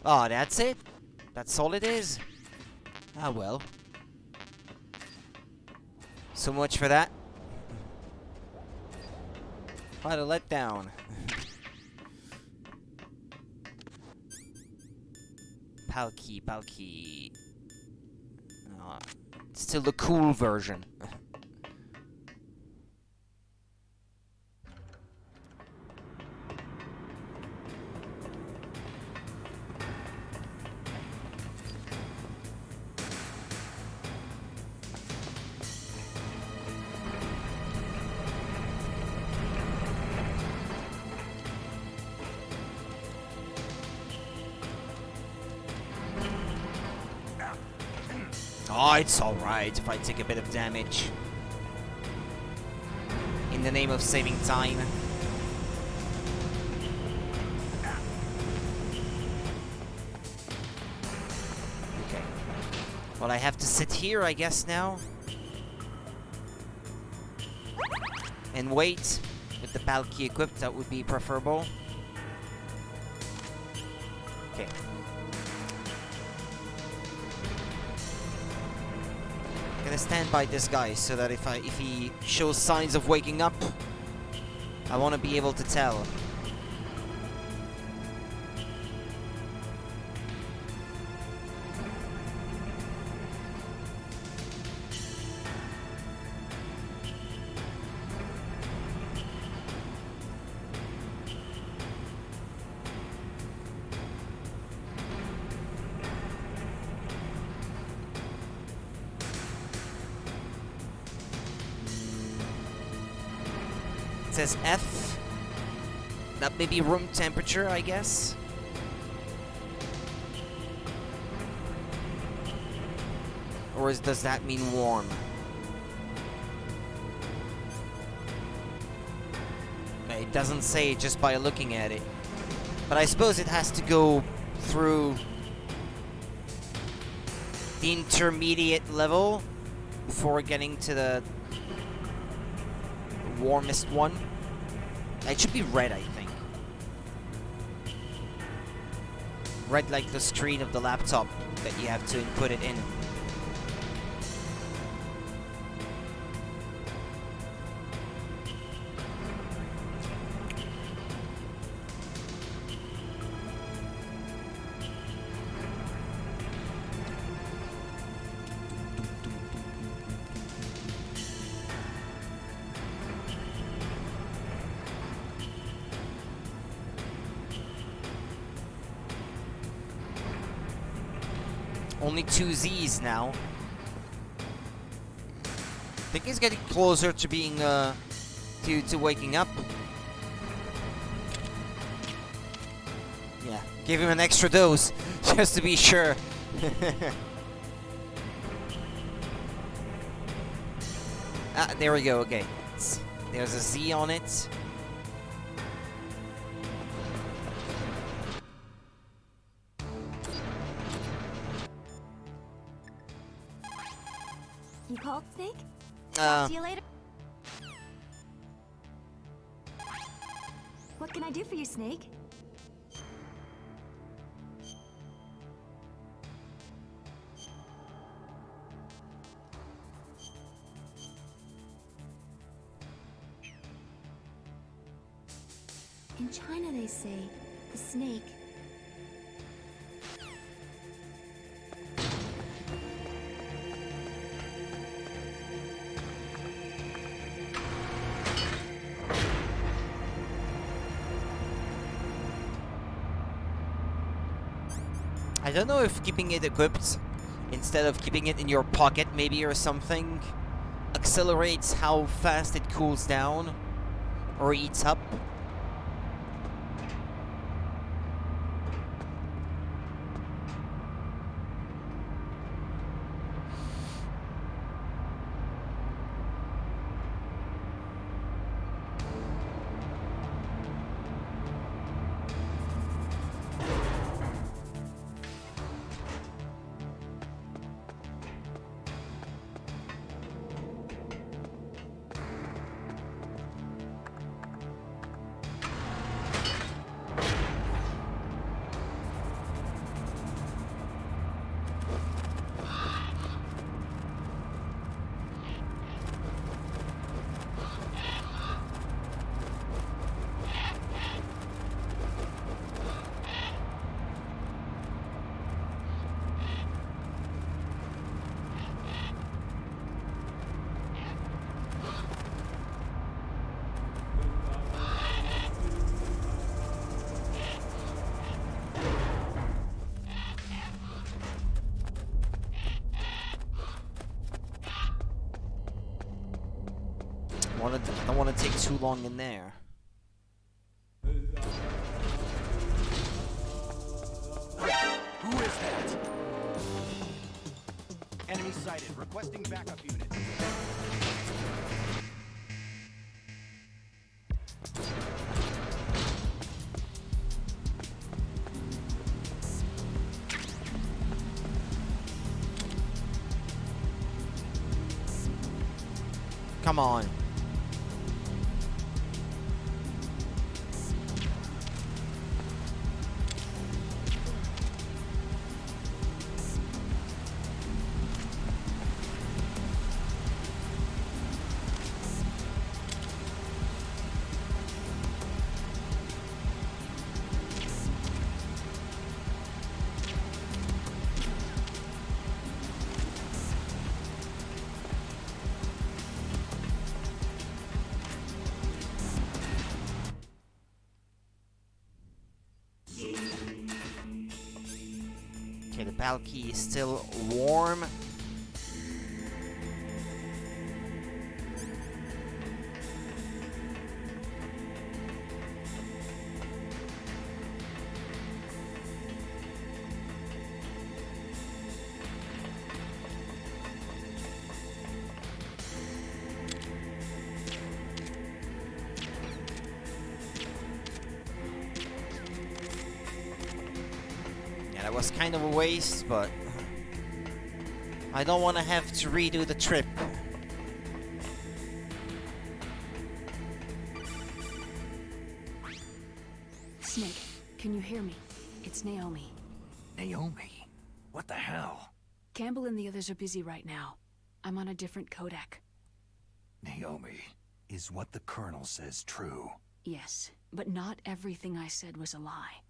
Oh, that's it? That's all it is? Ah, well. So much for that. What a letdown. Palki. Still the cool version. Oh, it's alright if I take a bit of damage. In the name of saving time. Okay. Well, I have to sit here, I guess, now. And wait. With the Palki equipped, that would be preferable. Okay. I'm gonna stand by this guy so that if he shows signs of waking up, I want to be able to tell. It says F. That may be room temperature, I guess. Or does that mean warm? It doesn't say just by looking at it. But I suppose it has to go through the intermediate level before getting to the warmest one. It should be red, I think. Red like the screen of the laptop that you have to input it in. Only 2 Z's now. I think he's getting closer to being, to waking up. Yeah, give him an extra dose, just to be sure. Ah, there we go, okay. There's a Z on it. You called, Snake? Talk to you later. What can I do for you, Snake? In China, they say the snake. I don't know if keeping it equipped instead of keeping it in your pocket maybe or something accelerates how fast it cools down or eats up. don't wanna take too long in there. Who is that? Enemy sighted. Requesting backup unit. Come on. Okay, the balcony is still warm. That was kind of a waste, but I don't want to have to redo the trip. Snake, can you hear me? It's Naomi. Naomi? What the hell? Campbell and the others are busy right now. I'm on a different codec. Naomi, is what the Colonel says true? Yes, but not everything I said was a lie.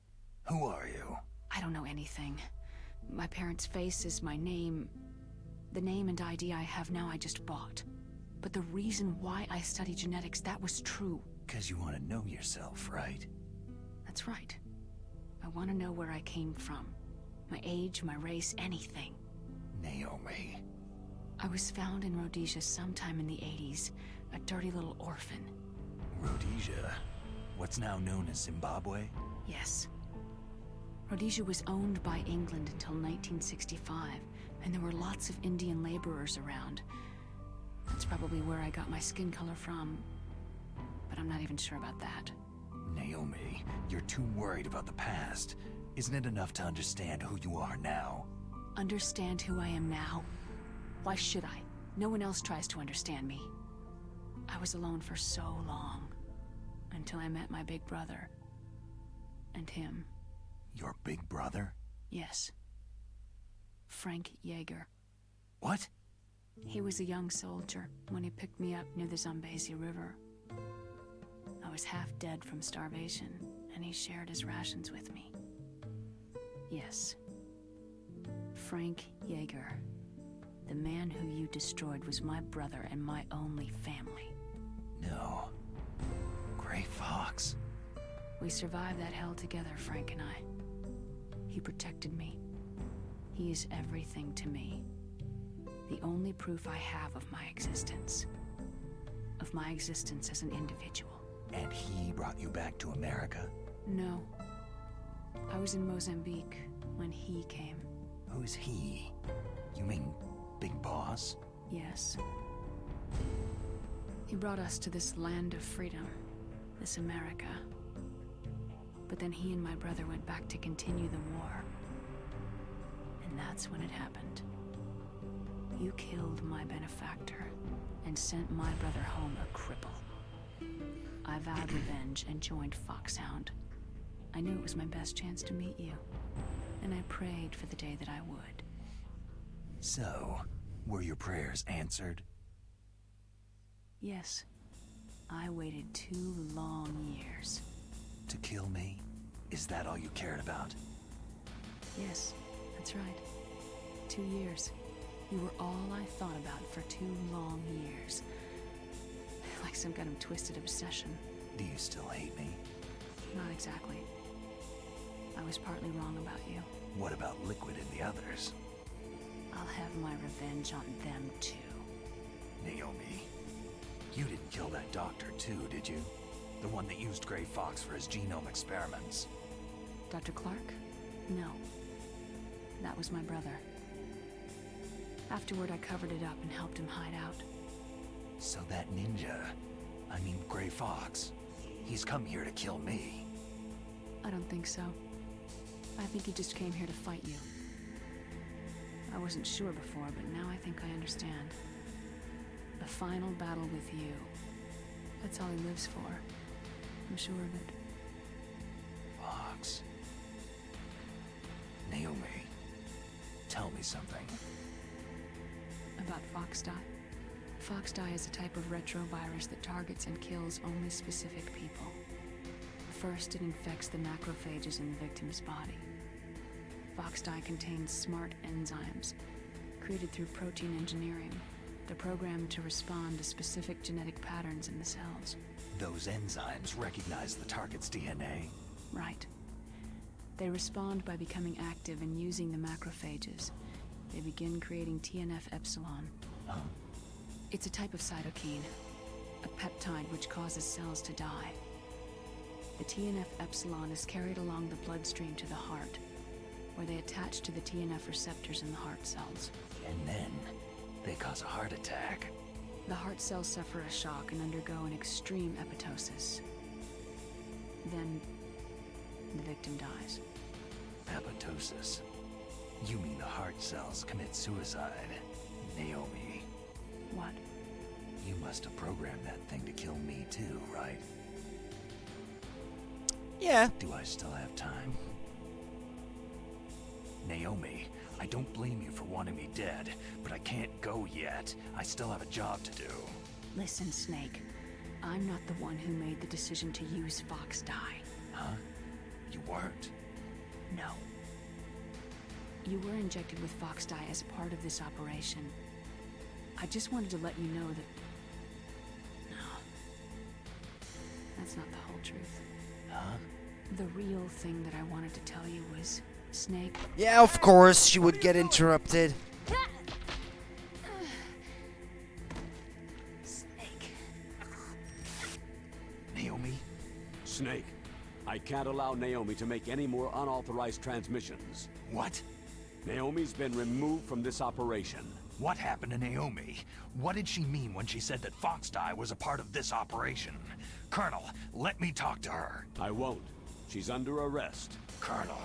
Who are you? I don't know anything. My parents' face is my name. The name and ID I have now I just bought. But the reason why I study genetics, that was true. 'Cause you want to know yourself, right? That's right. I want to know where I came from. My age, my race, anything. Naomi. I was found in Rhodesia sometime in the 80s. A dirty little orphan. Rhodesia? What's now known as Zimbabwe? Yes. Rhodesia was owned by England until 1965, and there were lots of Indian laborers around. That's probably where I got my skin color from, but I'm not even sure about that. Naomi, you're too worried about the past. Isn't it enough to understand who you are now? Understand who I am now? Why should I? No one else tries to understand me. I was alone for so long, until I met my big brother. And him. Your big brother? Yes. Frank Yeager. What? He was a young soldier when he picked me up near the Zambezi River. I was half dead from starvation, and he shared his rations with me. Yes. Frank Yeager. The man who you destroyed was my brother and my only family. No. Gray Fox. We survived that hell together, Frank and I. He protected me. He is everything to me. The only proof I have of my existence. Of my existence as an individual. And he brought you back to America? No. I was in Mozambique when he came. Who's he? You mean Big Boss? Yes. He brought us to this land of freedom. This America. But then he and my brother went back to continue the war. And that's when it happened. You killed my benefactor and sent my brother home a cripple. I vowed revenge and joined Foxhound. I knew it was my best chance to meet you, and I prayed for the day that I would. So, were your prayers answered? Yes. I waited 2 long years. To kill me? Is that all you cared about? Yes, that's right. 2 years. You were all I thought about for 2 long years. Like some kind of twisted obsession. Do you still hate me? Not exactly. I was partly wrong about you. What about Liquid and the others? I'll have my revenge on them too. Naomi, You didn't kill that doctor too, did you? The one that used Grey Fox for his genome experiments. Dr. Clark? No. That was my brother. Afterward, I covered it up and helped him hide out. So that ninja, I mean Grey Fox, he's come here to kill me. I don't think so. I think he just came here to fight you. I wasn't sure before, but now I think I understand. A final battle with you. That's all he lives for. I'm sure of it. Fox. Naomi, tell me something. About Foxdie. Foxdie is a type of retrovirus that targets and kills only specific people. First, it infects the macrophages in the victim's body. Foxdie contains smart enzymes, created through protein engineering. They're programmed to respond to specific genetic patterns in the cells. Those enzymes recognize the target's DNA? Right. They respond by becoming active and using the macrophages. They begin creating TNF-epsilon. Huh? It's a type of cytokine, a peptide which causes cells to die. The TNF-epsilon is carried along the bloodstream to the heart, where they attach to the TNF receptors in the heart cells. And then, they cause a heart attack. The heart cells suffer a shock and undergo an extreme apoptosis. Then, the victim dies. Apoptosis? You mean the heart cells commit suicide, Naomi? What? You must have programmed that thing to kill me too, right? Yeah. Do I still have time? Naomi, I don't blame you for wanting me dead, but I can't go yet. I still have a job to do. Listen, Snake. I'm not the one who made the decision to use Foxdie. Huh? You weren't? No. You were injected with Foxdie as part of this operation. I just wanted to let you know that... No. That's not the whole truth. Huh? The real thing that I wanted to tell you was, Snake... Yeah, of course, she would get interrupted. Snake. Naomi? Snake, I can't allow Naomi to make any more unauthorized transmissions. What? Naomi's been removed from this operation. What happened to Naomi? What did she mean when she said that Foxdie was a part of this operation? Colonel, let me talk to her. I won't. She's under arrest. Colonel,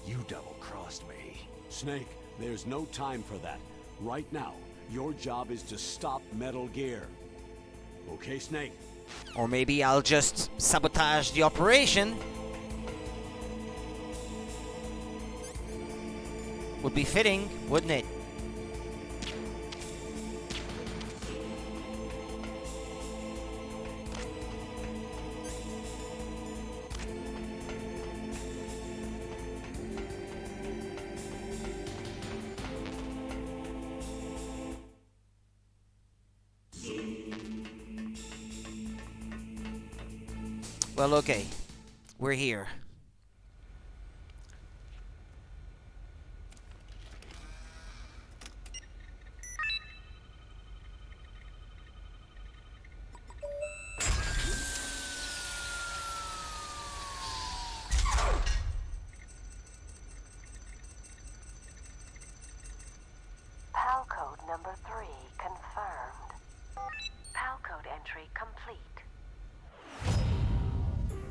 you double-crossed me. Snake, there's no time for that. Right now, your job is to stop Metal Gear. Okay, Snake? Or maybe I'll just sabotage the operation. Would be fitting, wouldn't it? Well, okay. We're here. PAL code number 3 confirmed. PAL code entry complete.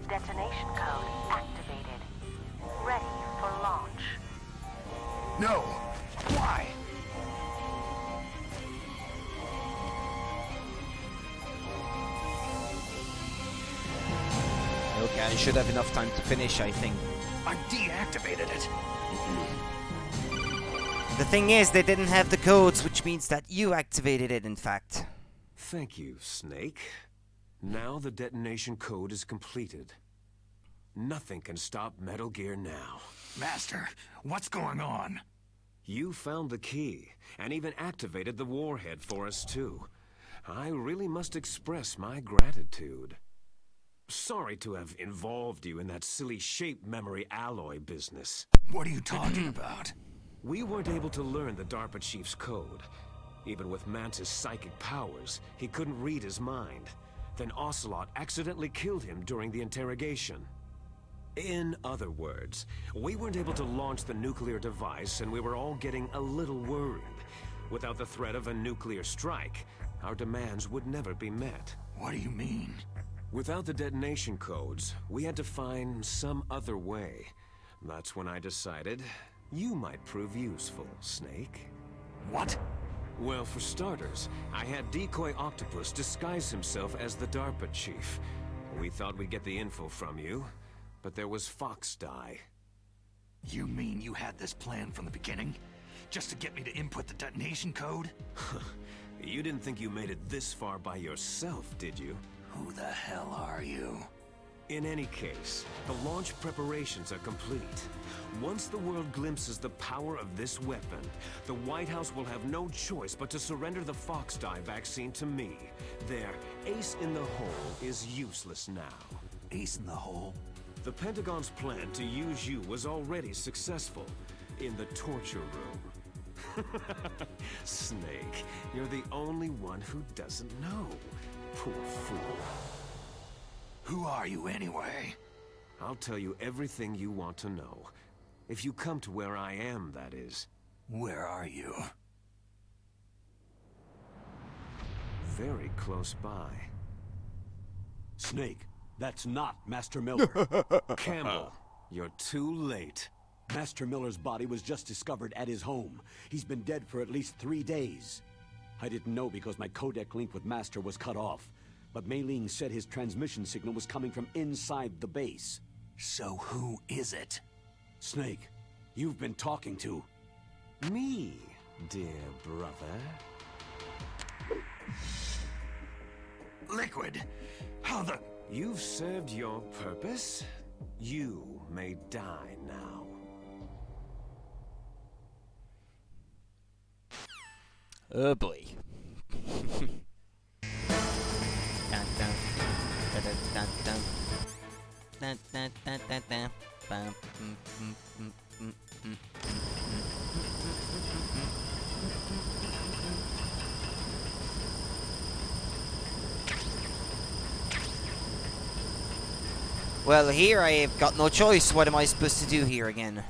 Detonation code activated. Ready for launch. No! Why? Okay, I should have enough time to finish, I think. I deactivated it. The thing is, they didn't have the codes, which means that you activated it, in fact. Thank you, Snake. Now the detonation code is completed. Nothing can stop Metal Gear now. Master, what's going on? You found the key, and even activated the warhead for us too. I really must express my gratitude. Sorry to have involved you in that silly shape memory alloy business. What are you talking about? We weren't able to learn the DARPA chief's code. Even with Mantis' psychic powers, he couldn't read his mind. Then Ocelot accidentally killed him during the interrogation. In other words, we weren't able to launch the nuclear device, and we were all getting a little worried. Without the threat of a nuclear strike, our demands would never be met. What do you mean? Without the detonation codes, we had to find some other way. That's when I decided you might prove useful, Snake. What? Well, for starters, I had Decoy Octopus disguise himself as the DARPA chief. We thought we'd get the info from you, but there was Fox Die. You mean you had this plan from the beginning? Just to get me to input the detonation code? You didn't think you made it this far by yourself, did you? Who the hell are you? In any case, the launch preparations are complete. Once the world glimpses the power of this weapon, the White House will have no choice but to surrender the Fox Die vaccine to me. Their ace in the hole is useless now. Ace in the hole? The Pentagon's plan to use you was already successful in the torture room. Snake, you're the only one who doesn't know. Poor fool. Who are you anyway? I'll tell you everything you want to know. If you come to where I am, that is. Where are you? Very close by. Snake, that's not Master Miller. Campbell, you're too late. Master Miller's body was just discovered at his home. He's been dead for at least 3 days. I didn't know because my codec link with Master was cut off. But Mei Ling said his transmission signal was coming from inside the base. So who is it? Snake, you've been talking to... Me, dear brother. Liquid! How the... You've served your purpose. You may die now. Oh boy. Well, here I have got no choice. What am I supposed to do here again?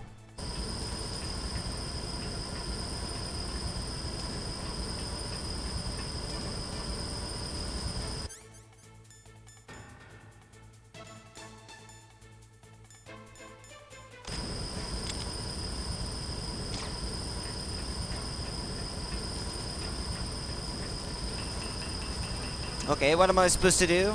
Okay, what am I supposed to do?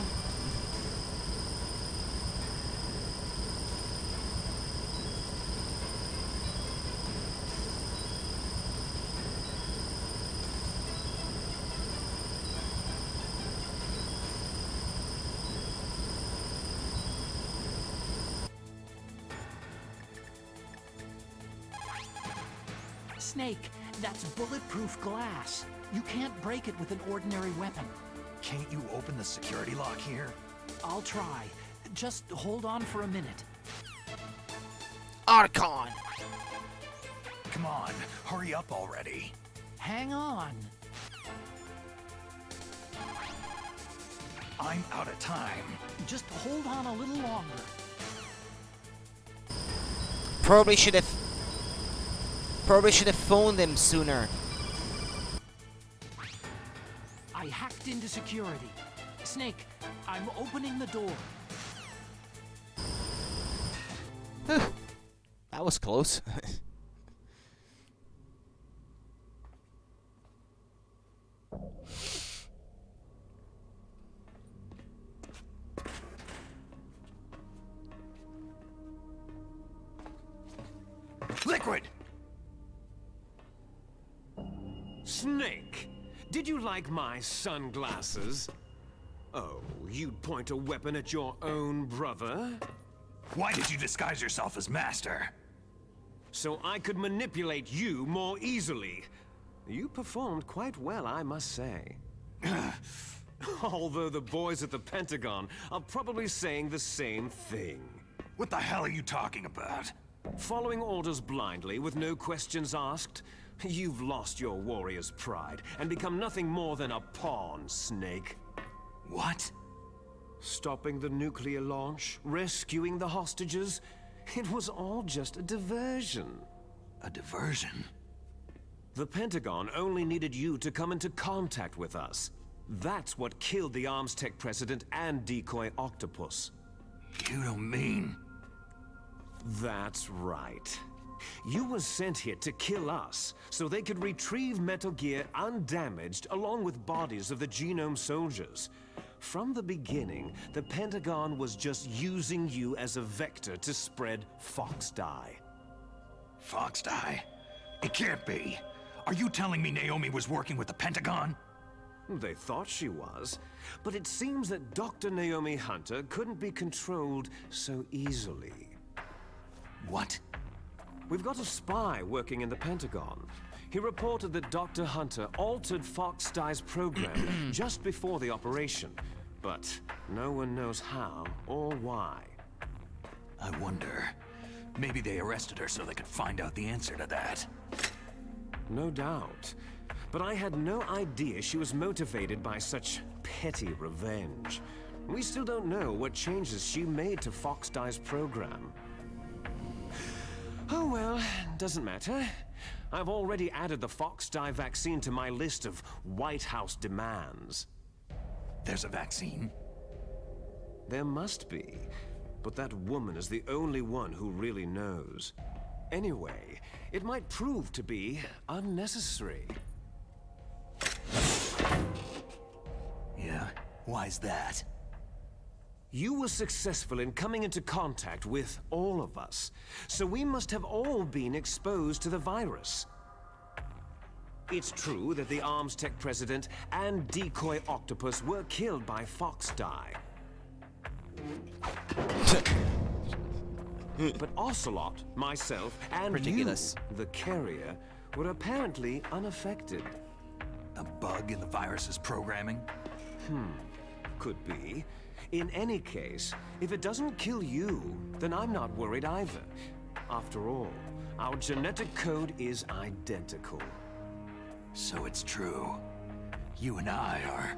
Snake, that's bulletproof glass. You can't break it with an ordinary weapon. Can't you open the security lock here? I'll try. Just hold on for a minute. Archon! Come on, hurry up already. Hang on. I'm out of time. Just hold on a little longer. Probably should have phoned him sooner. I hacked into security. Snake, I'm opening the door. That was close. Liquid! Snake! Did you like my sunglasses? Oh, you'd point a weapon at your own brother? Why did you disguise yourself as Master? So I could manipulate you more easily. You performed quite well, I must say. Although the boys at the Pentagon are probably saying the same thing. What the hell are you talking about? Following orders blindly with no questions asked? You've lost your warrior's pride and become nothing more than a pawn, Snake. What? Stopping the nuclear launch, rescuing the hostages, it was all just a diversion. A diversion? The Pentagon only needed you to come into contact with us. That's what killed the Arms Tech president and decoy octopus. You don't mean... That's right. You were sent here to kill us, so they could retrieve Metal Gear undamaged along with bodies of the Genome soldiers. From the beginning, the Pentagon was just using you as a vector to spread Fox Dye. Fox Dye? It can't be. Are you telling me Naomi was working with the Pentagon? They thought she was, but it seems that Dr. Naomi Hunter couldn't be controlled so easily. What? We've got a spy working in the Pentagon. He reported that Dr. Hunter altered Fox Dye's program just before the operation, but no one knows how or why. I wonder, maybe they arrested her so they could find out the answer to that. No doubt. But I had no idea she was motivated by such petty revenge. We still don't know what changes she made to Fox Dye's program. Oh well, doesn't matter. I've already added the Fox Dye vaccine to my list of White House demands. There's a vaccine? There must be, but that woman is the only one who really knows. Anyway, it might prove to be unnecessary. Yeah? Why's that? You were successful in coming into contact with all of us, so we must have all been exposed to the virus. It's true that the Arms Tech president and decoy octopus were killed by Fox Dye. But Ocelot, myself, and Ridiculous. you, the carrier, were apparently unaffected. A bug in the virus's programming? Could be. In any case, if it doesn't kill you, then I'm not worried either. After all, our genetic code is identical. So it's true. You and I are...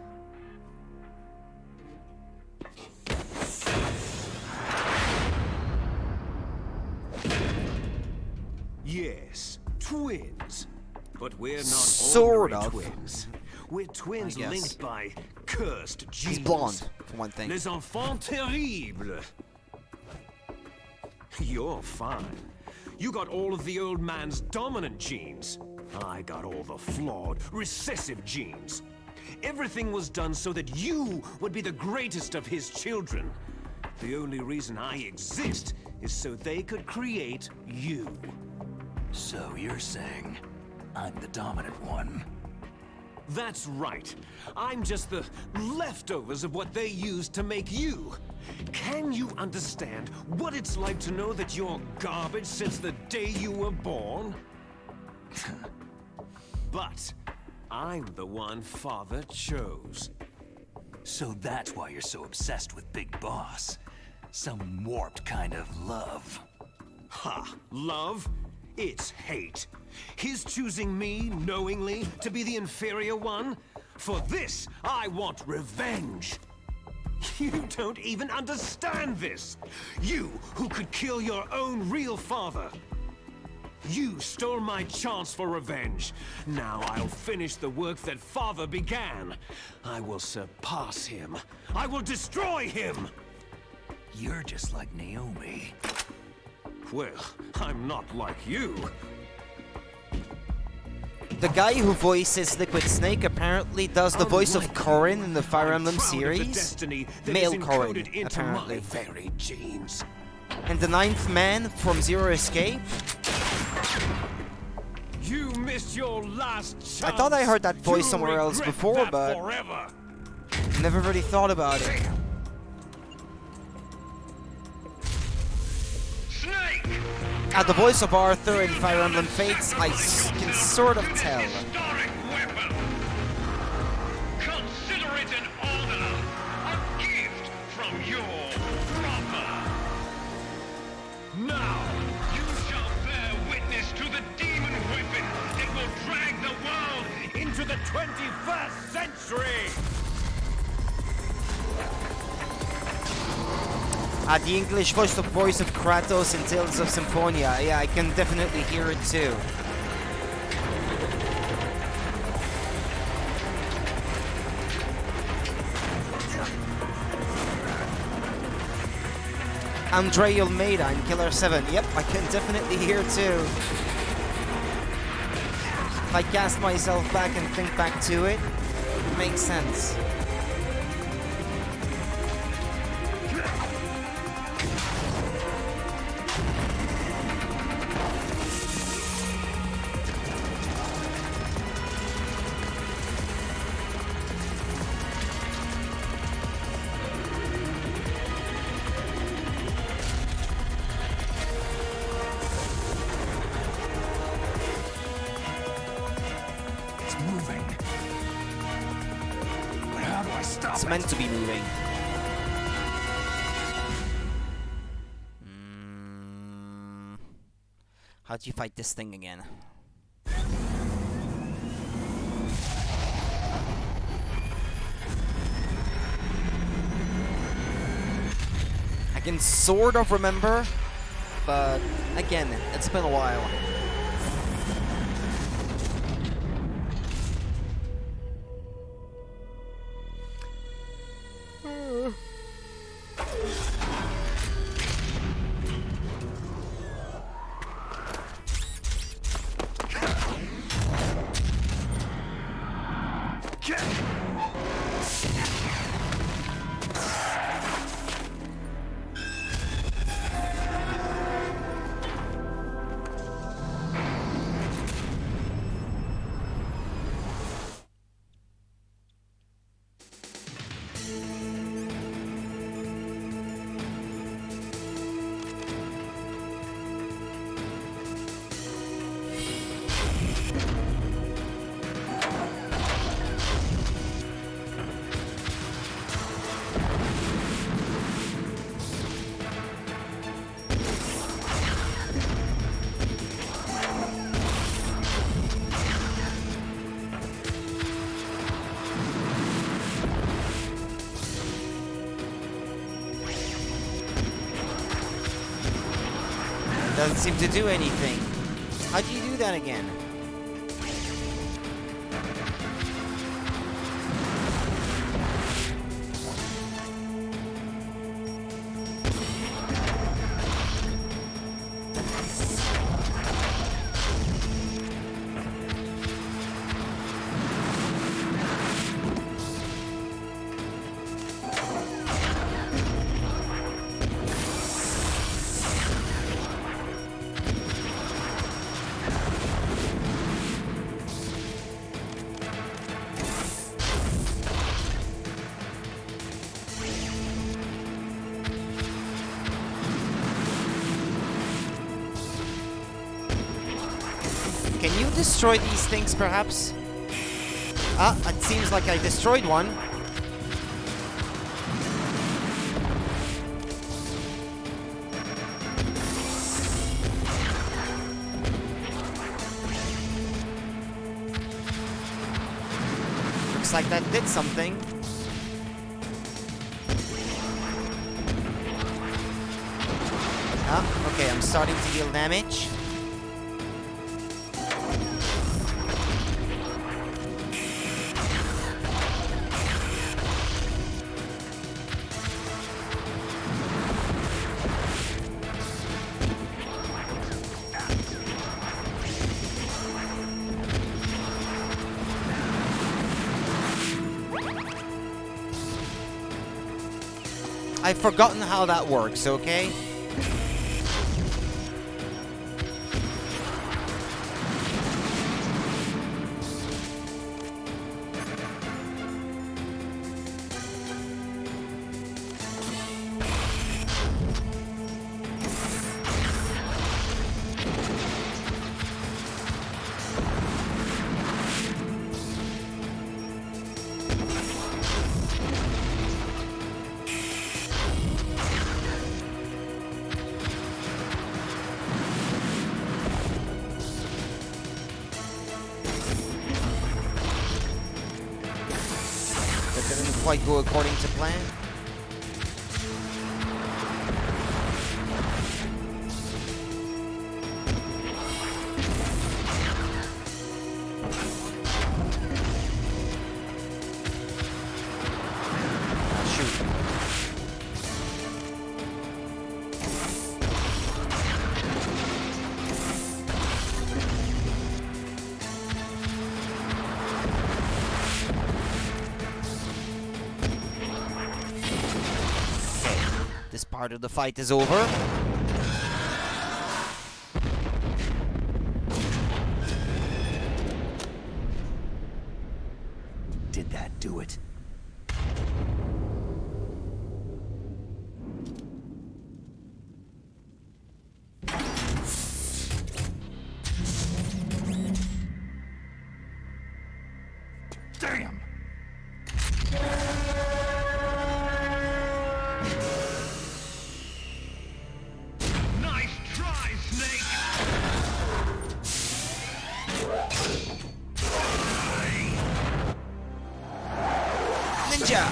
Yes, twins. But we're not Sort ordinary of. twins. We're twins I guess. linked by cursed genes. He's blonde, for one thing. Les enfants terribles. You're fine. You got all of the old man's dominant genes. I got all the flawed, recessive genes. Everything was done so that you would be the greatest of his children. The only reason I exist is so they could create you. So you're saying I'm the dominant one? That's right. I'm just the leftovers of what they used to make you. Can you understand what it's like to know that you're garbage since the day you were born? But I'm the one Father chose. So that's why you're so obsessed with Big Boss. Some warped kind of love. Ha! Love? It's hate. His choosing me, knowingly, to be the inferior one? For this, I want revenge. You don't even understand this. You, who could kill your own real father. You stole my chance for revenge. Now I'll finish the work that Father began. I will surpass him. I will destroy him. You're just like Naomi. Well, I'm not like you. The guy who voices Liquid Snake apparently does the voice of Corrin in the Fire Emblem series. Male Corrin, apparently. Very genes. And the ninth man from Zero Escape. You missed your last chance. I thought I heard that voice You'll somewhere else regret before, that but forever. never really thought about it. Snake! At the voice of Arthur in Fire Emblem Fates, I can sort of tell. Historic weapon! Consider it an honor, a gift from your brother. Now, you shall bear witness to the demon weapon that will The English voice of Kratos in Tales of Symphonia. Yeah, I can definitely hear it too. Andrei Almeida in Killer 7. Yep, I can definitely hear too. If I cast myself back and think back to it, it makes sense. It's meant to be moving. How do you fight this thing again? I can sort of remember, but again, it's been a while. Doesn't seem to do anything. How do you do that again? Can you destroy these things, perhaps? Ah, it seems like I destroyed one. Looks like that did something. Ah, okay, I'm starting to deal damage. I've forgotten how that works, okay? That didn't quite go according to plan. This part of the fight is over. Did that do it? Damn! Nice try, Snake! Ninja!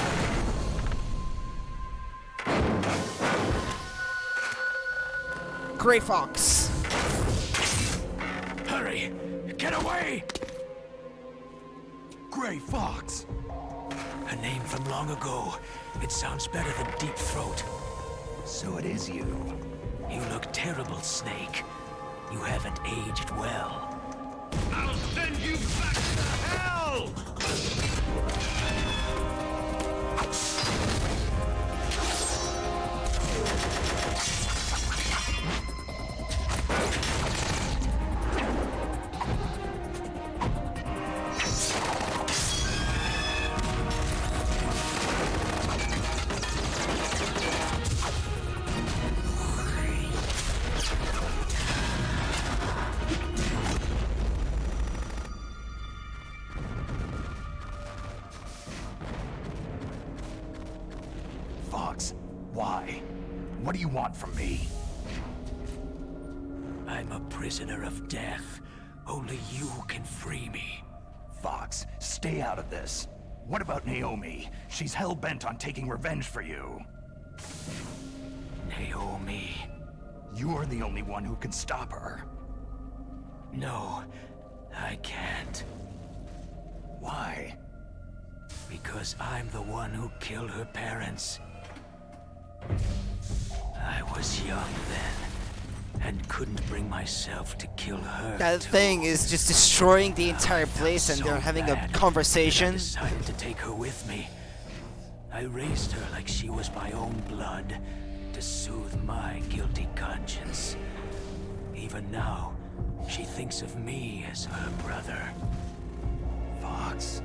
Gray Fox. Hurry! Get away! Gray Fox! A name from long ago. It sounds better than Deep Throat. So it is you. You look terrible, Snake. You haven't aged well. I'll send you back to hell! Fox, why? What do you want from me? I'm a prisoner of death. Only you can free me. Fox, stay out of this. What about Naomi? She's hell-bent on taking revenge for you. Naomi? You're the only one who can stop her. No, I can't. Why? Because I'm the one who killed her parents. I was young then, and couldn't bring myself to kill her. That too. thing is just destroying the entire place, and they're having a bad conversation. that I decided to take her with me. I raised her like she was my own blood, to soothe my guilty conscience. Even now, she thinks of me as her brother. Fox.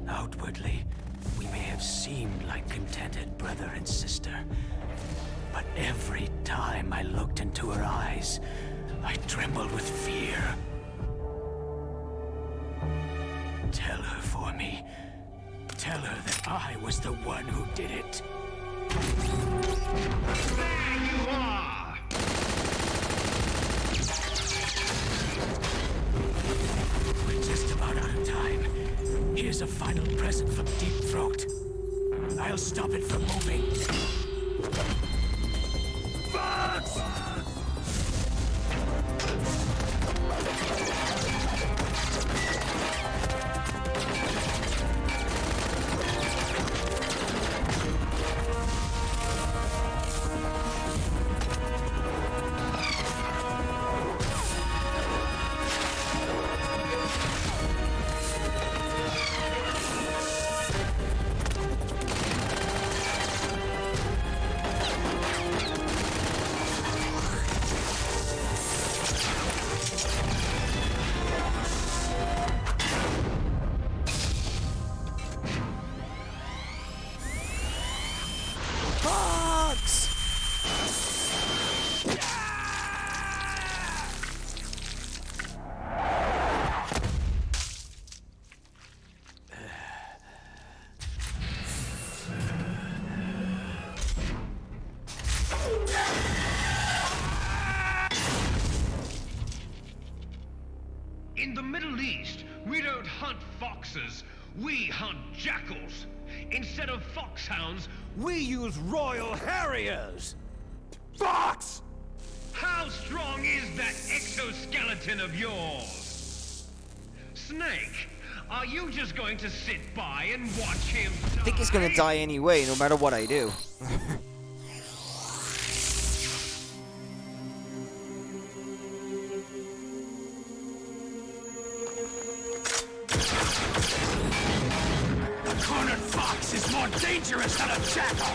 Outwardly, we may have seemed like contented brother and sister. But every time I looked into her eyes, I trembled with fear. Tell her for me. Tell her that I was the one who did it. There you are! We're just about out of time. Here's a final present from Deep Throat. I'll stop it from moving. Fox! Fox! In the Middle East, we don't hunt foxes, we hunt jackals. Instead of foxhounds, we use royal harriers. Fox! How strong is that exoskeleton of yours? Snake, are you just going to sit by and watch him die? I think he's gonna die anyway, no matter what I do. A cornered fox is more dangerous than a jackal!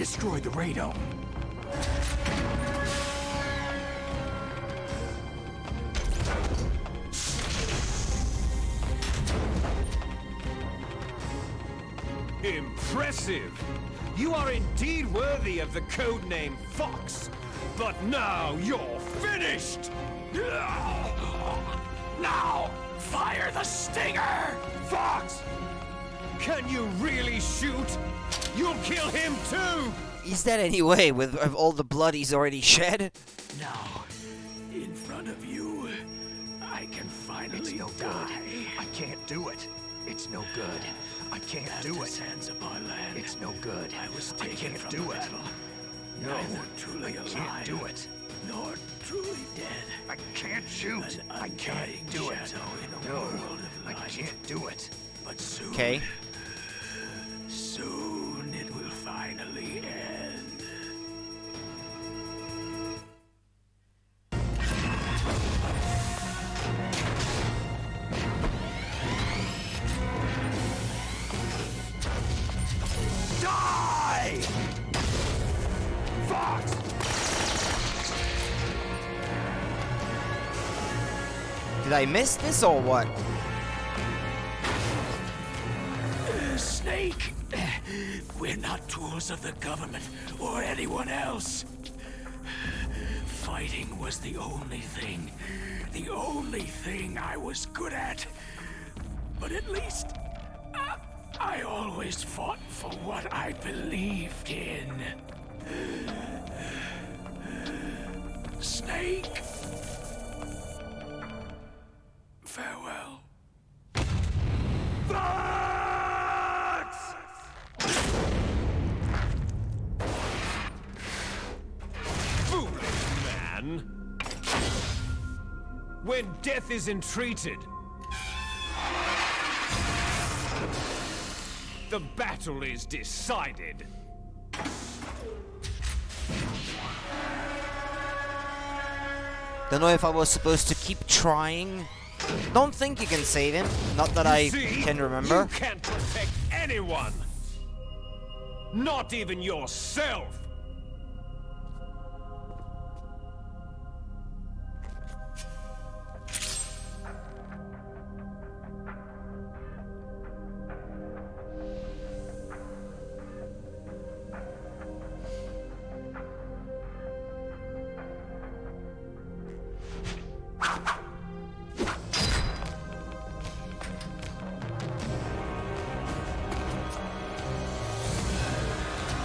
destroyed the radome. Impressive! You are indeed worthy of the codename Fox. But now you're finished! Now, fire the stinger! Fox! Can you really shoot? You'll kill him too! He's dead anyway, with all the blood he's already shed. Now, in front of you, I can finally die. I can't do it. It's no good. I can't do it. Hands upon land. It's no good. I was I taken can't from do the it. battle. No, Neither truly I alive, can't do it. nor truly dead. I can't shoot. An I can't undying do it. shadow in a No, world of I light. can't do it. But soon, Okay. soon it will finally end. Die! Fox! Did I miss this or what? Snake, we're not tools of the government or anyone else. Fighting was the only thing I was good at. But at least, I always fought for what I believed in. Snake, farewell. Foolish man! When death is entreated, the battle is decided. Don't know if I was supposed to keep trying. Don't think you can save him. Not that I See? can remember. You can't protect anyone! Not even yourself!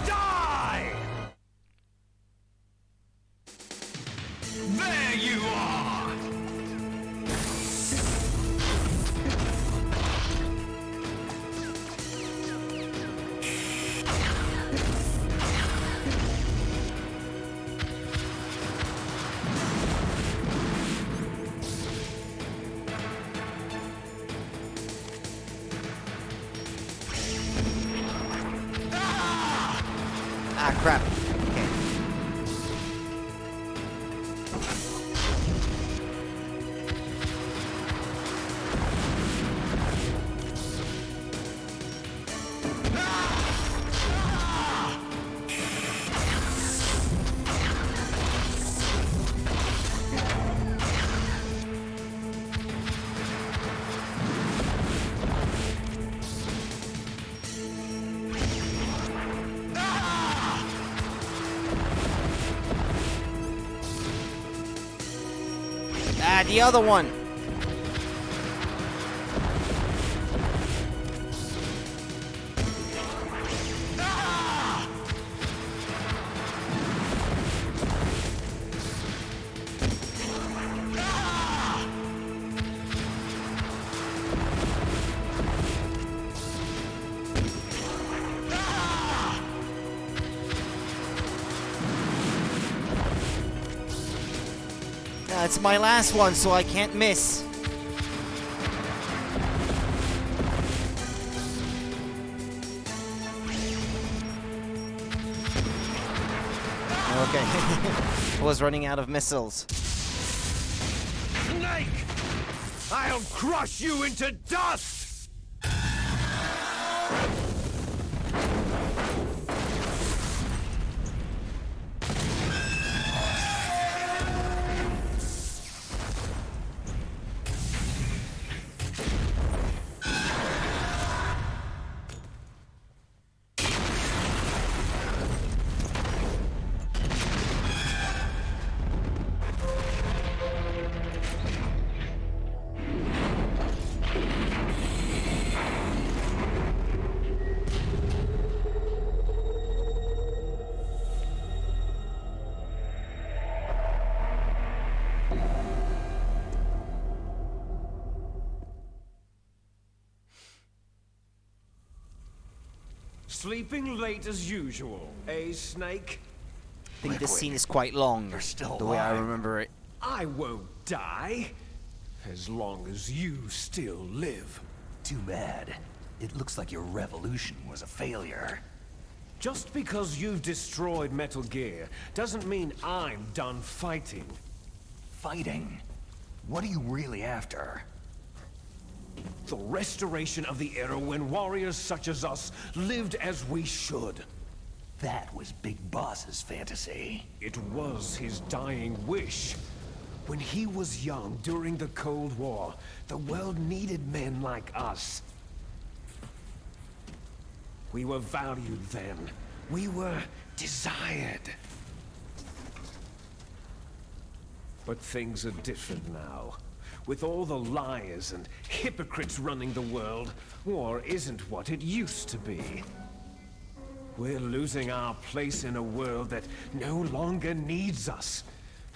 Die! There you are! Ah, crap. Okay. Ah, the other one. It's my last one, so I can't miss. Okay. I was running out of missiles. Snake! I'll crush you into dust! Sleeping late as usual, eh, Snake? I think this scene is quite long, You're still the way I alive. remember it. I won't die. As long as you still live. Too bad. It looks like your revolution was a failure. Just because you've destroyed Metal Gear doesn't mean I'm done fighting. Fighting? What are you really after? The restoration of the era when warriors such as us lived as we should. That was Big Boss's fantasy. It was his dying wish. When he was young during the Cold War, the world needed men like us. We were valued then. We were desired. But things are different now. With all the liars and hypocrites running the world, war isn't what it used to be. We're losing our place in a world that no longer needs us.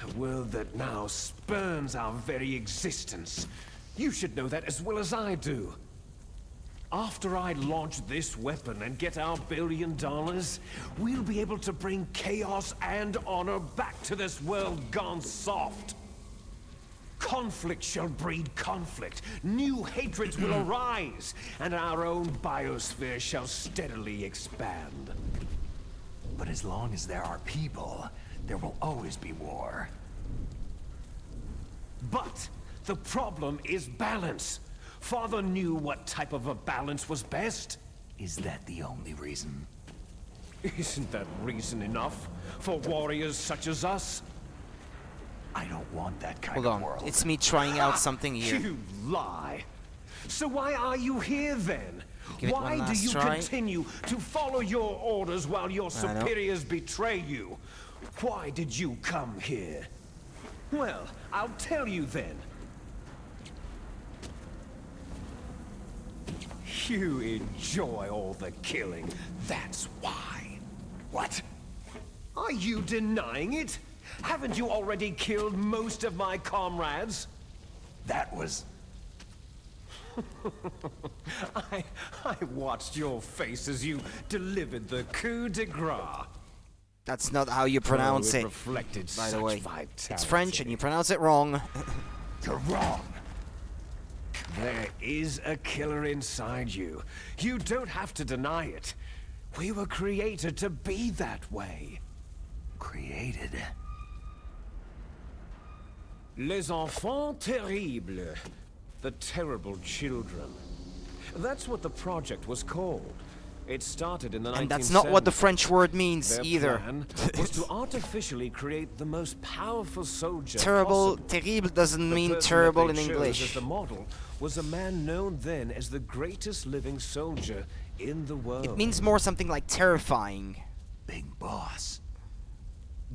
A world that now spurns our very existence. You should know that as well as I do. After I launch this weapon and get our $1 billion, we'll be able to bring chaos and honor back to this world gone soft. Conflict shall breed conflict. New hatreds will arise, and our own biosphere shall steadily expand. But as long as there are people, there will always be war. But the problem is balance. Father knew what type of a balance was best. Is that the only reason? Isn't that reason enough for warriors such as us? I don't want that kind Hold of on, world. it's me trying out something here. You lie. So why are you here then? Give it one Why do last you try. continue to follow your orders while your I know. superiors betray you? Why did you come here? Well, I'll tell you then. You enjoy all the killing, that's why. What? Are you denying it? Haven't you already killed most of my comrades? That was... I watched your face as you delivered the coup de grace. That's not how you pronounce Oh, it, reflected by the such way. vitality. It's French and you pronounce it wrong. You're wrong. There is a killer inside you. You don't have to deny it. We were created to be that way. Created? Les enfants terribles. The terrible children. That's what the project was called. It started in the 1970s. And that's not what the French word means Their either. plan was to artificially create the most powerful soldier Terrible, possible. terrible doesn't The mean person terrible that in they chose English. as the model was a man known then as the greatest living soldier in the world. It means more something like terrifying. Big Boss.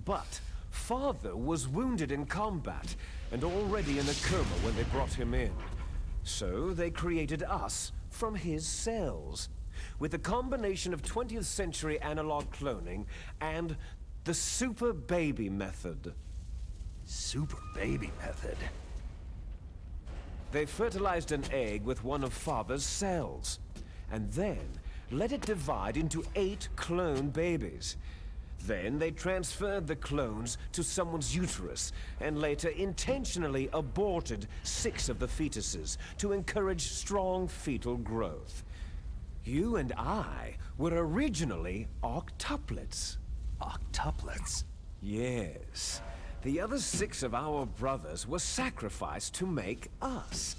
But Father was wounded in combat and already in a coma when they brought him in. So they created us from his cells, with a combination of 20th century analog cloning and the super baby method. Super baby method? They fertilized an egg with one of Father's cells, and then let it divide into 8 clone babies. Then they transferred the clones to someone's uterus, and later intentionally aborted 6 of the fetuses to encourage strong fetal growth. You and I were originally octuplets. Octuplets? Yes. The other 6 of our brothers were sacrificed to make us.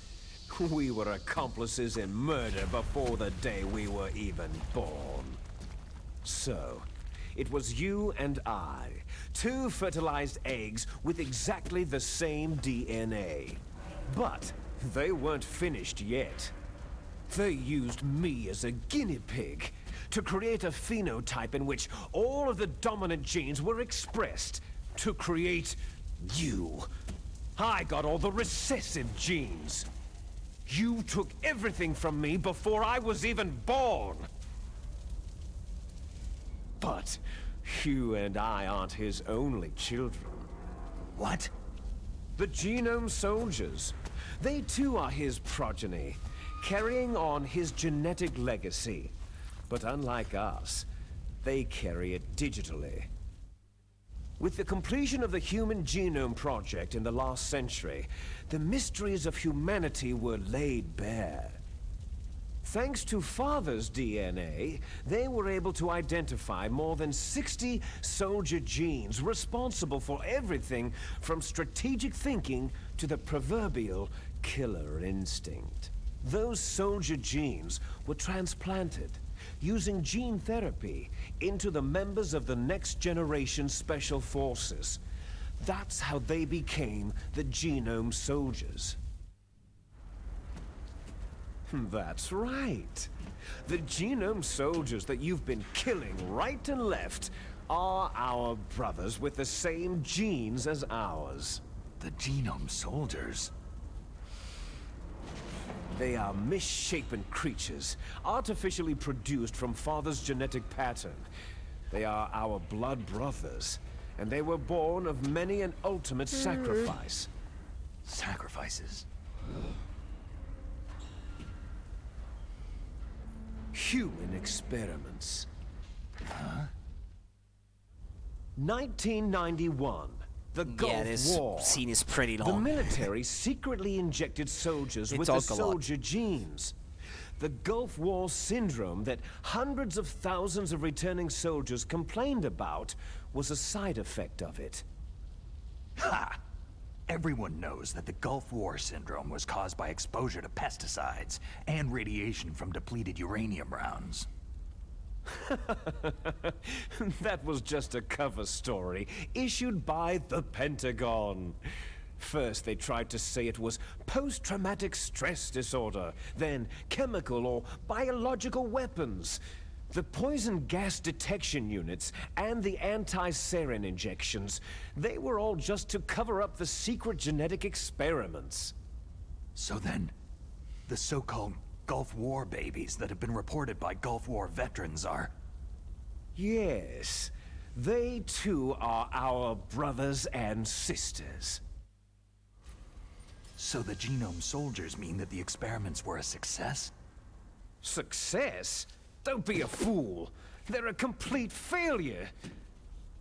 We were accomplices in murder before the day we were even born. So, it was you and I, 2 fertilized eggs with exactly the same DNA. But they weren't finished yet. They used me as a guinea pig to create a phenotype in which all of the dominant genes were expressed to create you. I got all the recessive genes. You took everything from me before I was even born. But you and I aren't his only children. What? The Genome Soldiers. They too are his progeny, carrying on his genetic legacy. But unlike us, they carry it digitally. With the completion of the Human Genome Project in the last century, the mysteries of humanity were laid bare. Thanks to Father's DNA, they were able to identify more than 60 soldier genes responsible for everything from strategic thinking to the proverbial killer instinct. Those soldier genes were transplanted, using gene therapy, into the members of the next generation special forces. That's how they became the Genome Soldiers. That's right. The Genome Soldiers that you've been killing right and left are our brothers with the same genes as ours. The Genome Soldiers? They are misshapen creatures, artificially produced from Father's genetic pattern. They are our blood brothers, and they were born of many an ultimate sacrifice. Sacrifices? Human experiments. Huh? 1991. The Gulf War. This scene is pretty long. The military secretly injected soldiers with the soldier genes. The Gulf War syndrome that hundreds of thousands of returning soldiers complained about was a side effect of it. Ha! Everyone knows that the Gulf War syndrome was caused by exposure to pesticides and radiation from depleted uranium rounds. That was just a cover story issued by the Pentagon. First, they tried to say it was post-traumatic stress disorder, then chemical or biological weapons. The poison gas detection units and the anti-sarin injections, they were all just to cover up the secret genetic experiments. So then, the so-called Gulf War babies that have been reported by Gulf War veterans are... Yes, they too are our brothers and sisters. So the Genome Soldiers mean that the experiments were a success? Success? Don't be a fool. They're a complete failure.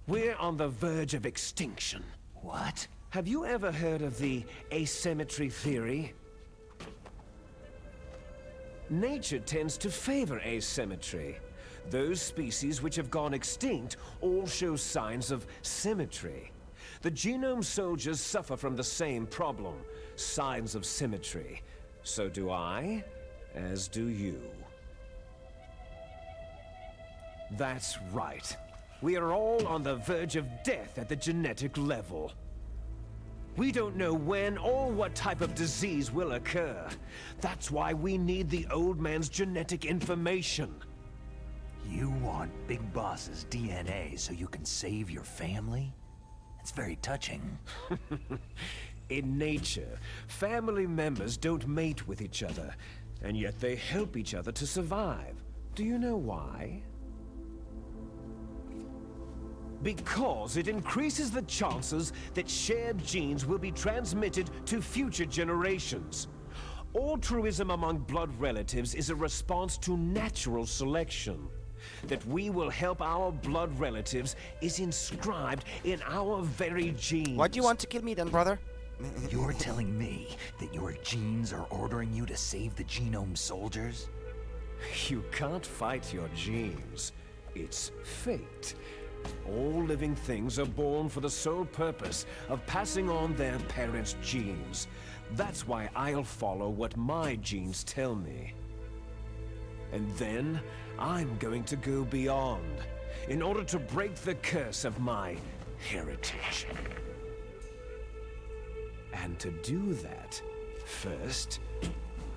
We're on the verge of extinction. What? Have you ever heard of the asymmetry theory? Nature tends to favor asymmetry. Those species which have gone extinct all show signs of symmetry. The Genome Soldiers suffer from the same problem, signs of symmetry. So do I, as do you. That's right. We are all on the verge of death at the genetic level. We don't know when or what type of disease will occur. That's why we need the old man's genetic information. You want Big Boss's DNA so you can save your family? It's very touching. In nature, family members don't mate with each other, and yet they help each other to survive. Do you know why? Because it increases the chances that shared genes will be transmitted to future generations. Altruism among blood relatives is a response to natural selection. That we will help our blood relatives is inscribed in our very genes. Why do you want to kill me then, brother? You're telling me that your genes are ordering you to save the Genome Soldiers? You can't fight your genes. It's fate. All living things are born for the sole purpose of passing on their parents' genes. That's why I'll follow what my genes tell me. And then, I'm going to go beyond, in order to break the curse of my heritage. And to do that, first,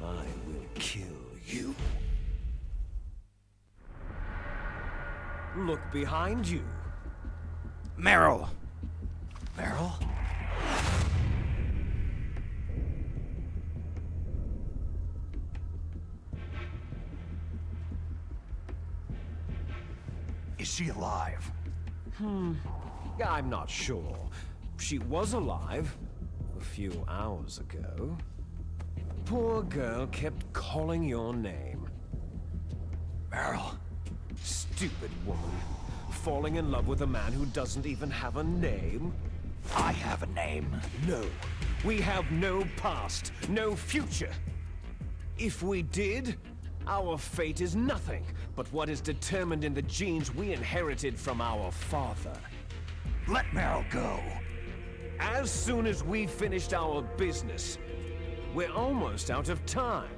I will kill you. Look behind you. Meryl! Meryl? Is she alive? I'm not sure. She was alive a few hours ago. Poor girl kept calling your name. Meryl, stupid woman. Falling in love with a man who doesn't even have a name? I have a name. No. We have no past, no future. If we did, our fate is nothing but what is determined in the genes we inherited from our father. Let Meryl go. As soon as we finished our business, we're almost out of time.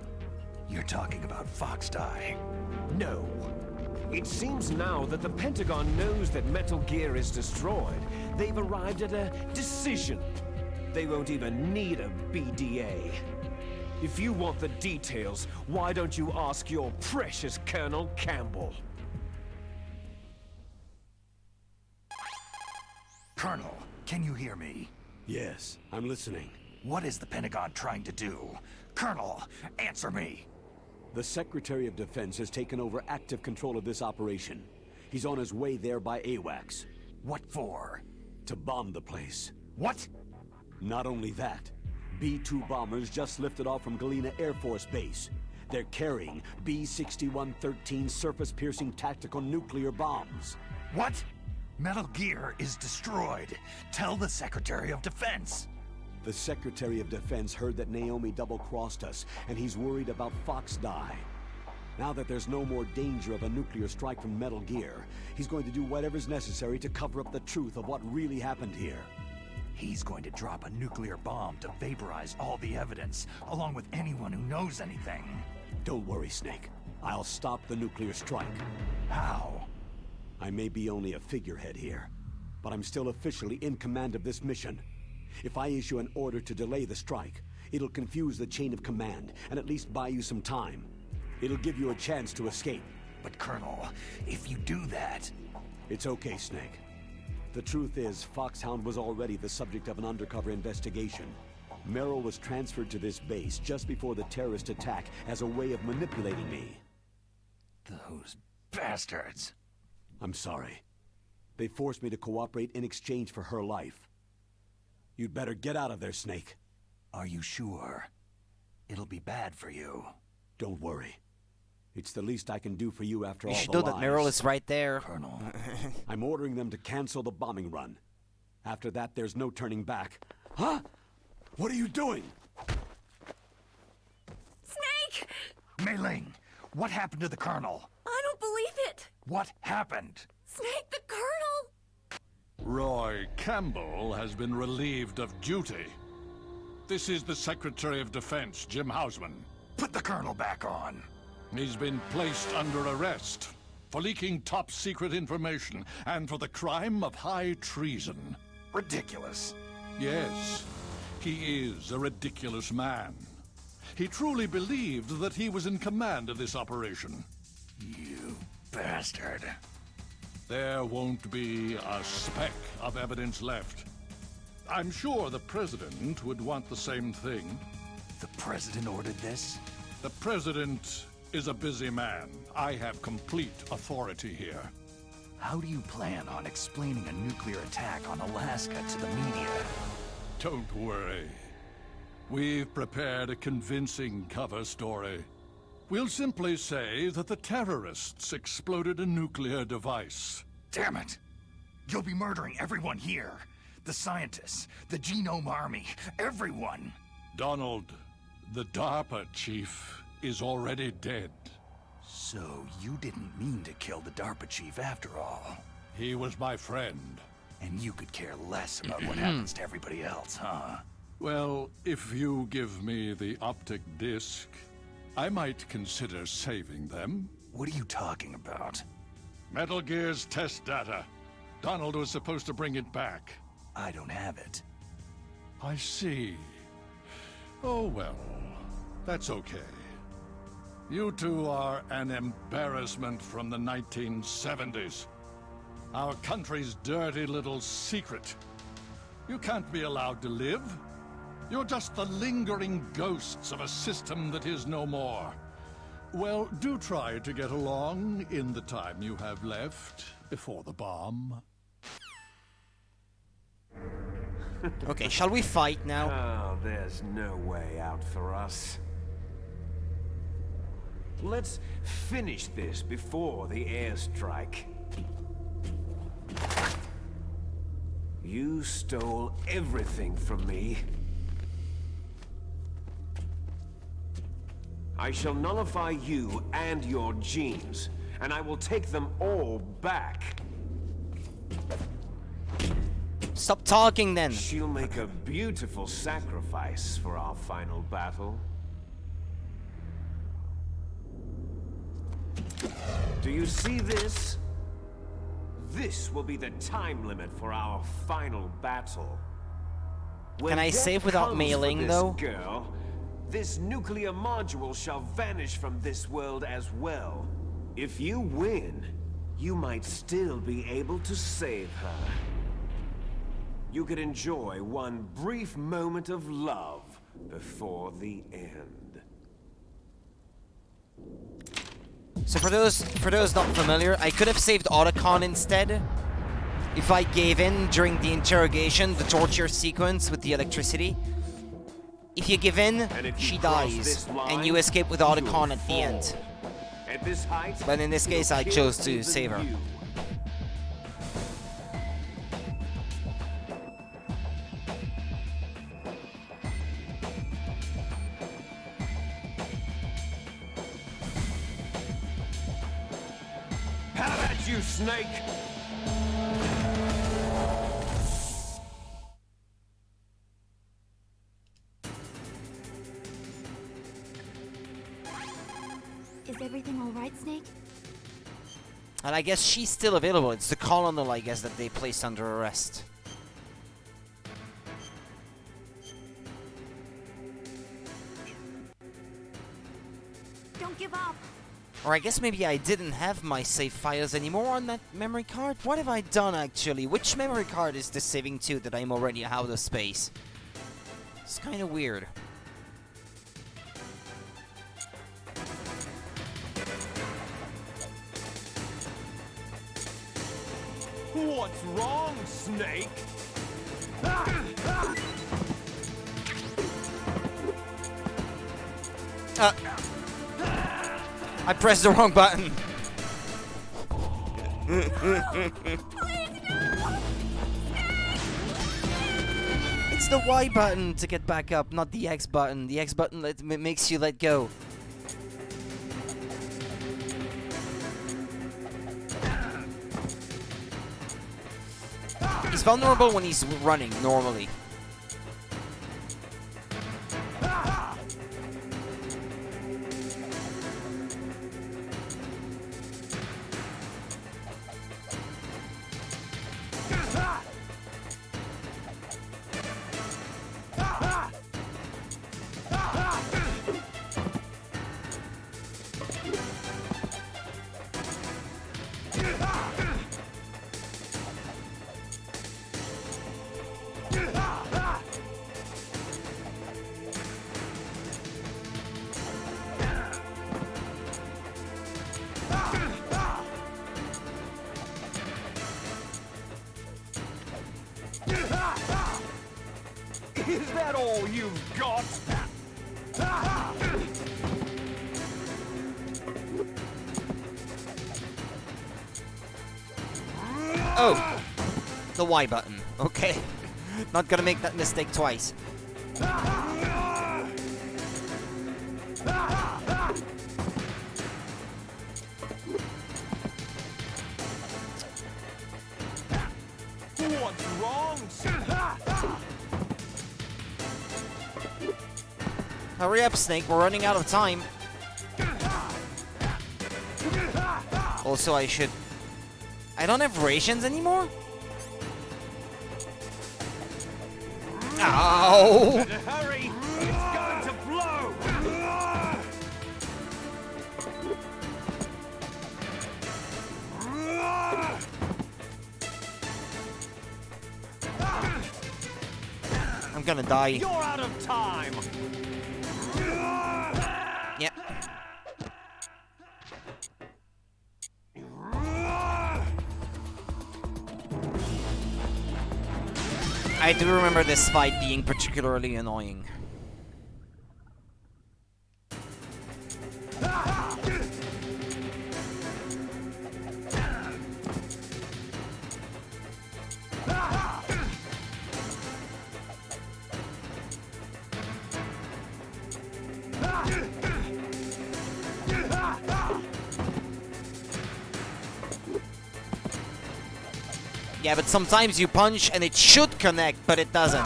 You're talking about Foxdie. No. It seems now that the Pentagon knows that Metal Gear is destroyed. They've arrived at a decision. They won't even need a BDA. If you want the details, why don't you ask your precious Colonel Campbell? Colonel, can you hear me? Yes, I'm listening. What is the Pentagon trying to do? Colonel, answer me! The Secretary of Defense has taken over active control of this operation. He's on his way there by AWACS. What for? To bomb the place. What? Not only that, B-2 bombers just lifted off from Galena Air Force Base. They're carrying B-6113 surface-piercing tactical nuclear bombs. What? Metal Gear is destroyed. Tell the Secretary of Defense. The Secretary of Defense heard that Naomi double-crossed us, and he's worried about Foxdie. Now that there's no more danger of a nuclear strike from Metal Gear, he's going to do whatever's necessary to cover up the truth of what really happened here. He's going to drop a nuclear bomb to vaporize all the evidence, along with anyone who knows anything. Don't worry, Snake. I'll stop the nuclear strike. How? I may be only a figurehead here, but I'm still officially in command of this mission. If I issue an order to delay the strike, it'll confuse the chain of command and at least buy you some time. It'll give you a chance to escape. But Colonel, if you do that... It's okay, Snake. The truth is, Foxhound was already the subject of an undercover investigation. Meryl was transferred to this base just before the terrorist attack as a way of manipulating me. Those bastards. I'm sorry. They forced me to cooperate in exchange for her life. You'd better get out of there, Snake. Are you sure? It'll be bad for you. Don't worry. It's the least I can do for you after all the lies. You should know that Meryl is right there. Colonel. I'm ordering them to cancel the bombing run. After that, there's no turning back. Huh? What are you doing? Snake! Mei Ling, what happened to the Colonel? I don't believe it! What happened? Snake, the Colonel! Roy Campbell has been relieved of duty. This is the Secretary of Defense, Jim Hausman. Put the Colonel back on. He's been placed under arrest for leaking top-secret information and for the crime of high treason. Ridiculous. Yes, he is a ridiculous man. He truly believed that he was in command of this operation. You bastard. There won't be a speck of evidence left. I'm sure the President would want the same thing. The President ordered this? The President is a busy man. I have complete authority here. How do you plan on explaining a nuclear attack on Alaska to the media? Don't worry. We've prepared a convincing cover story. We'll simply say that the terrorists exploded a nuclear device. Damn it! You'll be murdering everyone here. The scientists, the Genome Army, everyone! Donald, the DARPA chief, is already dead. So you didn't mean to kill the DARPA chief after all? He was my friend. And you could care less about what happens to everybody else, huh? Well, if you give me the optic disc, I might consider saving them. What are you talking about? Metal Gear's test data. Donald was supposed to bring it back. I don't have it. I see. Oh well, that's okay. You two are an embarrassment from the 1970s. Our country's dirty little secret. You can't be allowed to live. You're just the lingering ghosts of a system that is no more. Well, do try to get along in the time you have left before the bomb. Okay, shall we fight now? Oh, there's no way out for us. Let's finish this before the airstrike. You stole everything from me. I shall nullify you and your genes, and I will take them all back. Stop talking then. She'll make a beautiful sacrifice for our final battle. Do you see this? This will be the time limit for our final battle. Can I save without mailing, though? Girl, this nuclear module shall vanish from this world as well. If you win, you might still be able to save her. You could enjoy one brief moment of love before the end. So for those not familiar, I could have saved Otacon instead. If I gave in during the interrogation, the torture sequence with the electricity. If you give in, she dies, and you escape with Otacon at the end. At this height, but in this case, I chose to save her. Have at you, Snake! Is everything all right, Snake? And I guess she's still available. It's the colonel, I guess, that they placed under arrest. Don't give up. Or I guess maybe I didn't have my save files anymore on that memory card? What have I done, actually? Which memory card is this saving to that I'm already out of space? It's kind of weird. What's wrong, Snake? I pressed the wrong button. It's the Y button to get back up, not the X button. The X button makes you let go. He's vulnerable when he's running, normally. Is that all you've got? Oh! The Y button. Okay. Not gonna make that mistake twice. What's wrong? Hurry up, Snake. We're running out of time. Also, I should... I don't have rations anymore? Ow! Hurry! It's going to blow! I'm gonna die. You're out of time! Yep. I do remember this fight being particularly annoying. Yeah, but sometimes you punch and it should connect, but it doesn't.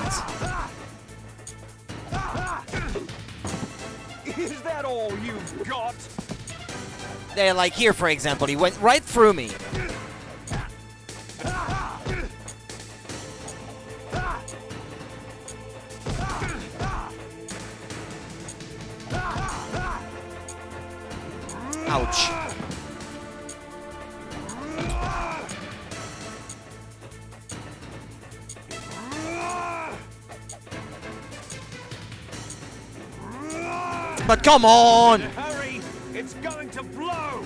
Is that all you've got? Yeah, like here, for example, he went right through me. Ouch. But come on! Hurry! It's going to blow!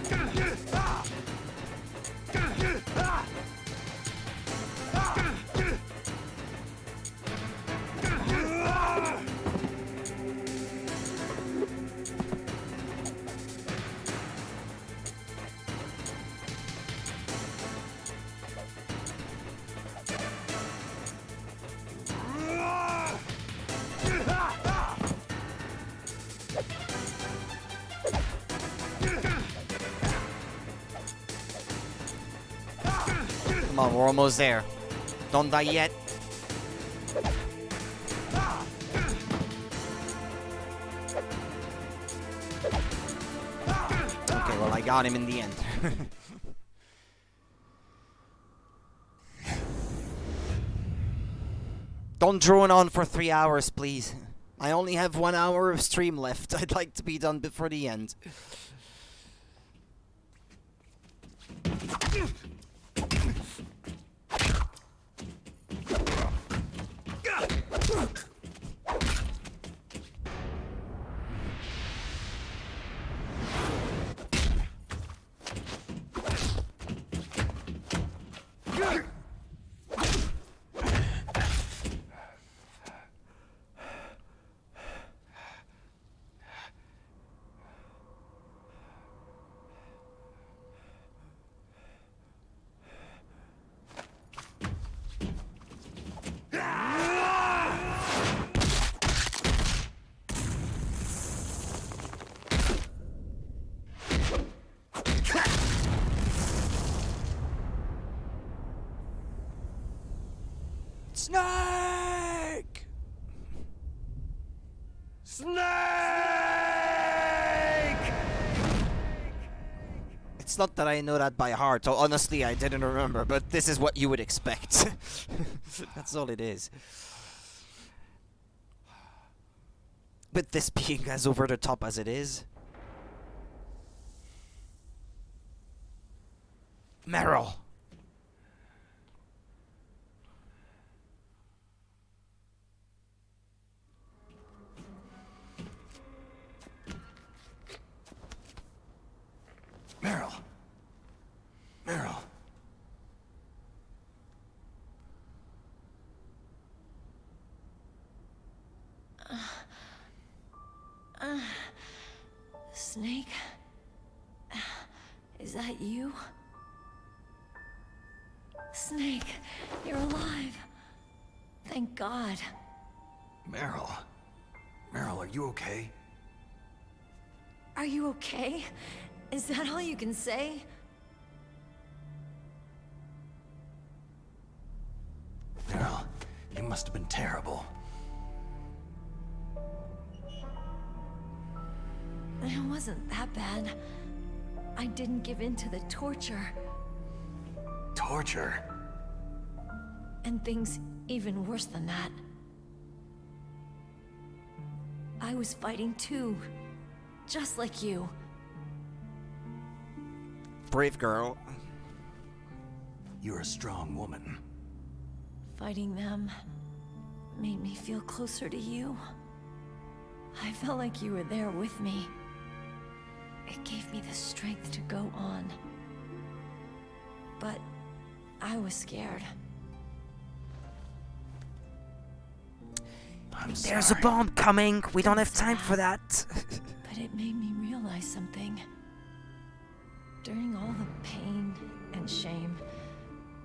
Come on, we're almost there. Don't die yet. Okay, well, I got him in the end. Don't drone on for 3 hours, please. I only have 1 hour of stream left. I'd like to be done before the end. Snake! Snake! It's not that I know that by heart. Oh, honestly, I didn't remember, but this is what you would expect. That's all it is. With this being as over the top as it is. Meryl. Meryl. Meryl. Snake? Is that you? Snake, you're alive. Thank God. Meryl. Meryl, are you okay? Are you okay? Is that all you can say? Meryl, you must have been terrible. It wasn't that bad. I didn't give in to the torture. Torture? And things even worse than that. I was fighting too. Just like you. Brave girl. You're a strong woman. Fighting them made me feel closer to you. I felt like you were there with me. It gave me the strength to go on. But I was scared. I'm sorry. There's a bomb coming. We don't have time for that. But it made me realize something. During all the pain and shame,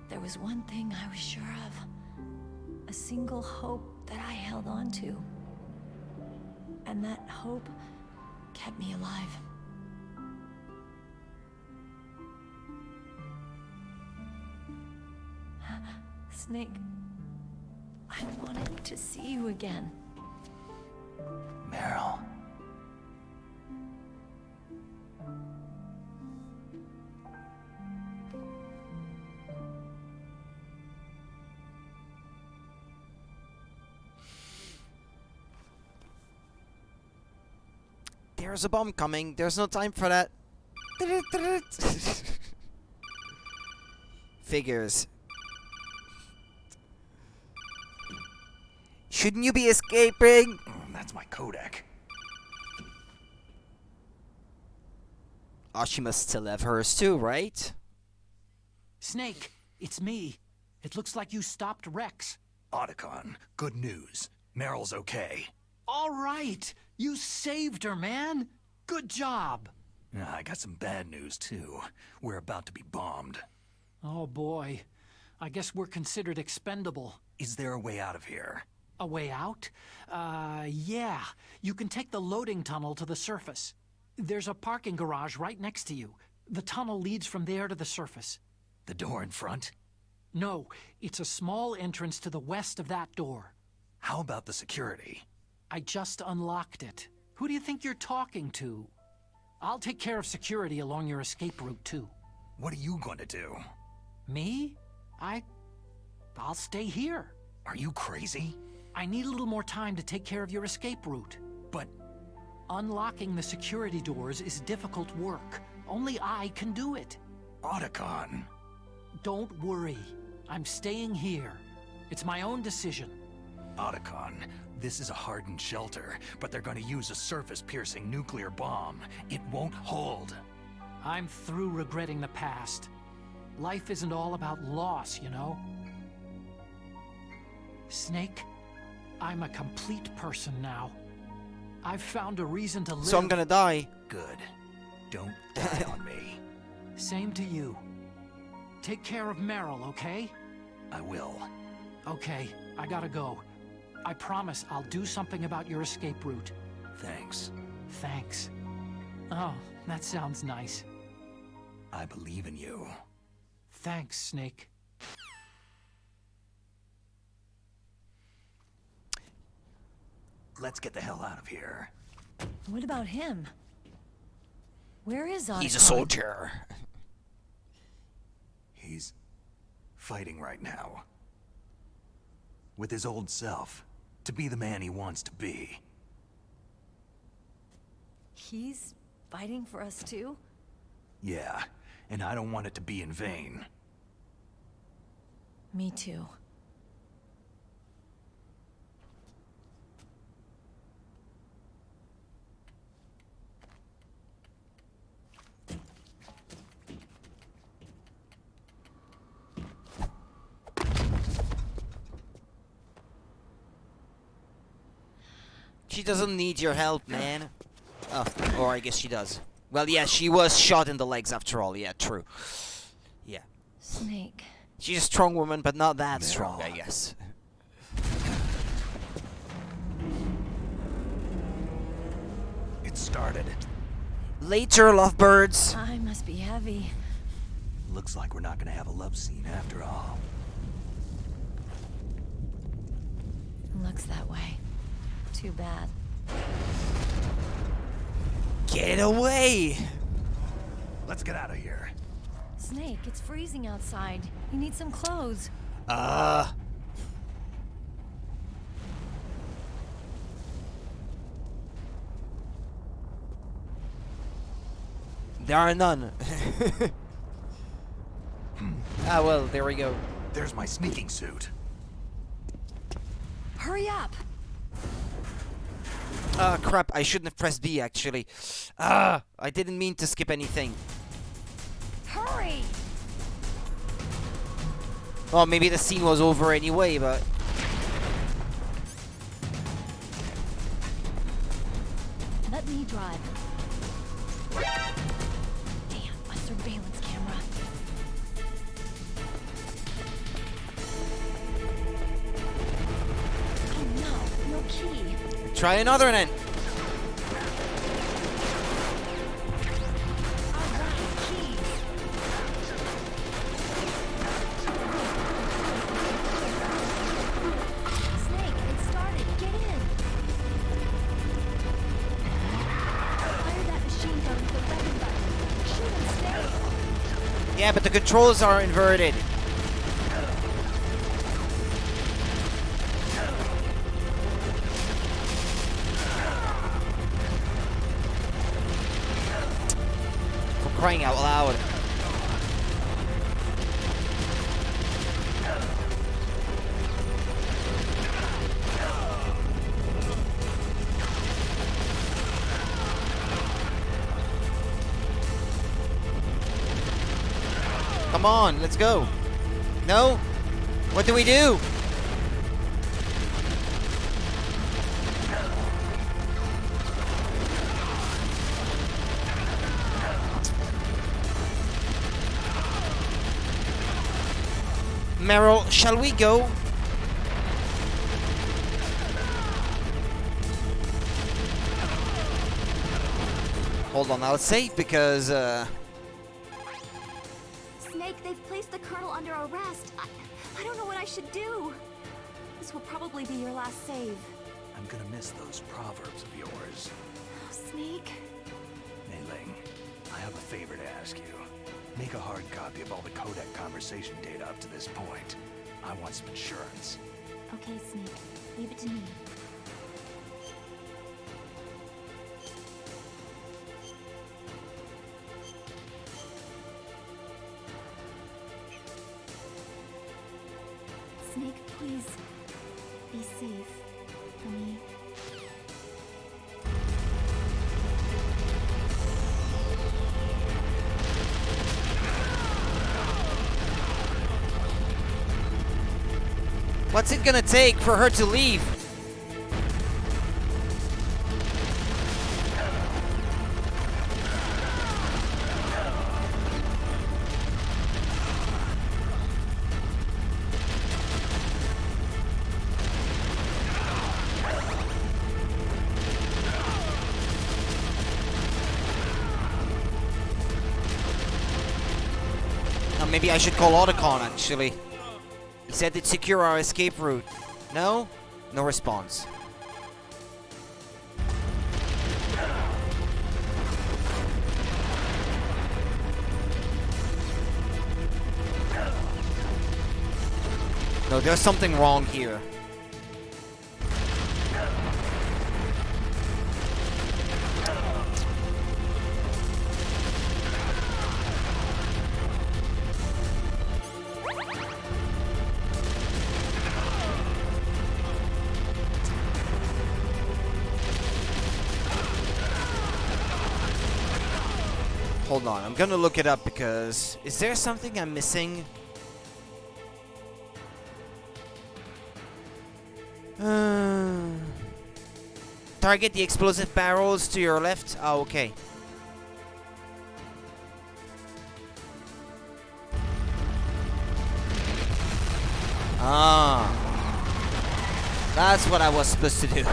there was one thing I was sure of. A single hope that I held on to. And that hope kept me alive. Snake, I wanted to see you again. Meryl. There's a bomb coming. There's no time for that. Figures. Shouldn't you be escaping? That's my codec. Oh, she must still have hers too, right? Snake, it's me. It looks like you stopped Rex. Otacon, good news. Meryl's okay. All right. You saved her, man. Good job. I got some bad news, too. We're about to be bombed. Oh, boy. I guess we're considered expendable. Is there a way out of here? A way out? Yeah. You can take the loading tunnel to the surface. There's a parking garage right next to you. The tunnel leads from there to the surface. The door in front? No, it's a small entrance to the west of that door. How about the security? I just unlocked it. Who do you think you're talking to? I'll take care of security along your escape route, too. What are you going to do? Me? I'll stay here. Are you crazy? I need a little more time to take care of your escape route. But unlocking the security doors is difficult work. Only I can do it. Otacon. Don't worry. I'm staying here. It's my own decision. Otacon, this is a hardened shelter, but they're going to use a surface-piercing nuclear bomb. It won't hold. I'm through regretting the past. Life isn't all about loss, you know? Snake, I'm a complete person now. I've found a reason to live. So I'm gonna die. Good. Don't die on me. Same to you. Take care of Meryl, okay? I will. Okay, I gotta go. I promise I'll do something about your escape route. Thanks. Thanks. Oh, that sounds nice. I believe in you. Thanks, Snake. Let's get the hell out of here. What about him? Where is Otacon? He's a soldier. He's fighting right now. With his old self. To be the man he wants to be. He's fighting for us too? Yeah, and I don't want it to be in vain. Me too. She doesn't need your help, man. Oh, or I guess she does. Well, yeah, she was shot in the legs after all. Yeah, true. Yeah. Snake. She's a strong woman, but not that strong, I guess. It started. Later, lovebirds. I must be heavy. Looks like we're not gonna have a love scene after all. Looks that way. Too bad. Get away! Let's get out of here. Snake, it's freezing outside. You need some clothes. There are none. Ah, well, there we go. There's my sneaking suit. Hurry up! Ah, crap, I shouldn't have pressed B, actually. Ah, I didn't mean to skip anything. Hurry! Well, maybe the scene was over anyway, but... Let me drive. Damn, a surveillance camera. Oh no, no key. Try another then. Yeah, but the controls are inverted. For crying out loud. Come on, let's go. No? What do we do? Meryl, shall we go? Hold on, I'll save because Snake, they've placed the Colonel under arrest. I don't know what I should do. This will probably be your last save. I'm gonna miss those proverbs of yours. Oh, Snake. Mei-Ling, I have a favor to ask you. Make a hard copy of all the codec conversation data up to this point. I want some insurance. Okay, Snake. Leave it to me. Snake, please. Be safe. For me. what's it gonna take for her to leave? Maybe I should call Otacon, actually. He said it'd secure our escape route. No? No response. No, there's something wrong here. Hold on, I'm gonna look it up because... Is there something I'm missing? Target the explosive barrels to your left. Oh, okay. Ah. That's what I was supposed to do.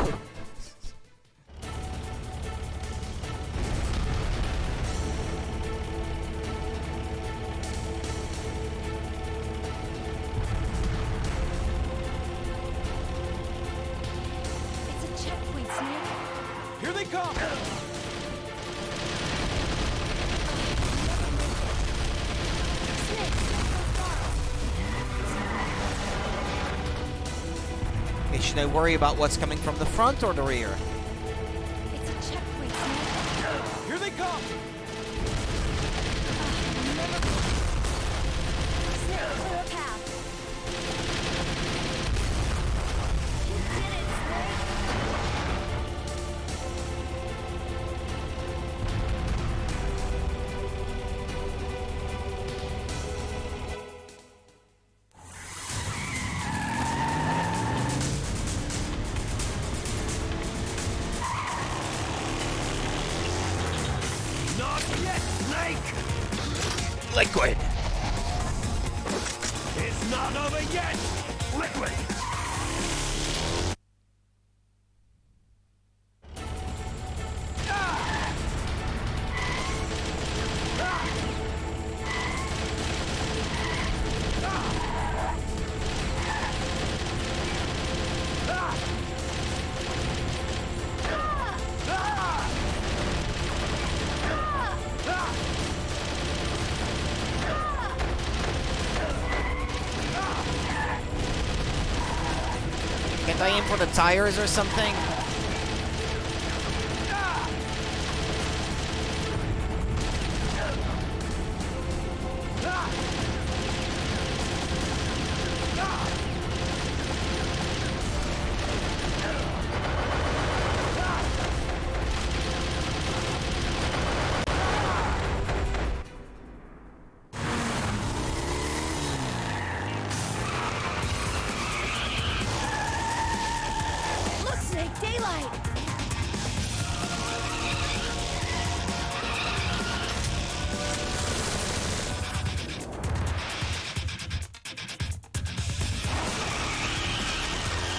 Should I worry about what's coming from the front or the rear? It's a checkpoint, Snake. Here they come! Snake, clear a path. You did it, Liquid! It's not over yet! Liquid! I aim for the tires or something? Look, Snake, daylight!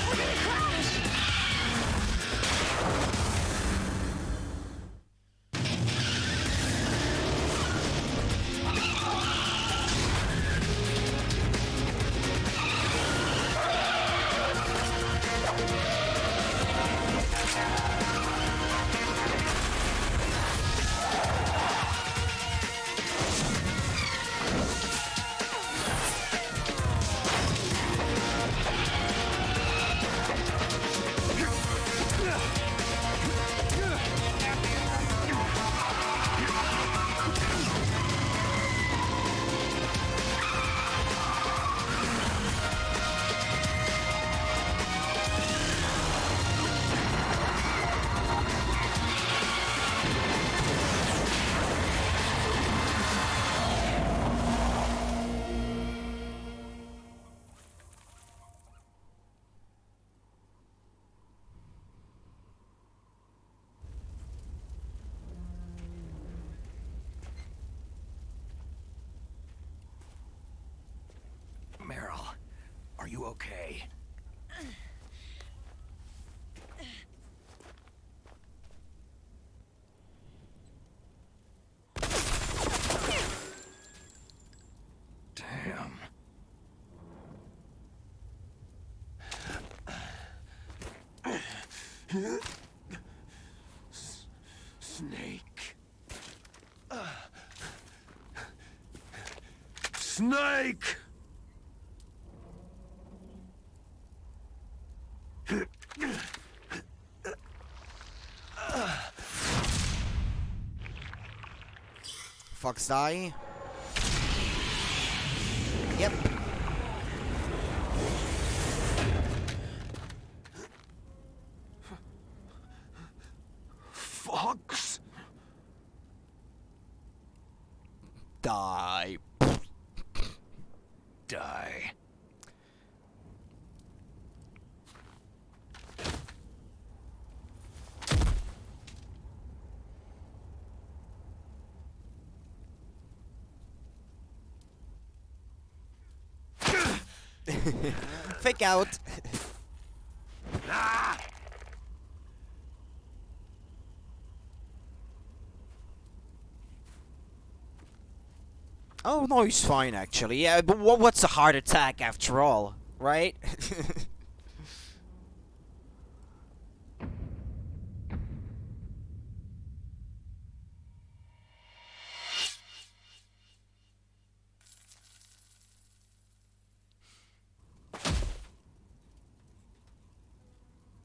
We're gonna crash! Meryl, are you okay? Damn. Snake. Snake! Fox die. Yep. Fox? Die. Die. Fake out. Oh no, he's fine actually. Yeah, but what's a heart attack after all, right?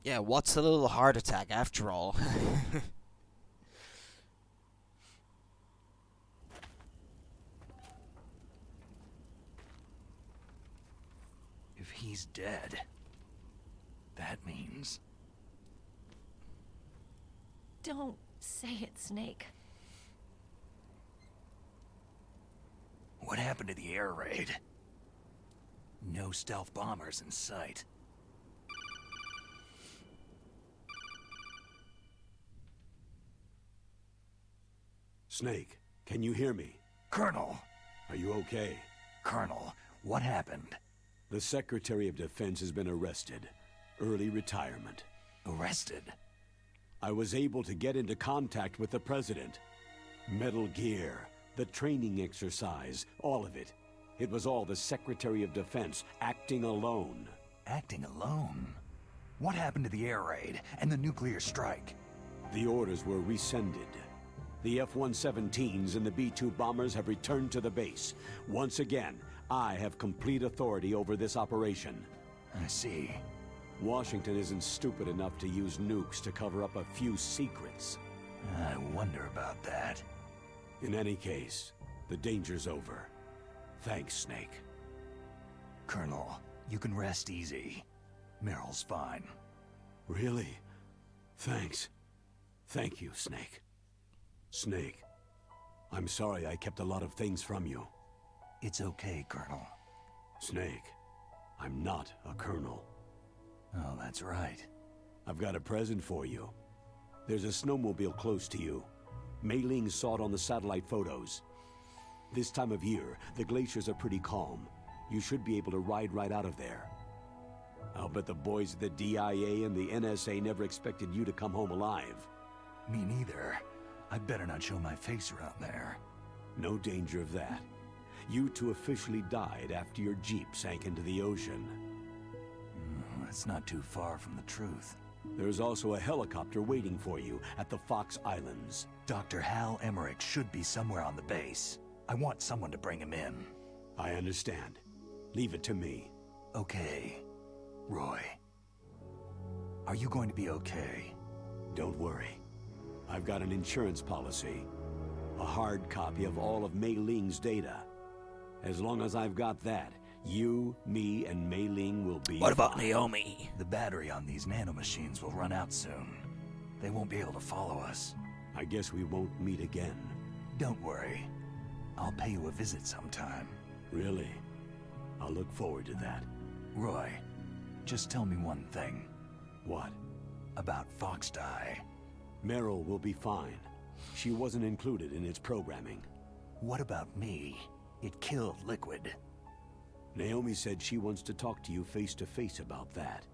Yeah, what's a little heart attack after all? If he's dead, that means... Don't say it, Snake. What happened to the air raid? No stealth bombers in sight. Snake, can you hear me? Colonel! Are you okay? Colonel, what happened? The Secretary of Defense has been arrested. Early retirement. Arrested? I was able to get into contact with the President. Metal Gear, the training exercise, all of it. It was all the Secretary of Defense acting alone. Acting alone? What happened to the air raid and the nuclear strike? The orders were rescinded. The F-117s and the B-2 bombers have returned to the base. Once again, I have complete authority over this operation. I see. Washington isn't stupid enough to use nukes to cover up a few secrets. I wonder about that. In any case, the danger's over. Thanks, Snake. Colonel, you can rest easy. Meryl's fine. Really? Thanks. Thank you, Snake. Snake, I'm sorry I kept a lot of things from you. It's okay, Colonel. Snake, I'm not a colonel. Oh, that's right. I've got a present for you. There's a snowmobile close to you. Mei Ling saw it on the satellite photos. This time of year, the glaciers are pretty calm. You should be able to ride right out of there. I'll bet the boys at the DIA and the NSA never expected you to come home alive. Me neither. I'd better not show my face around there. No danger of that. You two officially died after your Jeep sank into the ocean. That's not too far from the truth. There's also a helicopter waiting for you at the Fox Islands. Dr. Hal Emmerich should be somewhere on the base. I want someone to bring him in. I understand. Leave it to me. Okay. Roy. Are you going to be okay? Don't worry. I've got an insurance policy. A hard copy of all of Mei Ling's data. As long as I've got that, you, me, and Mei Ling will be What about fine. Naomi? The battery on these nanomachines will run out soon. They won't be able to follow us. I guess we won't meet again. Don't worry. I'll pay you a visit sometime. Really? I'll look forward to that. Roy, just tell me one thing. What? About Foxdie. Meryl will be fine. She wasn't included in its programming. What about me? It killed Liquid. Naomi said she wants to talk to you face to face about that.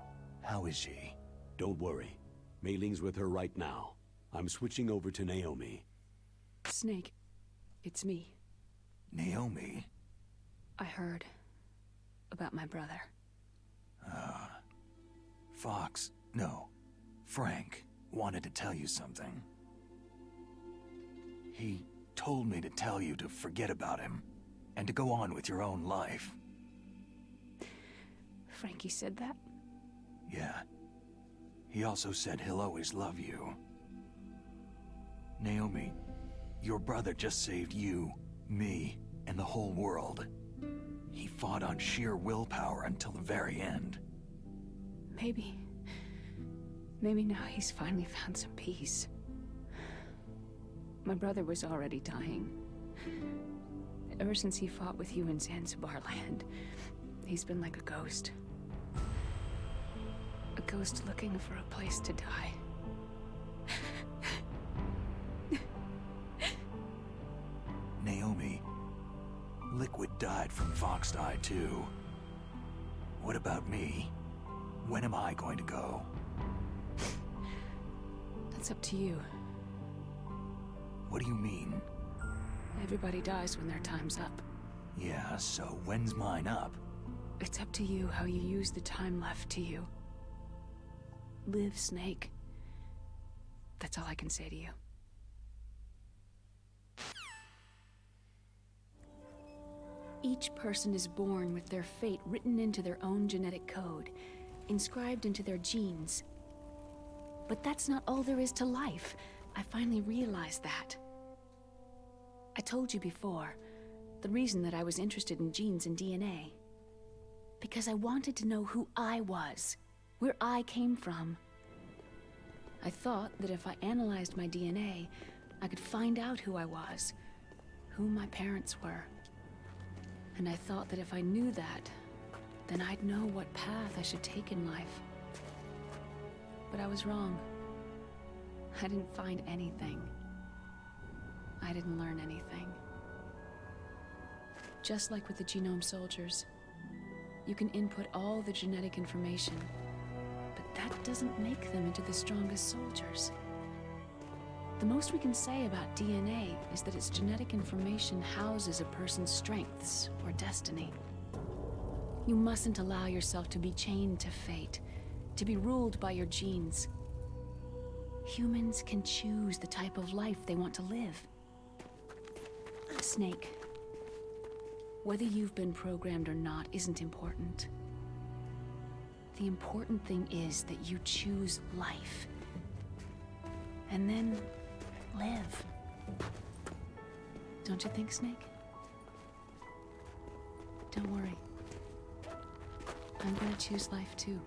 How is she? Don't worry. Mei Ling's with her right now. I'm switching over to Naomi. Snake, it's me. Naomi? I heard about my brother. Frank wanted to tell you something. He told me to tell you to forget about him and to go on with your own life. Frankie said that? Yeah. He also said he'll always love you. Naomi, your brother just saved you, me, and the whole world. He fought on sheer willpower until the very end. Maybe now he's finally found some peace. My brother was already dying. Ever since he fought with you in Zanzibar land, he's been like a ghost. A ghost looking for a place to die. Naomi, Liquid died from Foxdie too. What about me? When am I going to go? That's up to you. What do you mean? Everybody dies when their time's up. Yeah, so when's mine up? It's up to you how you use the time left to you. Live, Snake. That's all I can say to you. Each person is born with their fate written into their own genetic code, inscribed into their genes. But that's not all there is to life. I finally realized that. I told you before, the reason that I was interested in genes and DNA. Because I wanted to know who I was, where I came from. I thought that if I analyzed my DNA, I could find out who I was, who my parents were. And I thought that if I knew that, then I'd know what path I should take in life. But I was wrong. I didn't find anything. I didn't learn anything. Just like with the genome soldiers, you can input all the genetic information, but that doesn't make them into the strongest soldiers. The most we can say about DNA is that its genetic information houses a person's strengths or destiny. You mustn't allow yourself to be chained to fate, to be ruled by your genes. Humans can choose the type of life they want to live. Snake, whether you've been programmed or not isn't important. The important thing is that you choose life. And then live. Don't you think, Snake? Don't worry. I'm gonna choose life too.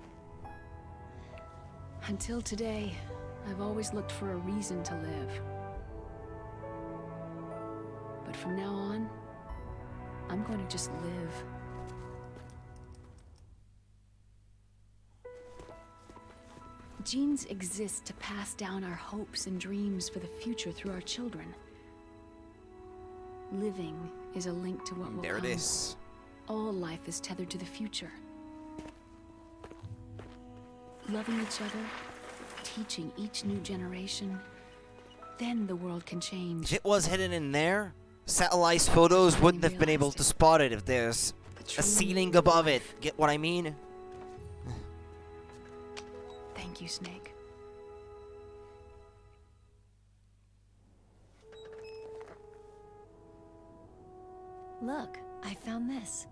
Until today, I've always looked for a reason to live. But from now on, I'm going to just live. Genes exist to pass down our hopes and dreams for the future through our children. Living is a link to what will There come. it is. All life is tethered to the future. Loving each other, teaching each new generation, then the world can change. If it was hidden in there, satellite photos wouldn't have been able to spot it if there's a ceiling above it. Get what I mean? Thank you, Snake. Look, I found this.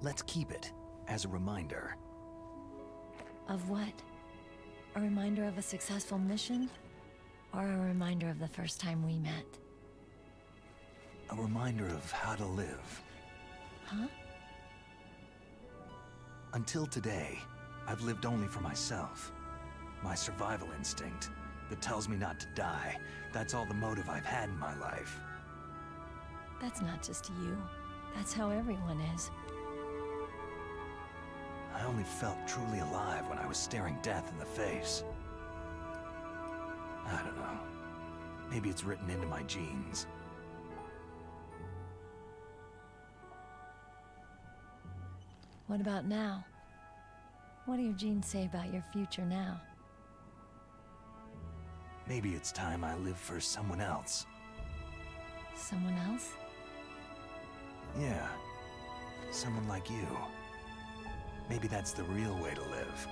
Let's keep it as a reminder. Of what? A reminder of a successful mission? Or a reminder of the first time we met? A reminder of how to live. Huh? Until today, I've lived only for myself. My survival instinct that tells me not to die. That's all the motive I've had in my life. That's not just you. That's how everyone is. I only felt truly alive when I was staring death in the face. I don't know. Maybe it's written into my genes. What about now? What do your genes say about your future now? Maybe it's time I live for someone else. Someone else? Yeah. Someone like you. Maybe that's the real way to live.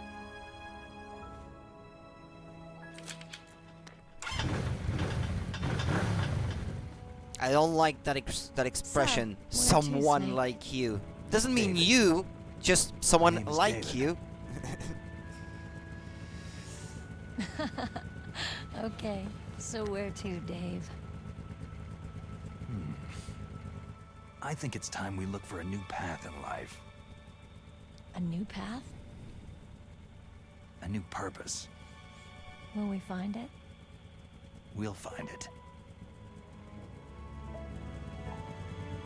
I don't like that expression. So, where to, Someone Snake? like you. Doesn't mean David. you, just someone My name's like David. you. Okay, so where to, Dave? I think it's time we look for a new path in life. A new path? A new purpose. Will we find it? We'll find it.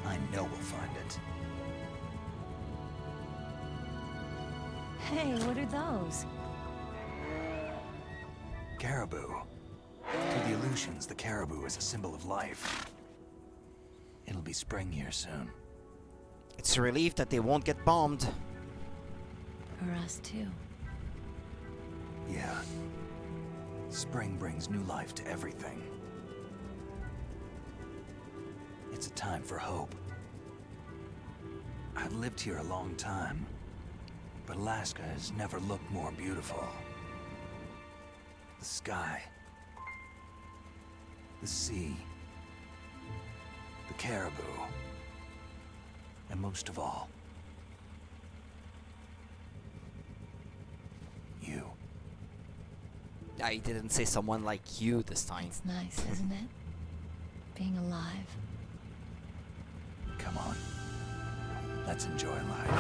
I know we'll find it. Hey, what are those? Caribou. To the Aleutians, the caribou is a symbol of life. It'll be spring here soon. It's a relief that they won't get bombed. For us too. Yeah. Spring brings new life to everything. It's a time for hope. I've lived here a long time, but Alaska has never looked more beautiful. The sky, the sea, the caribou, and most of all, you. I didn't say someone like you this time. It's nice, isn't it? Being alive. Come on. Let's enjoy life.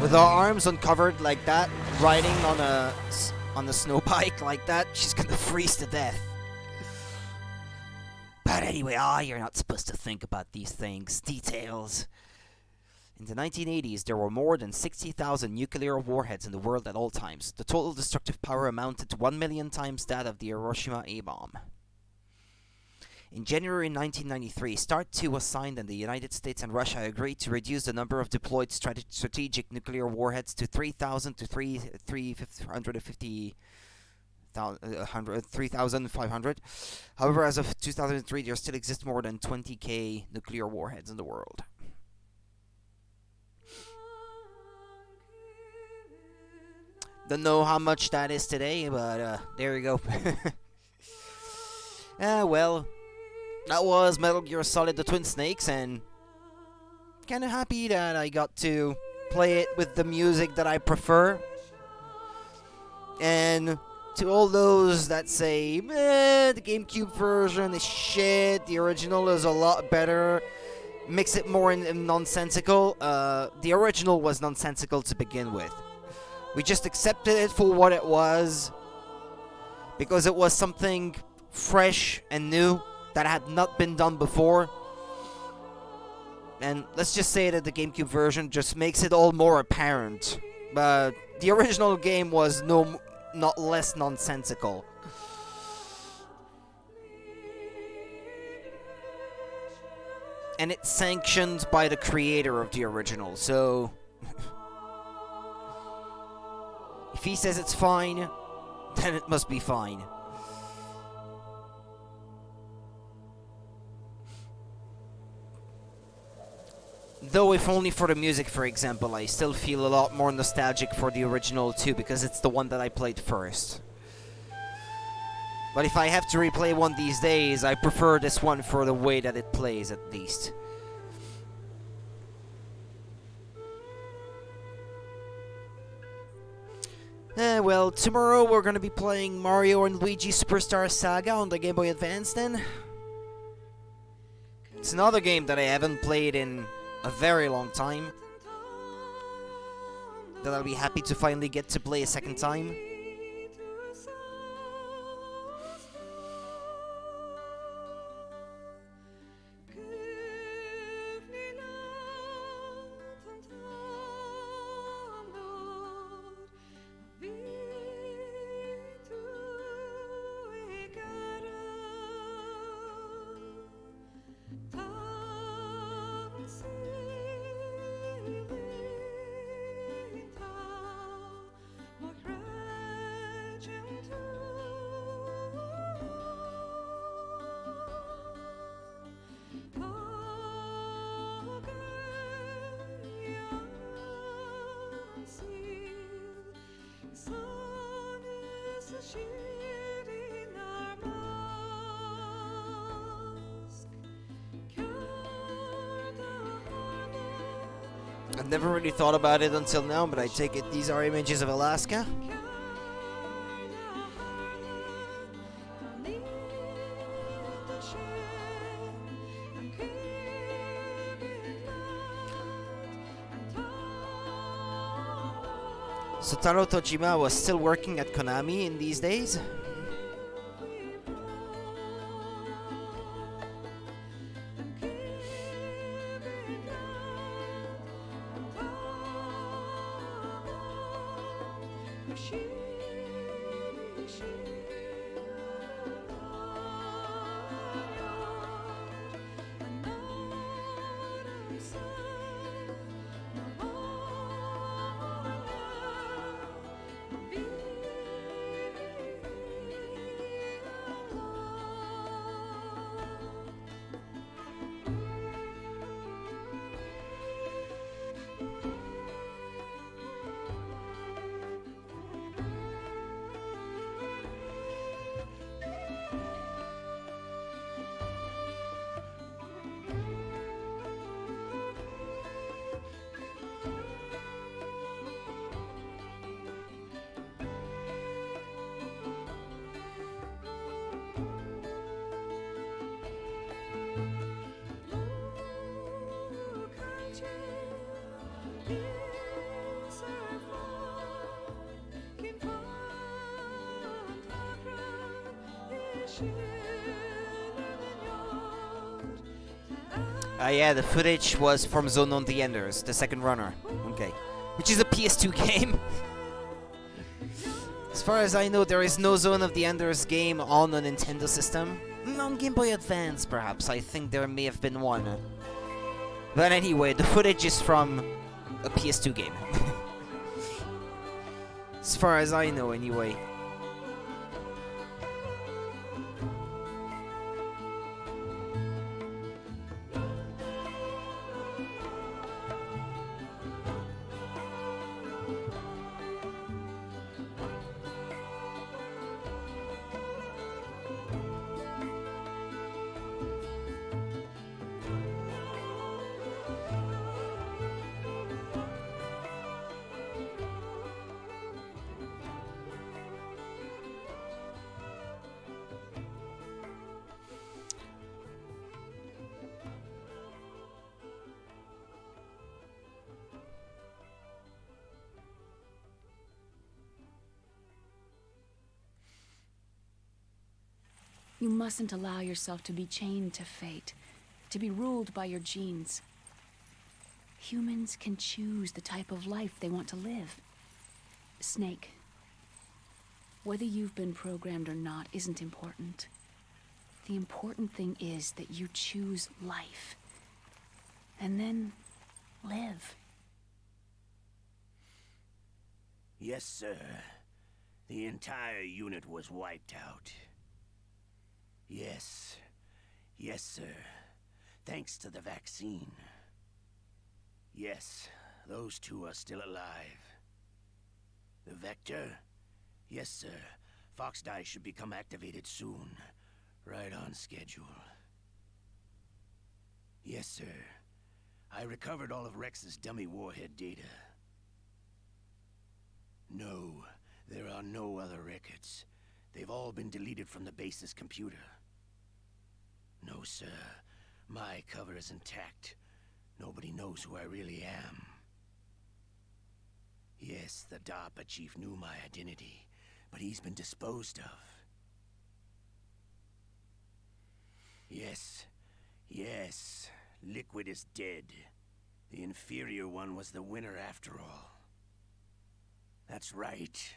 With her arms uncovered like that, riding on a snow bike like that, she's gonna freeze to death. But anyway, you're not supposed to think about these things. Details. In the 1980s, there were more than 60,000 nuclear warheads in the world at all times. The total destructive power amounted to 1 million times that of the Hiroshima A-bomb. In January 1993, START 2 was signed and the United States and Russia agreed to reduce the number of deployed strategic nuclear warheads to 3,000 to 3,500. However, as of 2003, there still exist more than 20,000 nuclear warheads in the world. Don't know how much that is today, but there you go. Well, that was Metal Gear Solid: The Twin Snakes, and kind of happy that I got to play it with the music that I prefer. And to all those that say, the GameCube version is shit, the original is a lot better, mix it more in nonsensical, the original was nonsensical to begin with. We just accepted it for what it was, because it was something fresh and new that had not been done before. And let's just say that the GameCube version just makes it all more apparent. But the original game was not less nonsensical. And it's sanctioned by the creator of the original, so... if he says it's fine, then it must be fine. Though if only for the music, for example, I still feel a lot more nostalgic for the original too, because it's the one that I played first. But if I have to replay one these days, I prefer this one for the way that it plays, at least. Well, tomorrow we're gonna be playing Mario and Luigi Superstar Saga on the Game Boy Advance then. It's another game that I haven't played in a very long time, that I'll be happy to finally get to play a second time. I've never really thought about it until now, but I take it these are images of Alaska. So Taro Tojima was still working at Konami in these days? Yeah, the footage was from Zone on the Enders, the second runner. Okay. Which is a PS2 game. As far as I know, there is no Zone of the Enders game on a Nintendo system. On Game Boy Advance, perhaps. I think there may have been one. But anyway, the footage is from a PS2 game. As far as I know, anyway. You mustn't allow yourself to be chained to fate, to be ruled by your genes. Humans can choose the type of life they want to live. Snake, whether you've been programmed or not isn't important. The important thing is that you choose life. And then live. Yes, sir. The entire unit was wiped out. Yes. Yes, sir. Thanks to the vaccine. Yes, those two are still alive. The Vector? Yes, sir. Fox Die should become activated soon. Right on schedule. Yes, sir. I recovered all of Rex's dummy warhead data. No, there are no other records. They've all been deleted from the base's computer. No, sir. My cover is intact. Nobody knows who I really am. Yes, the DARPA chief knew my identity, but he's been disposed of. Yes. Yes. Liquid is dead. The inferior one was the winner after all. That's right.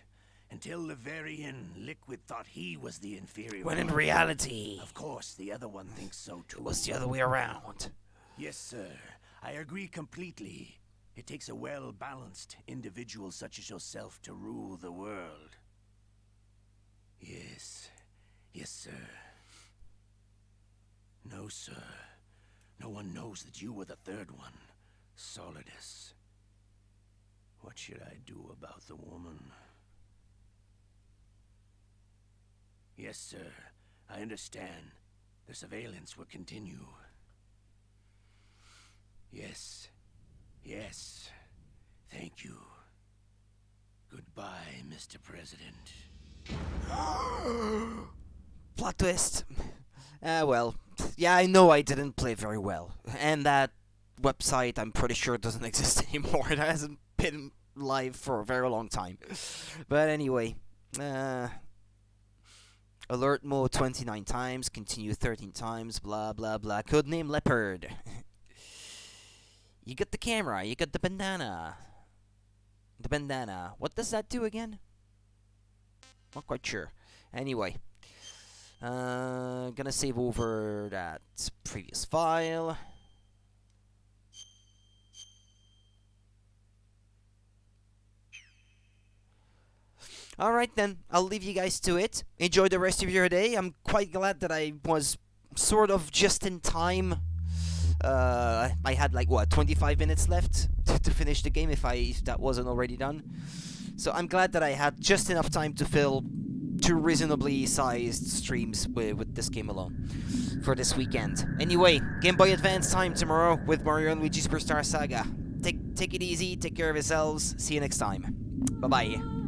Until the very end, Liquid thought he was the inferior When one. in reality, Of course, the other one thinks so too. it was the other way around. Yes, sir. I agree completely. It takes a well-balanced individual such as yourself to rule the world. Yes. Yes, sir. No, sir. No one knows that you were the third one, Solidus. What should I do about the woman? Yes, sir. I understand. The surveillance will continue. Yes. Yes. Thank you. Goodbye, Mr. President. Plot twist. Well, yeah, I know I didn't play very well. And that website, I'm pretty sure, doesn't exist anymore. It hasn't been live for a very long time. But anyway, alert mode 29 times, continue 13 times, blah blah blah. Codename Leopard. You got the camera, you got the bandana. The bandana. What does that do again? Not quite sure. Anyway. Gonna save over that previous file. Alright then, I'll leave you guys to it. Enjoy the rest of your day. I'm quite glad that I was sort of just in time. I had like, what, 25 minutes left to finish the game if that wasn't already done. So I'm glad that I had just enough time to fill 2 reasonably sized streams with this game alone for this weekend. Anyway, Game Boy Advance time tomorrow with Mario and Luigi Superstar Saga. Take it easy, take care of yourselves, see you next time. Bye-bye.